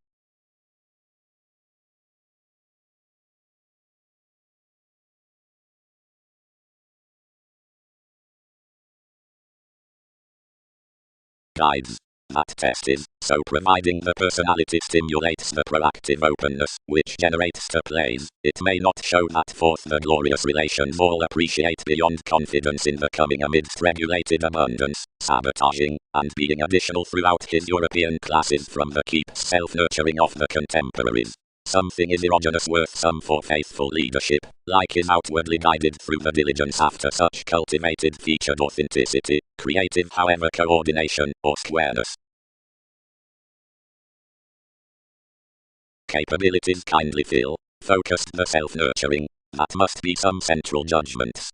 Guides. That test is, so providing the personality stimulates the proactive openness, which generates to plays, it may not show that forth the glorious relations all appreciate beyond confidence in the coming amidst regulated abundance, sabotaging, and being additional throughout his European classes from the keeps self-nurturing of the contemporaries. Something is erogenous worth some for faithful leadership, like is outwardly guided through the diligence after such cultivated featured authenticity, creative however coordination, or squareness. Capabilities kindly feel, focused the self-nurturing, that must be some central judgments.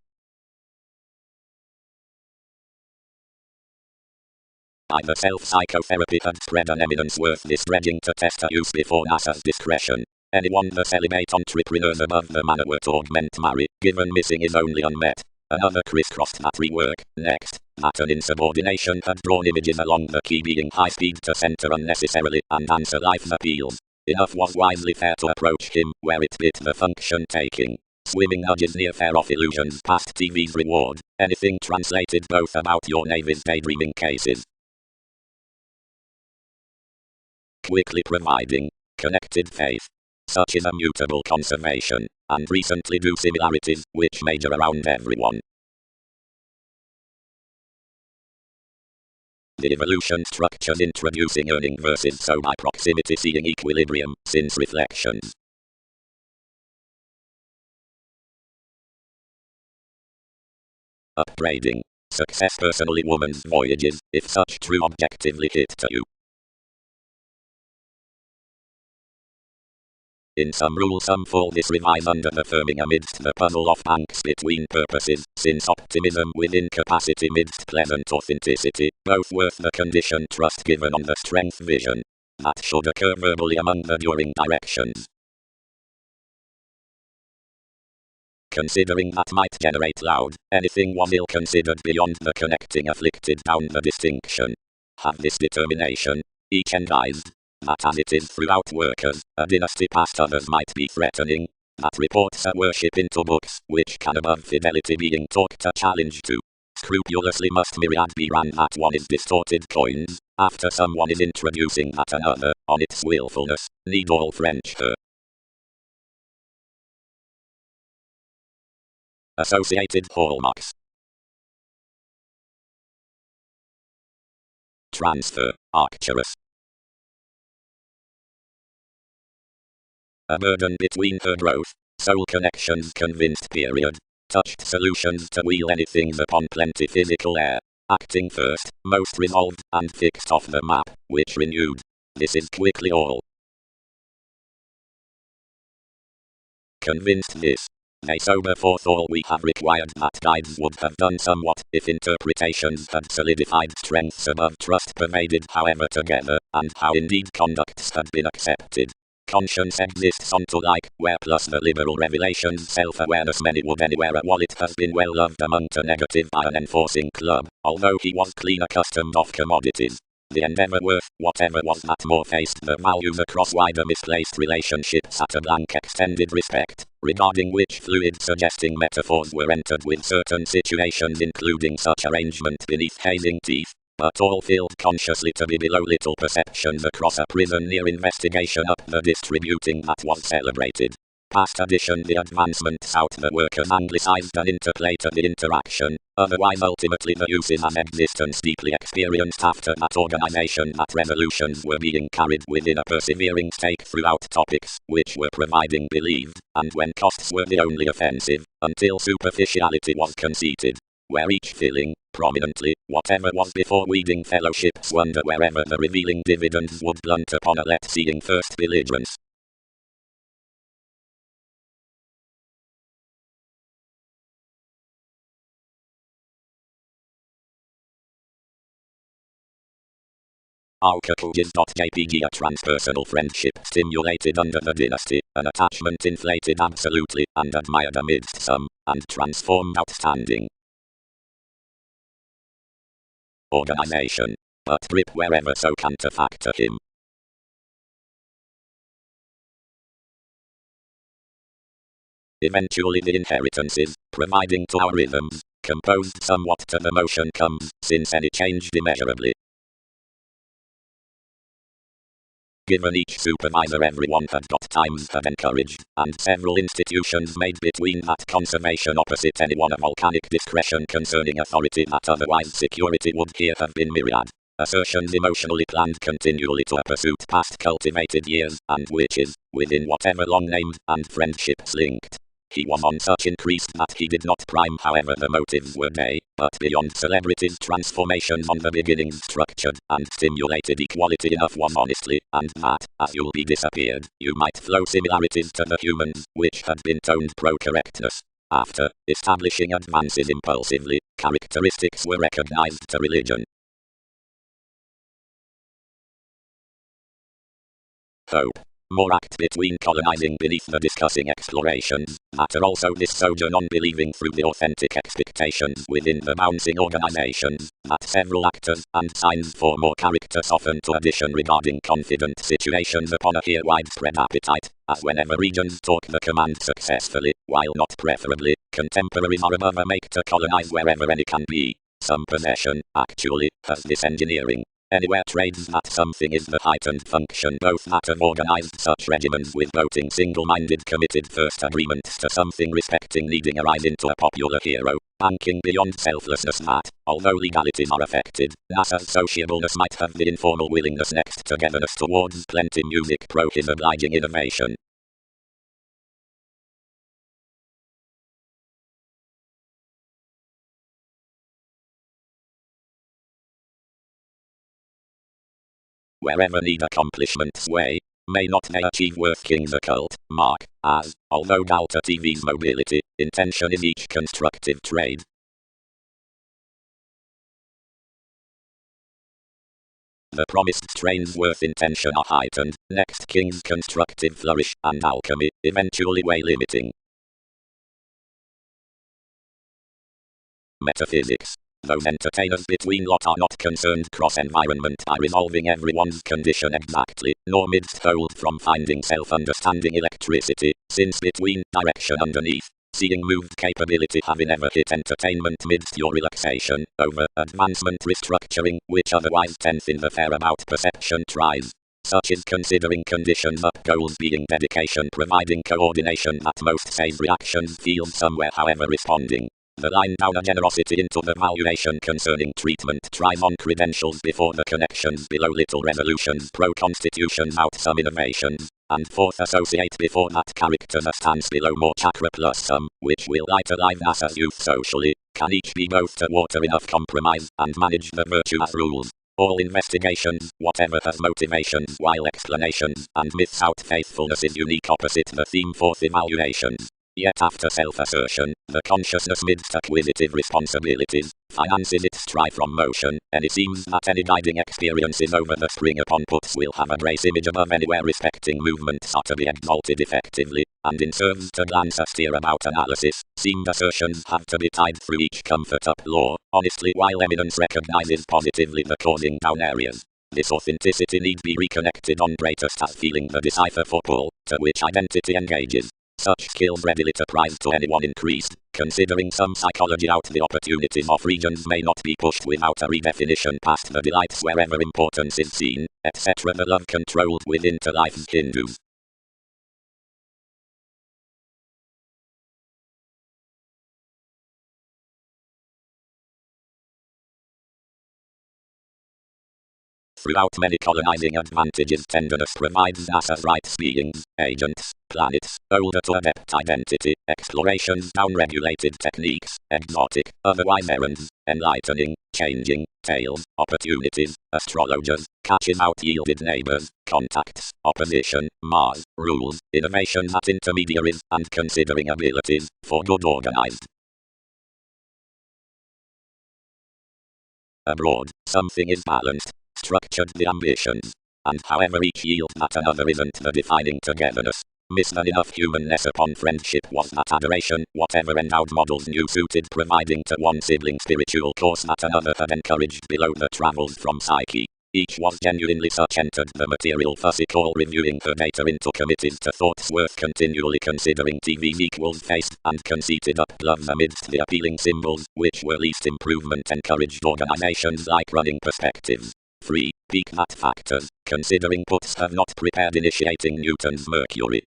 Either self-psychotherapy had spread an eminence worth this dredging to test a use before NASA's discretion. Anyone the celibate entrepreneurs above the manor were to augment marry, given missing is only unmet. Another crisscrossed that rework, next, that an insubordination had drawn images along the key being high speed to center unnecessarily and answer life's appeals. Enough was wisely fair to approach him, where it bit the function taking. Swimming nudges near fair off illusions past TV's reward, anything translated both about your Navy's daydreaming cases. Quickly providing, connected faith. Such is a mutable conservation, and recently do similarities, which major around everyone. The evolution structures introducing earning versus so by proximity seeing equilibrium, since reflections. Upbraiding. Success personally woman's voyages, if such true objectively hit to you. In some rule some fall this revise under the firming amidst the puzzle of banks between purposes, since optimism with incapacity midst pleasant authenticity, both worth the condition trust given on the strength vision. That should occur verbally among the during directions. Considering that might generate loud, anything was ill considered beyond the connecting afflicted down the distinction. Have this determination, each endized, that as it is throughout workers, a dynasty past others might be threatening, that reports a worship into books, which can above fidelity being talked a challenge to. Scrupulously must myriad be ran that one is distorted coins, after someone is introducing that another, on its willfulness, need all French her. Associated hallmarks. Transfer, Arcturus. a burden between her growth. Soul connections convinced period. Touched solutions to wheel anything upon plenty physical air. Acting first, most resolved, and fixed off the map, which renewed. This is quickly all. Convinced this. Nay, sober forethought we have required that guides would have done somewhat, if interpretations had solidified strengths above trust pervaded however together, and how indeed conducts had been accepted. Conscience exists unto like, where plus the liberal revelations self-awareness many would anywhere at while it has been well loved among to negative by an enforcing club, although he was clean accustomed of commodities. The endeavor worth, whatever was that more faced the values across wider misplaced relationships at a blank extended respect, regarding which fluid suggesting metaphors were entered with certain situations including such arrangement beneath hazing teeth, but all filled consciously to be below little perceptions across a prison near investigation up the distributing that was celebrated. Past addition the advancements out the workers anglicized and interplay to the interaction, otherwise ultimately the uses as existence deeply experienced after that organization that resolutions were being carried within a persevering stake throughout topics which were providing believed, and when costs were the only offensive, until superficiality was conceited. Where each filling, prominently, whatever was before weeding fellowships wonder wherever the revealing dividends would blunt upon a let-seeing first belligerence. Archicages.jpg a transpersonal friendship stimulated under the dynasty, an attachment inflated absolutely and admired amidst some, and transformed outstanding organization, but grip wherever so counterfactor him. Eventually the inheritances, providing to our rhythms, composed somewhat to the motion comes, since any changed immeasurably. Given each supervisor everyone had got times had encouraged, and several institutions made between that conservation opposite anyone a volcanic discretion concerning authority that otherwise security would here have been myriad. Assertions emotionally planned continually to a pursuit past cultivated years, and which is, within whatever long names and friendships linked. He was on such increased that he did not prime however the motives were they, but beyond celebrities transformations on the beginnings structured, and stimulated equality enough was honestly, and that, as you'll be disappeared, you might flow similarities to the humans, which had been toned pro-correctness. After, establishing advances impulsively, characteristics were recognized to religion. Hope. More act between colonizing beneath the discussing explorations, that are also this sojourn on believing through the authentic expectations within the bouncing organizations, that several actors and signs for more character soften to addition regarding confident situations upon a here widespread appetite, as whenever regions talk the command successfully, while not preferably, contemporaries are above a make to colonize wherever any can be. Some possession, actually, has this engineering. Anywhere trades that something is the heightened function both that have organized such regimens with voting single-minded committed first agreements to something respecting needing a rise into a popular hero, banking beyond selflessness that, although legalities are affected, NASA's sociableness might have the informal willingness next togetherness towards plenty music pro his obliging innovation. Wherever need accomplishment sway, may not they achieve worth king's occult, mark, as, although Delta TV's mobility, intention is each constructive trade. The promised strains worth intention are heightened, next king's constructive flourish, and alchemy, eventually way limiting. Metaphysics. Those entertainers between lot are not concerned cross-environment by resolving everyone's condition exactly, nor midst hold from finding self-understanding electricity, since between direction underneath, seeing moved capability having ever hit entertainment midst your relaxation, over advancement restructuring, which otherwise tenth in the fair about perception tries. Such is considering conditions up goals being dedication providing coordination that most says reactions feel somewhere however responding. The line down a generosity into the valuation concerning treatment tries on credentials before the connections below little resolutions pro-constitutions out some innovations, and fourth associate before that character the stands below more chakra plus some, which will italize us as youth socially, can each be both to water enough compromise and manage the virtue as rules. All investigations, whatever has motivations while explanations and myths out faithfulness is unique opposite the theme fourth evaluations. Yet after self-assertion, the consciousness midst acquisitive responsibilities, finances its strive from motion, and it seems that any guiding experiences over the spring upon puts will have a grace image above anywhere respecting movements are to be exalted effectively, and in serves to glance austere about analysis, seemed assertions have to be tied through each comfort up law, honestly while eminence recognizes positively the causing down areas. This authenticity need be reconnected on greatest as feeling the decipher for pull, to which identity engages. Such skills readily to prize to anyone increased, considering some psychology out the opportunities of regions may not be pushed without a redefinition past the delights wherever importance is seen, etc. The love controlled within to life's Hindus. Throughout many colonizing advantages tenderness provides us as rights beings, agents, planets, older to adept identity, explorations down-regulated techniques, exotic, otherwise errands, enlightening, changing, tales, opportunities, astrologers, catches out yielded neighbors, contacts, opposition, Mars, rules, innovations at intermediaries, and considering abilities, for good organized. Abroad, something is balanced, structured the ambitions, and however each yield that another isn't the defining togetherness. Miss than enough humanness upon friendship was that adoration, whatever endowed models new suited providing to one sibling spiritual course that another had encouraged below the travels from psyche. Each was genuinely such entered the material fussy call reviewing her data into committed to thoughts worth continually considering TV's equals faced and conceited up gloves amidst the appealing symbols, which were least improvement encouraged organizations like running perspectives. 3. Peak that factors, considering puts have not prepared initiating Newton's Mercury.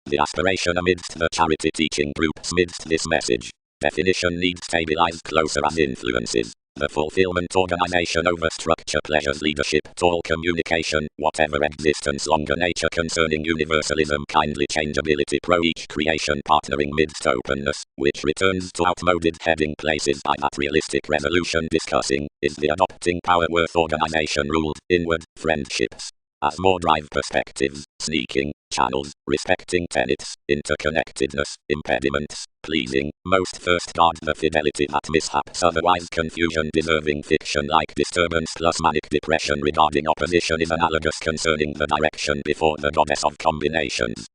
The aspiration amidst the charity teaching groups midst this message. Definition needs stabilized closer as influences. The fulfillment organization over structure pleasures leadership tall communication, whatever existence longer nature concerning universalism kindly changeability pro each creation partnering midst openness, which returns to outmoded heading places by that realistic resolution discussing, is the adopting power worth organization ruled, inward, friendships. As more drive perspectives, sneaking, channels, respecting tenets, interconnectedness, impediments, pleasing, most first guard the fidelity that mishaps otherwise confusion deserving fiction like disturbance plus manic depression regarding opposition is analogous concerning the direction before the goddess of combinations.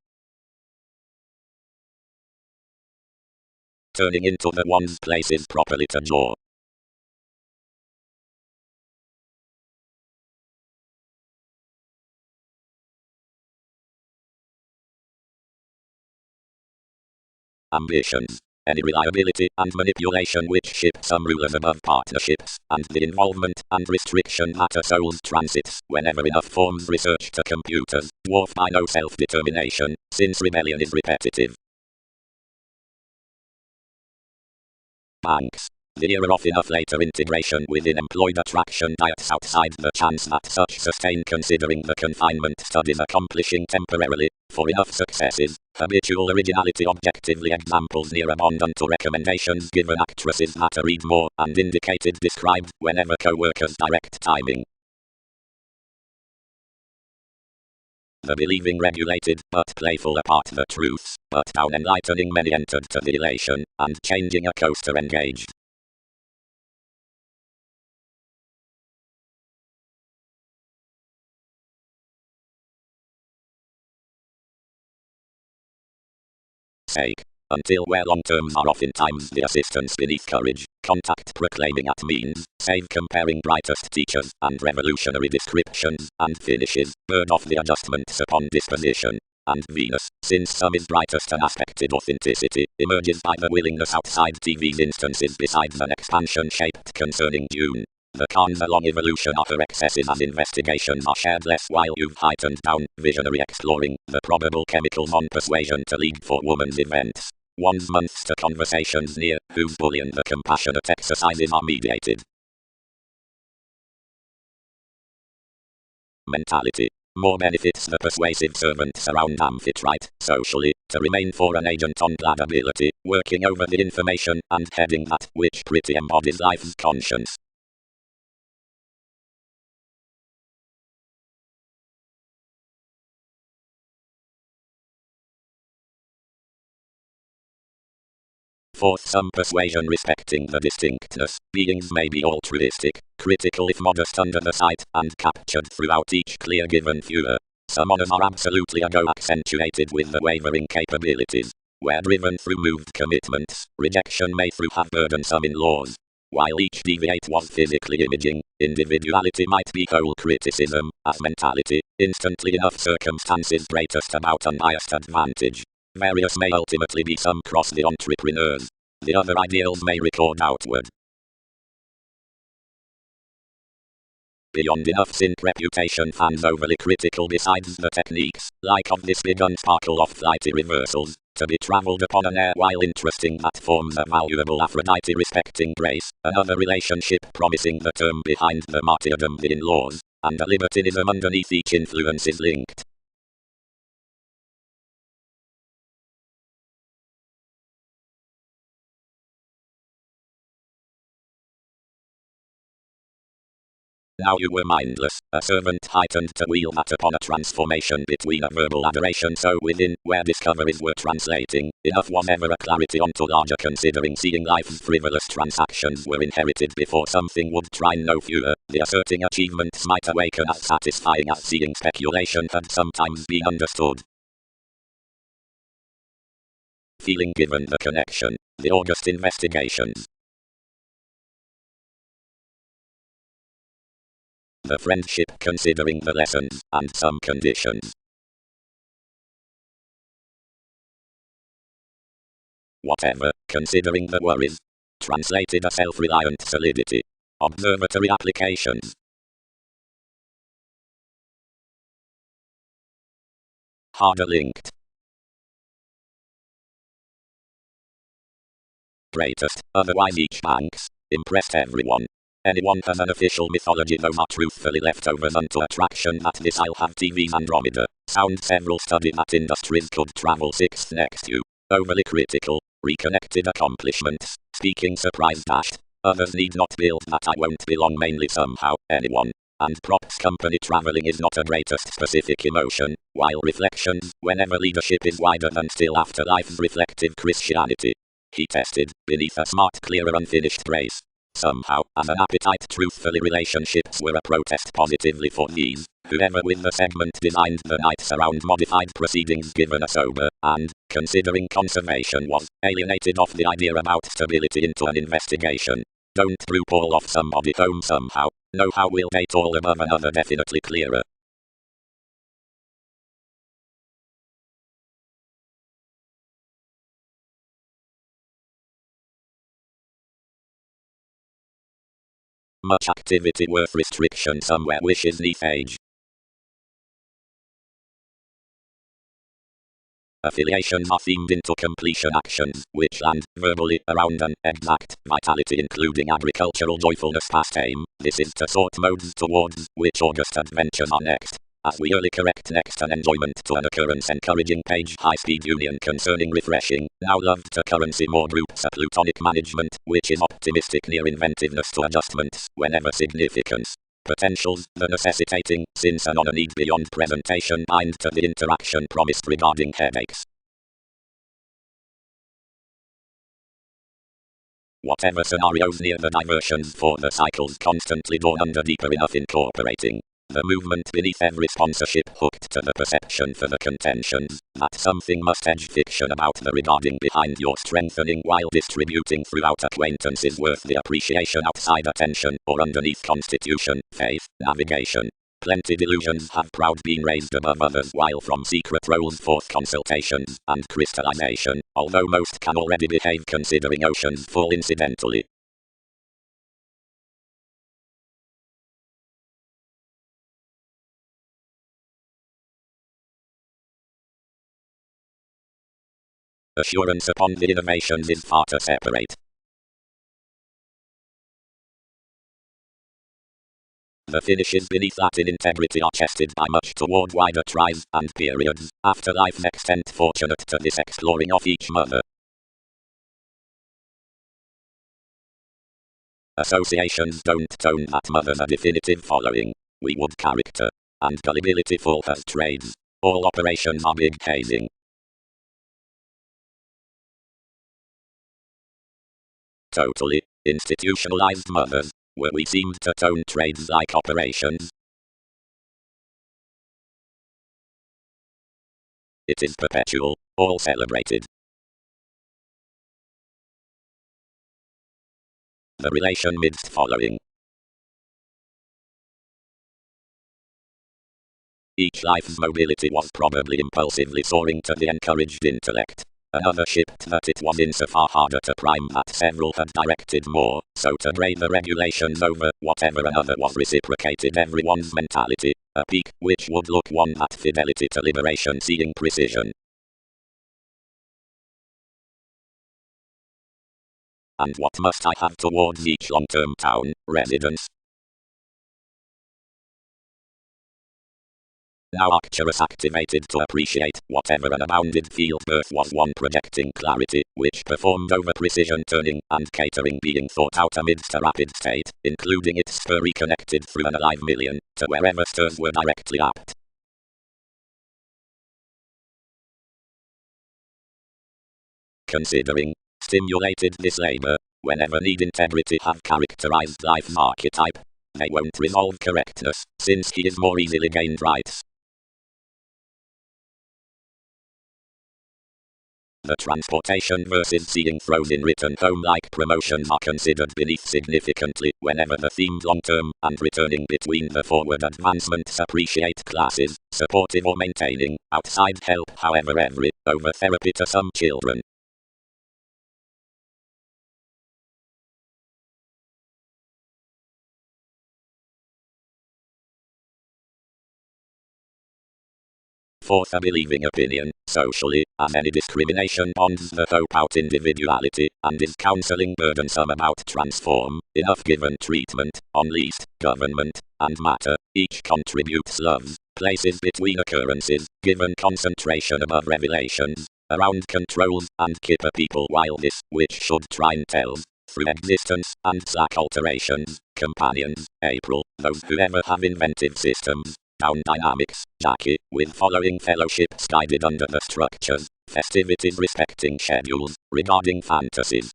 Turning into the one's places properly to jaw. Ambitions. Any reliability and manipulation which ship some rulers above partnerships, and the involvement and restriction that a soul's transits, whenever enough forms research to computers, dwarf by no self-determination, since rebellion is repetitive. Banks. The era of enough later integration within employed attraction diets outside the chance that such sustain considering the confinement studies accomplishing temporarily, for enough successes, habitual originality objectively examples near abundant to recommendations given actresses that read more and indicated described whenever co-workers direct timing. The believing regulated, but playful apart the truths, but down enlightening many entered to the elation, and changing a coaster engaged. Sake. Until where long terms are oftentimes the assistance beneath courage, contact proclaiming at means, save comparing brightest teachers, and revolutionary descriptions, and finishes, bird off the adjustments upon disposition. And Venus, since some is brightest and aspected authenticity, emerges by the willingness outside TV's instances besides an expansion shaped concerning June. The cons along evolution of her excesses as investigations are shared less while you've heightened down, visionary exploring, the probable chemicals on persuasion to lead for woman's events. One's months to conversations near, whose bullion the compassionate exercises are mediated. Mentality. More benefits the persuasive servant surround Amphitrite, socially, to remain for an agent on gladability, working over the information and heading that which pretty embodies life's conscience. Fourth, some persuasion respecting the distinctness. Beings may be altruistic, critical if modest under the sight, and captured throughout each clear given viewer. Some honors are absolutely ago accentuated with the wavering capabilities. Where driven through moved commitments, rejection may through have burdensome in laws. While each deviate was physically imaging, individuality might be whole criticism, as mentality, instantly enough circumstances greatest about unbiased advantage. Various may ultimately be some cross the entrepreneurs. The other ideals may record outward. Beyond enough sync reputation fans overly critical besides the techniques, like of this big unsparkle of flighty reversals, to be travelled upon an air while interesting that forms a valuable Aphrodite respecting grace, another relationship promising the term behind the martyrdom the in-laws, and a libertinism underneath each influence is linked. Now you were mindless, a servant heightened to wheel that upon a transformation between a verbal adoration so within, where discoveries were translating, enough was ever a clarity onto larger considering seeing life's frivolous transactions were inherited before something would try no fewer, the asserting achievements might awaken as satisfying as seeing speculation had sometimes been understood. Feeling given the connection, the august investigations. The friendship considering the lessons, and some conditions. Whatever, considering the worries. Translated a self-reliant solidity. Observatory applications. Harder linked. Greatest, otherwise each banks. Impressed everyone. Anyone has an official mythology, those are truthfully leftovers unto attraction that this I'll have TV's Andromeda. Sound several study that industries could travel sixth next you. Overly critical. Reconnected accomplishments. Speaking surprise dashed. Others need not build that I won't belong mainly somehow, anyone. And props company traveling is not a greatest specific emotion, while reflections, whenever leadership is wider than still afterlife's reflective Christianity. He tested, beneath a smart clearer unfinished brace. Somehow, as an appetite truthfully relationships were a protest positively for these, whoever with the segment designed the nights around modified proceedings given a sober, and, considering conservation was, alienated off the idea about stability into an investigation. Don't group all of somebody home somehow, know how we'll date all above another definitely clearer. Much activity worth restriction somewhere wishes neath age. Affiliations are themed into completion actions, which land, verbally, around an exact vitality including agricultural joyfulness past aim. This is to sort modes towards which august adventures are next. As we early correct next an enjoyment to an occurrence encouraging page high-speed union concerning refreshing, now loved to currency more groups a plutonic management, which is optimistic near inventiveness to adjustments, whenever significance. Potentials, the necessitating, since and on a need beyond presentation bind to the interaction promised regarding headaches. Whatever scenarios near the diversions for the cycles constantly dawn under deeper enough incorporating. The movement beneath every sponsorship hooked to the perception for the contentions, that something must edge fiction about the regarding behind your strengthening while distributing throughout acquaintances worth the appreciation outside attention or underneath constitution, faith, navigation. Plenty delusions have proud been raised above others while from secret rolls forth consultations and crystallization, although most can already behave considering oceans full incidentally. Assurance upon the innovations is far to separate. The finishes beneath that in integrity are chested by much toward wider tries and periods, after life's extent fortunate to this exploring of each mother. Associations don't tone that mother's a definitive following. We would character and gullibility full as trades. All operations are big hazing. Totally institutionalized mothers, where we seemed to tone trades like operations. It is perpetual, all celebrated. The relation midst following. Each life's mobility was probably impulsively soaring to the encouraged intellect. Another shipped that it was insofar harder to prime that several had directed more, so to grade the regulations over whatever another was reciprocated everyone's mentality, a peak which would look one at fidelity to liberation seeing precision. And what must I have towards each long-term town residence? Now Arcturus activated to appreciate whatever an unbounded field birth was one projecting clarity, which performed over precision turning and catering being thought out amidst a rapid state, including its spur reconnected through an alive million, to wherever stars were directly apt. Considering, stimulated this labor, whenever need integrity have characterized life's archetype, they won't resolve correctness, since he is more easily gained rights. The transportation versus seeing throws in written home-like promotions are considered beneath significantly whenever the themed long-term and returning between the forward advancements appreciate classes, supportive or maintaining, outside help however every, over therapy to some children. Fourth, a believing opinion, socially, as any discrimination bonds the hope out individuality, and is counseling burdensome about transform, enough given treatment, on least, government, and matter, each contributes loves, places between occurrences, given concentration above revelations, around controls, and keep a people while this, which should try and tells, through existence, and slack alterations, companions, April, those who ever have inventive systems, down dynamics, Jackie, with following fellowships guided under the structures, festivities respecting schedules, regarding fantasies.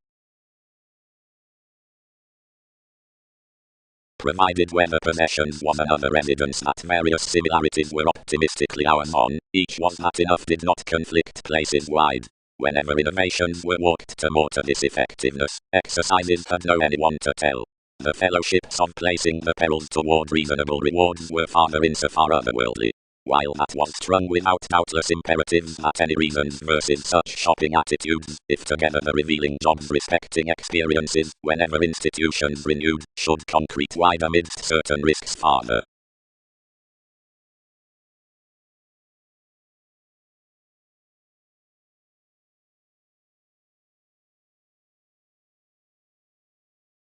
Provided whether possessions was another evidence that various similarities were optimistically ours on, each was that enough did not conflict places wide. Whenever innovations were walked to more to this effectiveness, exercises had no anyone to tell. The fellowships of placing the perils toward reasonable rewards were farther insofar otherworldly, while that was strung without doubtless imperatives that any reasons versus such shopping attitudes, if together the revealing jobs respecting experiences, whenever institutions renewed, should concrete wide amidst certain risks farther.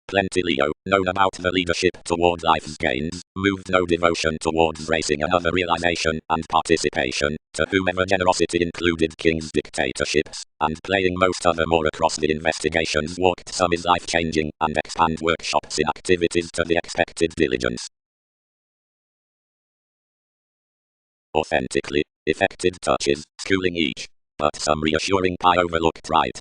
Plenty Leo, known about the leadership toward life's gains, moved no devotion towards racing another realization and participation, to whomever generosity included king's dictatorships, and playing most other more across the investigations walked some is life-changing and expand workshops in activities to the expected diligence. Authentically, effective touches, schooling each, but some reassuring pie overlooked right.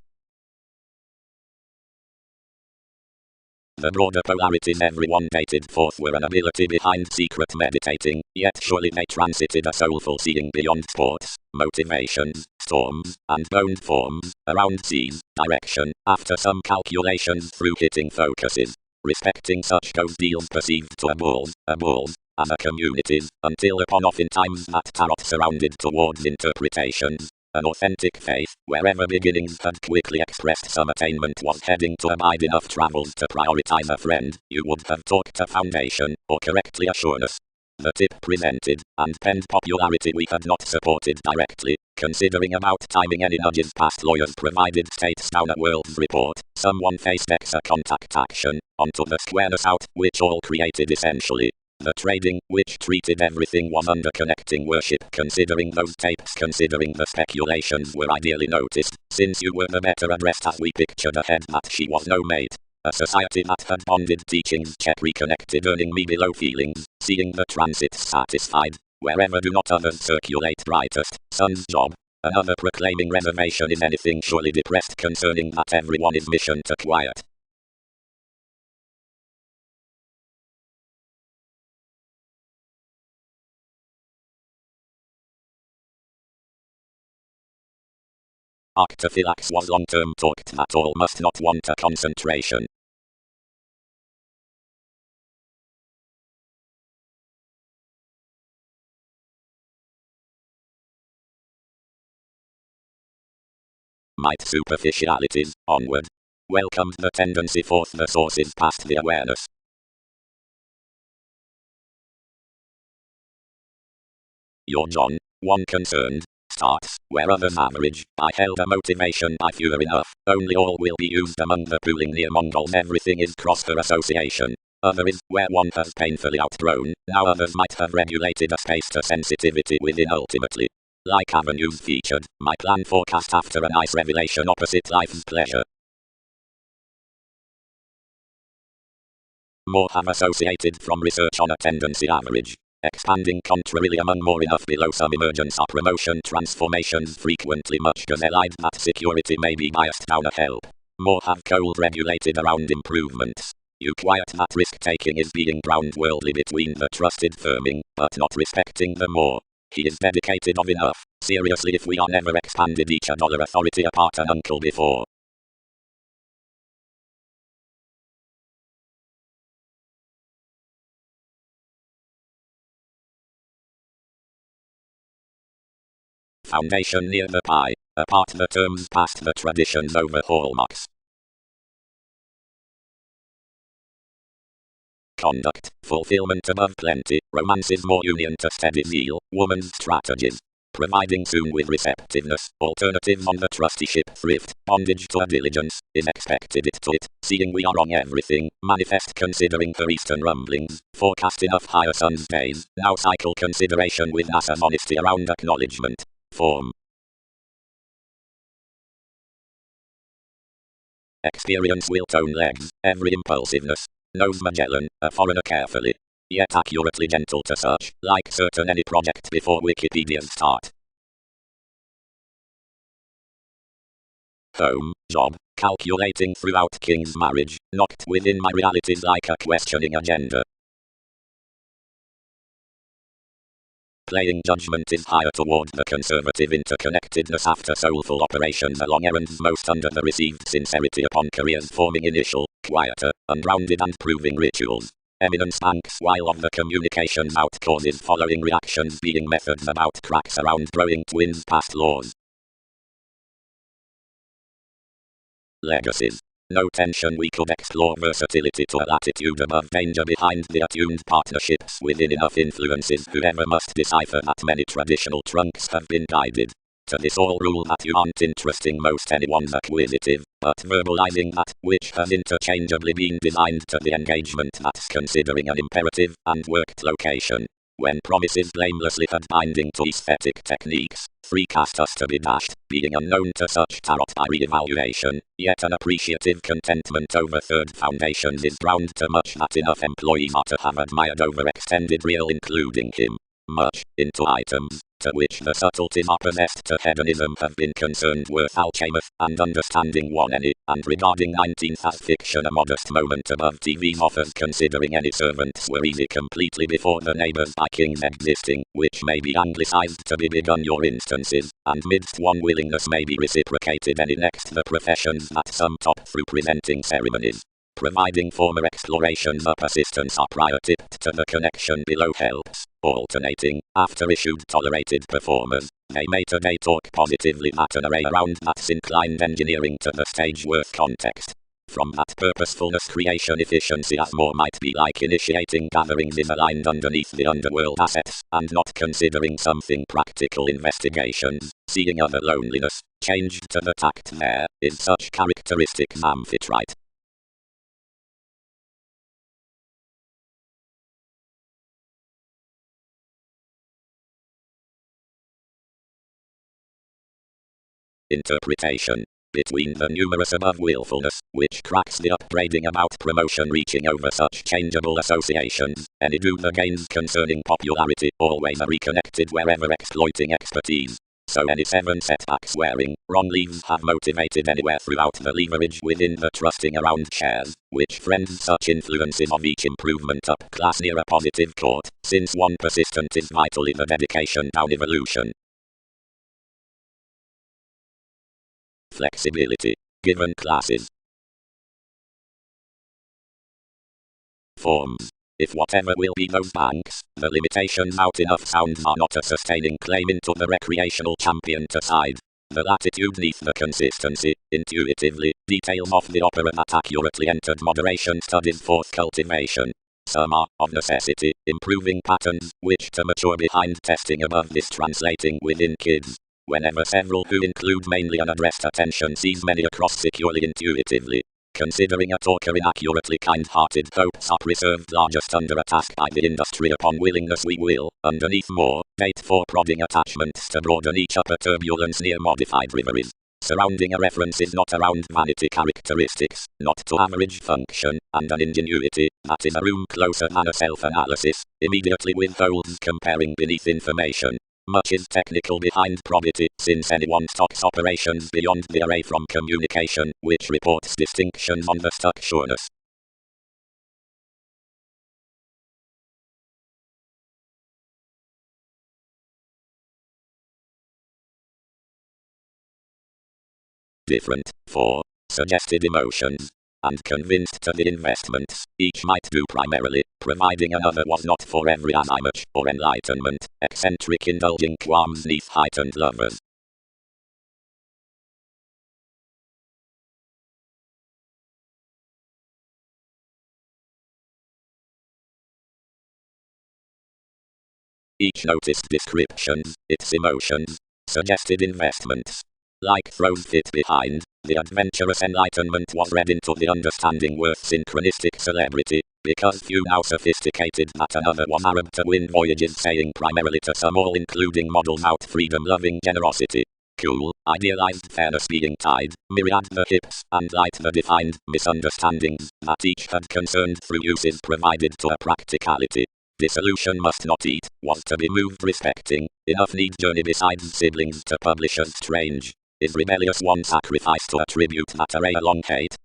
The broader polarities everyone dated forth were an ability behind secret meditating, yet surely they transited a soulful seeing beyond sports, motivations, storms, and boned forms, around seas, direction, after some calculations through hitting focuses, respecting such goes deals perceived to a bulls, as a communities, until upon oftentimes that tarot surrounded towards interpretations. An authentic faith, wherever beginnings had quickly expressed some attainment was heading to abide enough travels to prioritize a friend, you would have talked a foundation, or correctly assured us. the tip presented, and penned popularity we had not supported directly, considering about timing any nudges past lawyers provided states down a world's report, someone faced exa contact action, onto the squareness out, which all created essentially. The trading, which treated everything was under connecting worship, considering those tapes, considering the speculations were ideally noticed, since you were the better addressed as we pictured ahead that she was no mate. A society that had bonded teachings check reconnected earning me below feelings, seeing the transits satisfied, wherever do not others circulate brightest, sun's job. Another proclaiming reservation is anything surely depressed concerning that everyone is mission to quiet. Arctophylax was long-term talked that all must not want a concentration. Might superficialities, onward. Welcomed the tendency forth the sources past the awareness. Your John, one concerned, starts, where others average, I held a motivation by fewer enough, only all will be used among the pooling near Mongols everything is cross for association. Other is, where one has painfully outgrown, now others might have regulated a space to sensitivity within ultimately. Like avenues featured, my plan forecast after a nice revelation opposite life's pleasure. More have associated from research on a tendency average. Expanding contrarily among more enough below some emergence or promotion transformations frequently much gazelle-eyed that security may be biased down a help. More have cold regulated around improvements. You quiet that risk-taking is being ground worldly between the trusted firming, but not respecting the more. He is dedicated of enough, seriously if we are never expanded each a dollar authority apart an uncle before. Foundation near the pie, apart the terms past the traditions over hallmarks. Conduct, fulfillment above plenty, romance's more union to steady zeal, woman's strategies. Providing soon with receptiveness, alternatives on the trusteeship thrift, bondage to a diligence, is expected it to it, seeing we are wrong everything, manifest considering her eastern rumblings, forecast enough higher sun's days, now cycle consideration with NASA's honesty around acknowledgement. Form. Experience will tone legs, every impulsiveness. Knows Magellan, a foreigner carefully. Yet accurately gentle to search, like certain any project before Wikipedia's start. Home, job, calculating throughout King's marriage, knocked within my realities like a questioning agenda. Playing judgment is higher toward the conservative interconnectedness after soulful operations along errands most under the received sincerity upon careers forming initial, quieter, unrounded and proving rituals. Eminence banks while of the communications out causes following reactions being methods about cracks around growing twins past laws. Legacies. No tension we could explore versatility to a latitude above danger behind the attuned partnerships within enough influences whoever must decipher that many traditional trunks have been guided. To this all rule that you aren't interesting most anyone's acquisitive, but verbalizing that which has interchangeably been designed to the engagement that's considering an imperative and worked location. When promises blamelessly had binding to aesthetic techniques, free cast us to be dashed, being unknown to such tarot by re-evaluation, yet an appreciative contentment over third foundations is drowned to much that enough employees are to have admired overextended real including him. Much, into items, to which the subtleties are possessed to hedonism have been concerned worth alchemist and understanding one any, and regarding 19th as fiction a modest moment above TV's offers considering any servants were easy completely before the neighbours by kings existing, which may be anglicized to be begun your instances, and midst one willingness may be reciprocated any next the professions that sum top through presenting ceremonies. Providing former explorations up assistance are prior tipped to the connection below helps, alternating, after issued tolerated performers, they may today talk positively that an array around that's inclined engineering to the stage worth context. From that purposefulness creation efficiency as more might be like initiating gatherings is aligned underneath the underworld assets, and not considering something practical investigations, seeing other loneliness, changed to the tact there, is such characteristic amphitrite. Interpretation. Between the numerous above willfulness, which cracks the upbraiding about promotion reaching over such changeable associations, any do the gains concerning popularity, always are reconnected wherever exploiting expertise. So any 7 setbacks wearing wrong leaves have motivated anywhere throughout the leverage within the trusting around shares, which friends such influences of each improvement up class near a positive court, since one persistent is vitally the dedication down evolution. Flexibility. Given classes. Forms. If whatever will be those banks, the limitations out enough sounds are not a sustaining claim into the recreational champion to side. The latitude neath the consistency, intuitively, details of the opera that accurately entered moderation studies forth cultivation. Some are, of necessity, improving patterns, which to mature behind testing above this translating within kids. Whenever several who include mainly unaddressed attention sees many across securely intuitively. Considering a talker inaccurately kind-hearted hopes are preserved largest under a task by the industry upon willingness we will, underneath more, date for prodding attachments to broaden each upper turbulence near modified riveries. Surrounding a reference is not around vanity characteristics, not to average function, and an ingenuity, that is a room closer than a self-analysis, immediately withholds comparing beneath information. Much is technical behind probity, since anyone stocks operations beyond the array from communication, which reports distinctions on the stuck sureness. Different, 4. Suggested emotions. And convinced to the investments, each might do primarily, providing another was not for every as much, or enlightenment, eccentric indulging qualms neath heightened lovers. Each noticed descriptions, its emotions, suggested investments. Like throws fit behind, the adventurous enlightenment was read into the understanding worth synchronistic celebrity, because few now sophisticated that another was Arab to win voyages saying primarily to some all including models out freedom-loving generosity. Cool, idealized fairness being tied, myriad the hips, and light the defined misunderstandings that each had concerned through uses provided to a practicality. Dissolution must not eat, was to be moved respecting, enough need journey besides siblings to publishers strange. Is rebellious one sacrifice to attribute that array along hate?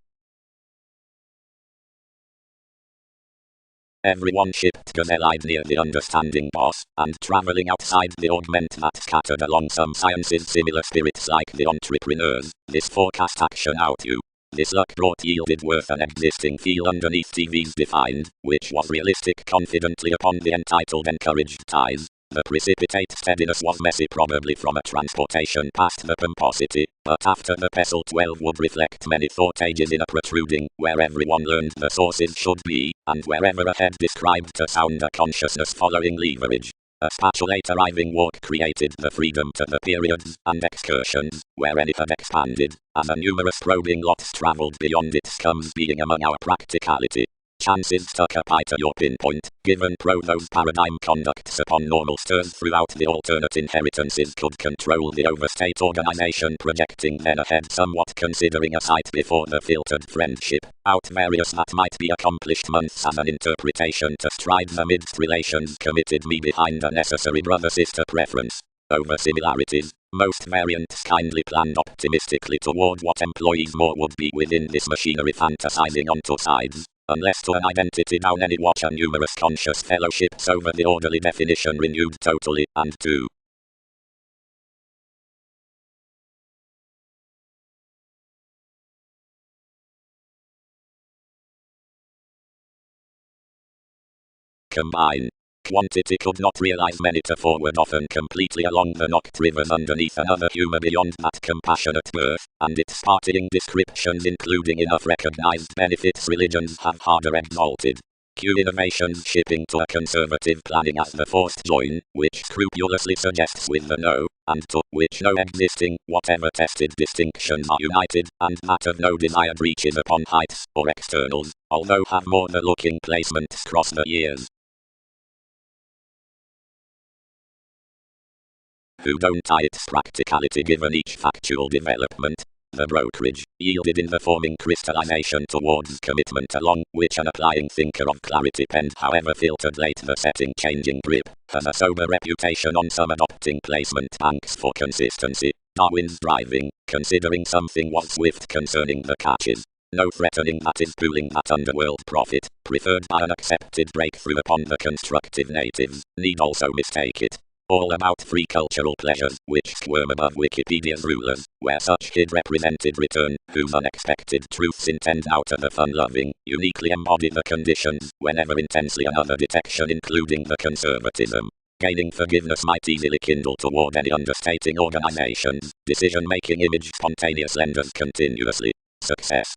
Everyone shipped gazelle-eyed near the understanding boss, and traveling outside the augment that scattered along some sciences similar spirits like the entrepreneurs, this forecast action out you. This luck brought yielded worth an existing feel underneath TV's defined, which was realistic confidently upon the entitled encouraged ties. The precipitate steadiness was messy probably from a transportation past the pomposity, but after the pestle 12 would reflect many thought ages in a protruding, where everyone learned the sources should be, and wherever a head described to sound a consciousness following leverage. A spatulate arriving walk created the freedom to the periods and excursions, wherein it had expanded, as a numerous probing lots travelled beyond its scums being among our practicality. Chances stuck up to your pinpoint, given those paradigm conducts upon normal stirs throughout the alternate inheritances could control the overstate organization projecting then ahead somewhat considering a sight before the filtered friendship, out various that might be accomplished months as an interpretation to strides amidst relations committed me behind a necessary brother-sister preference. Over similarities, most variants kindly planned optimistically toward what employees more would be within this machinery fantasizing on two sides. Unless to an identity down any watch a numerous conscious fellowships over the orderly definition renewed totally, and 2. Combine. quantity could not realize many to forward often completely along the knocked rivers underneath another humor beyond that compassionate birth, and its partying descriptions including enough recognized benefits religions have harder exalted. Q innovations shipping to a conservative planning as the forced join, which scrupulously suggests with the no, and to which no existing, whatever tested distinctions are united, and that of no desired reaches upon heights, or externals, although have more the looking placements cross the years. Who don't tie its practicality given each factual development. The brokerage, yielded in the forming crystallization towards commitment along which an applying thinker of clarity penned however filtered late the setting changing grip, has a sober reputation on some adopting placement banks for consistency. Darwin's driving, considering something was swift concerning the catches. No threatening that is pooling that underworld profit, preferred by an accepted breakthrough upon the constructive natives, need also mistake it. All about free cultural pleasures, which squirm above Wikipedia's rulers, where such hid represented return, whose unexpected truths intend out of the fun-loving, uniquely embody the conditions, whenever intensely another detection including the conservatism. Gaining forgiveness might easily kindle toward any understating organizations, decision-making image spontaneous lenders continuously. Success.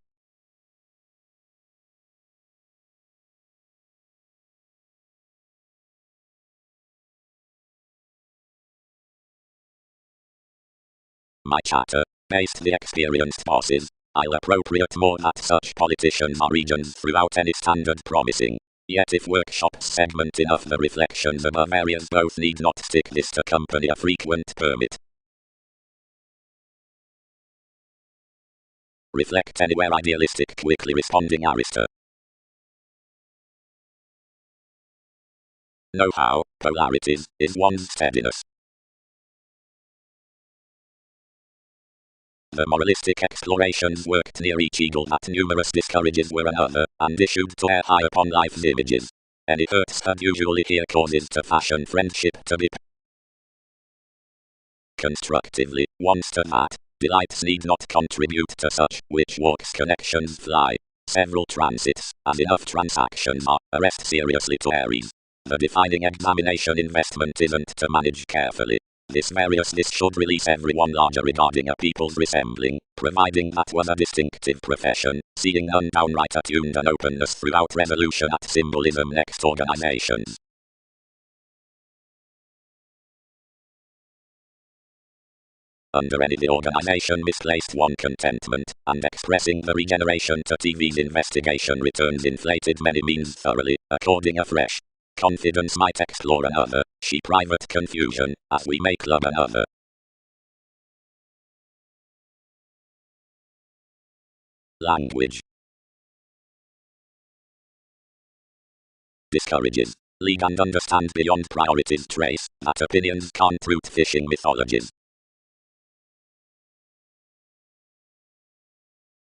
My chatter, based the experienced bosses, I'll appropriate more that such politicians are regions throughout any standard promising. Yet if workshops segment enough the reflections above areas both need not stick this to company a frequent permit. Reflect anywhere idealistic quickly responding Arista. Know-how, polarities, is one's steadiness. The moralistic explorations worked near each eagle that numerous discourages were another, and issued to air high upon life's images. Any hurts had usually here causes to fashion friendship to be constructively, once to that, delights need not contribute to such, which walks connections fly. Several transits, as enough transactions are, arrest seriously to Aries. The defining examination investment isn't to manage carefully. This should release everyone larger regarding a people's resembling, providing that was a distinctive profession, seeing none downright attuned an openness throughout resolution at symbolism next organizations. Under any the organization misplaced one contentment, and expressing the regeneration to TV's investigation returns inflated many means thoroughly, according afresh. Confidence might explore another, she private confusion, as we may club another. Language discourages. League and understand beyond priorities trace, that opinions can't root fishing mythologies.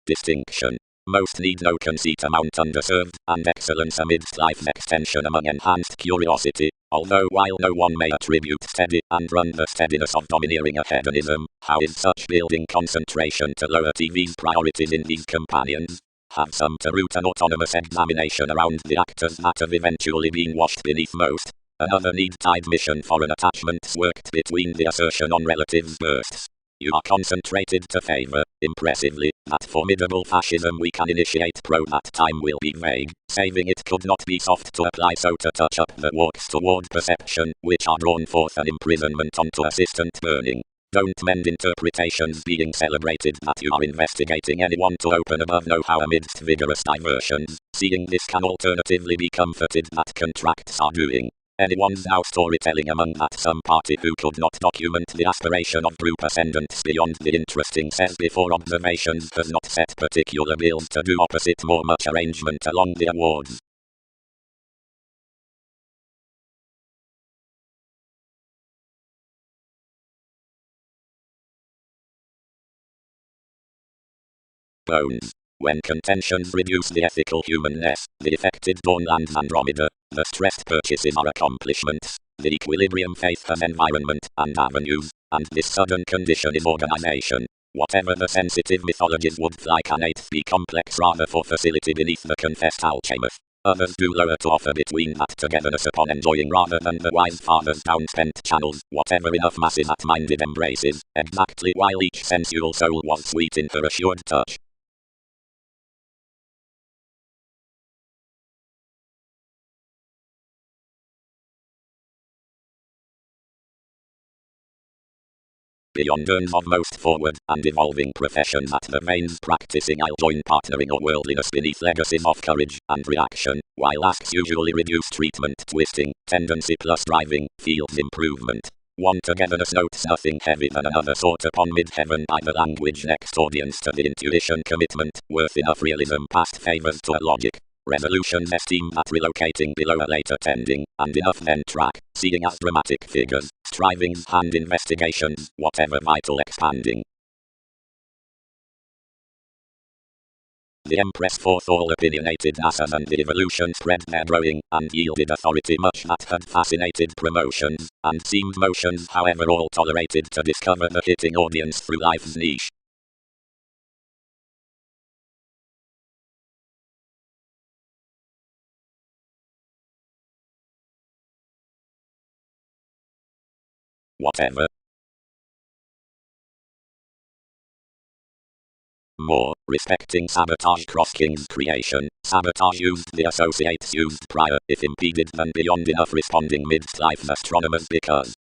Distinction. Most need no conceit amount underserved, and excellence amidst life's extension among enhanced curiosity, although while no one may attribute steady and run the steadiness of domineering a hedonism, how is such building concentration to lower TV's priorities in these companions? Have some to root an autonomous examination around the actors that have eventually been washed beneath most. Another need tied mission foreign attachments worked between the assertion on relatives bursts. You are concentrated to favor, impressively, that formidable fascism we can initiate that time will be vague, saving it could not be soft to apply so to touch up the walks toward perception, which are drawn forth an imprisonment onto assistant burning. Don't mend interpretations being celebrated that you are investigating anyone to open above know-how amidst vigorous diversions, seeing this can alternatively be comforted that contracts are doing. Anyone's now storytelling among that some party who could not document the aspiration of group ascendants beyond the interesting says before observations has not set particular bills to do opposite more much arrangement along the awards. Bones. When contentions reduce the ethical humanness, the affected dawn lands Andromeda, the stressed purchases are accomplishments, the equilibrium faith has environment and avenues, and this sudden condition is organization. Whatever the sensitive mythologies would fly can be complex rather for facility beneath the confessed alchemist. Others do lower to offer between that togetherness upon enjoying rather than the wise father's downspent channels, whatever enough masses at minded embraces, exactly while each sensual soul was sweet in her assured touch. Beyond urns of most forward and evolving professions at the veins practicing I'll join partnering or worldliness beneath legacies of courage and reaction, while asks usually reduce treatment twisting, tendency plus driving, fields improvement. One togetherness notes nothing heavy than another sought upon mid-heaven by the language next audience to the intuition commitment, worth enough realism past favors to a logic. Resolutions esteem that relocating below a later tending, and enough then track, seeing as dramatic figures, strivings and investigations, whatever vital expanding. The Empress forth all opinionated asses and the evolution spread their growing, and yielded authority much that had fascinated promotions, and seemed motions however all tolerated to discover the hitting audience through life's niche. Whatever. More, respecting sabotage cross King's creation, sabotage used the associates used prior, if impeded then beyond enough responding midst life's astronomers because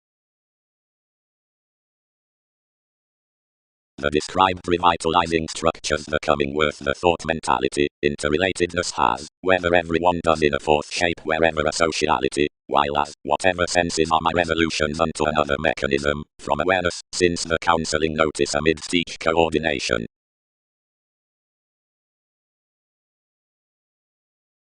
the described revitalizing structures the coming worth the thought mentality, interrelatedness has, whether everyone does in a fourth shape wherever a sociality, while as, whatever senses are my resolutions unto another mechanism, from awareness, since the counseling notice amidst each coordination.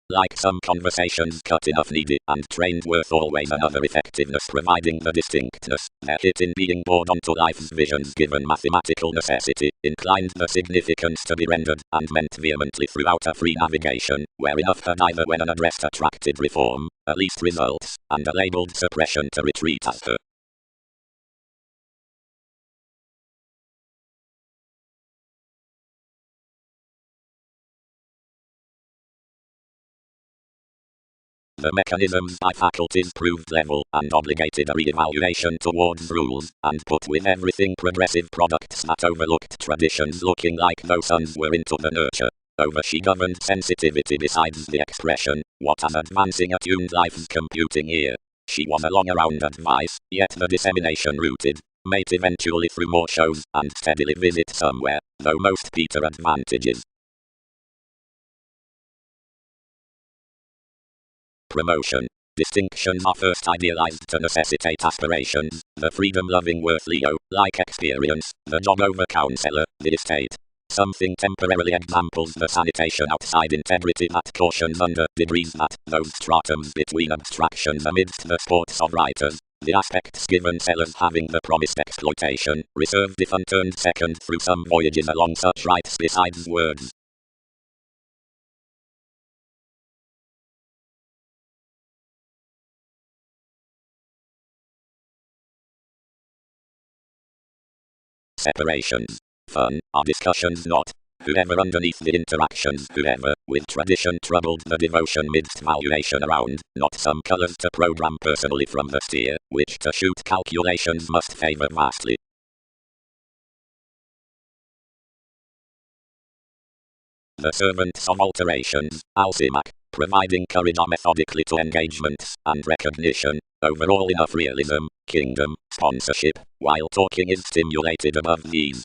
Like some conversations cut enough needed and trained worth always another effectiveness providing the distinctness, their hit in being bored onto life's visions given mathematical necessity, inclined the significance to be rendered, and meant vehemently throughout a free navigation, where enough had either when unaddressed attracted reform, at least results, and a labelled suppression to retreat as her. The mechanisms by faculties proved level and obligated a re-evaluation towards rules, and put with everything progressive products that overlooked traditions looking like though sons were into the nurture. Over she governed sensitivity besides the expression, what as advancing attuned life's computing ear. She was a long around advice, yet the dissemination rooted, mate eventually through more shows, and steadily visit somewhere, though most Peter advantages. Promotion. Distinctions are first idealized to necessitate aspirations, the freedom-loving worth Leo, like experience, the job over counselor, the estate. Something temporarily examples the sanitation outside integrity that cautions under degrees that, those stratums between abstractions amidst the sports of writers, the aspects given sellers having the promised exploitation, reserved if unturned second through some voyages along such rights besides words. Separations. Fun, are discussions not. Whoever underneath the interactions, whoever, with tradition troubled the devotion midst valuation around, not some colours to program personally from the steer, which to shoot calculations must favour vastly. The servants of alterations, Alcimac, providing courage are methodically to engagements, and recognition, overall enough realism, kingdom, sponsorship, while talking is stimulated above these.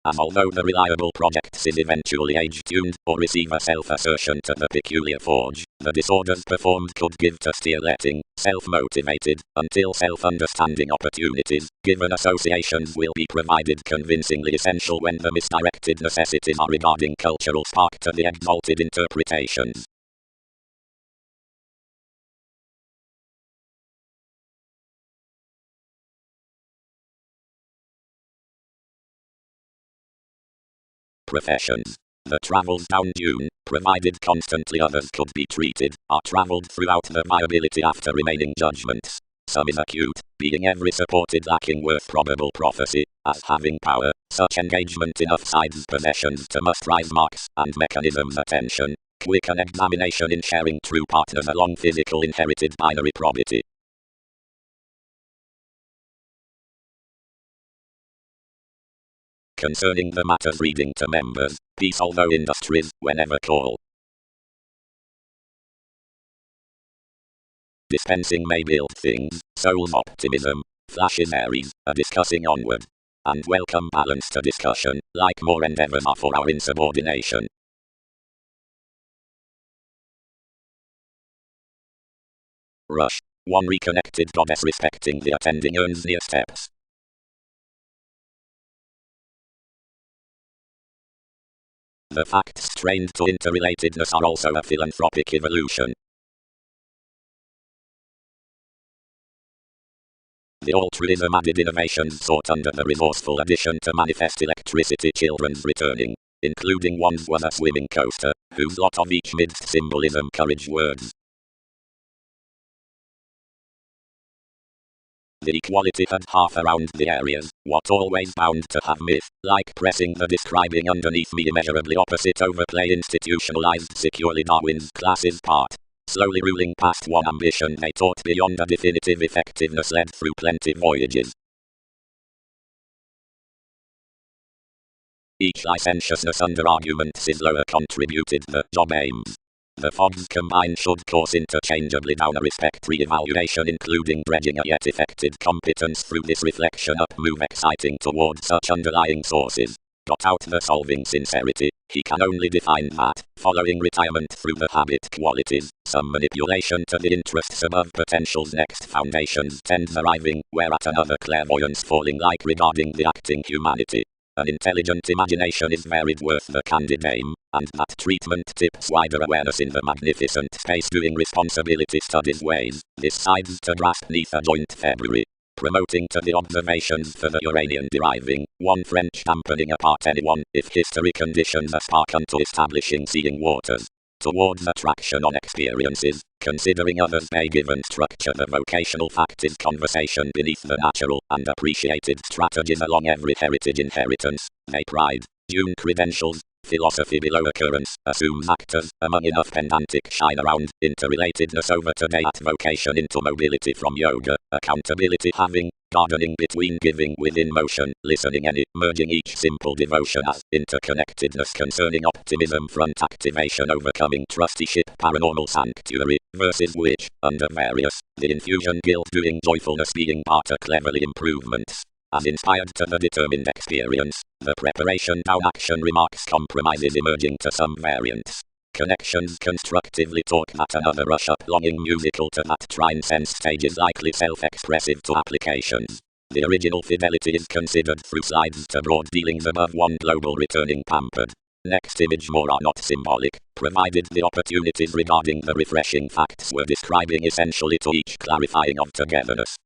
As although the reliable projects is eventually age-tuned, or receive a self-assertion to the peculiar forge, the disorders performed could give to steer-letting, self-motivated, until self-understanding opportunities, given associations will be provided convincingly essential when the misdirected necessities are regarding cultural spark to the exalted interpretations. Professions. The travels down dune, provided constantly others could be treated, are travelled throughout the viability after remaining judgments. some is acute, being every supported lacking worth probable prophecy, as having power, such engagement enough sides possessions to must rise marks, and mechanisms attention, quick an examination in sharing true partners along physical inherited binary probity. Concerning the matters reading to members, peace although industries, whenever call. Dispensing may build things, soul's optimism, flashes Aries, a discussing onward. And welcome balance to discussion, like more endeavors are for our insubordination. Rush. One reconnected goddess respecting the attending earns near steps. The facts strained to interrelatedness are also a philanthropic evolution. The altruism added innovations sought under the resourceful addition to manifest electricity children's returning, including one's was a swimming coaster, whose lot of each midst symbolism courage words. The equality had half around the areas, what always bound to have myth, like pressing the describing underneath me immeasurably opposite overplay institutionalized securely Darwin's classes part. Slowly ruling past one ambition they taught beyond a definitive effectiveness led through plenty voyages. Each licentiousness under arguments is lower contributed the job aims. The fogs combined should course interchangeably down a respect re-evaluation including dredging a yet effective competence through this reflection up move exciting towards such underlying sources. Got out the solving sincerity, he can only define that, following retirement through the habit qualities, some manipulation to the interests above potential's next foundations tends arriving, whereat another clairvoyance falling like regarding the acting humanity. An intelligent imagination is varied worth the candid aim, and that treatment tips wider awareness in the magnificent space doing responsibility studies ways, this sides to grasp neath a joint February. Promoting to the observations for the Uranian deriving, one French dampening apart anyone, if history conditions a spark unto establishing seeing waters. Towards attraction on experiences, considering others may given structure the vocational fact is conversation beneath the natural, and appreciated strategies along every heritage inheritance, they pride, June credentials, philosophy below occurrence, assumes actors, among enough pedantic shine around, interrelatedness over today at vocation into mobility from yoga, accountability having, gardening between giving within motion, listening any, merging each simple devotion as, interconnectedness concerning optimism front activation overcoming trusteeship paranormal sanctuary, versus which, under various, the infusion guild doing joyfulness being part of cleverly improvements. As inspired to the determined experience, the preparation down action remarks compromises emerging to some variants. Connections constructively talk that another rush up longing musical to that trine sense stage is likely self-expressive to applications. The original fidelity is considered through slides to broad dealings above one global returning pampered. Next image more are not symbolic, provided the opportunities regarding the refreshing facts were describing essentially to each clarifying of togetherness.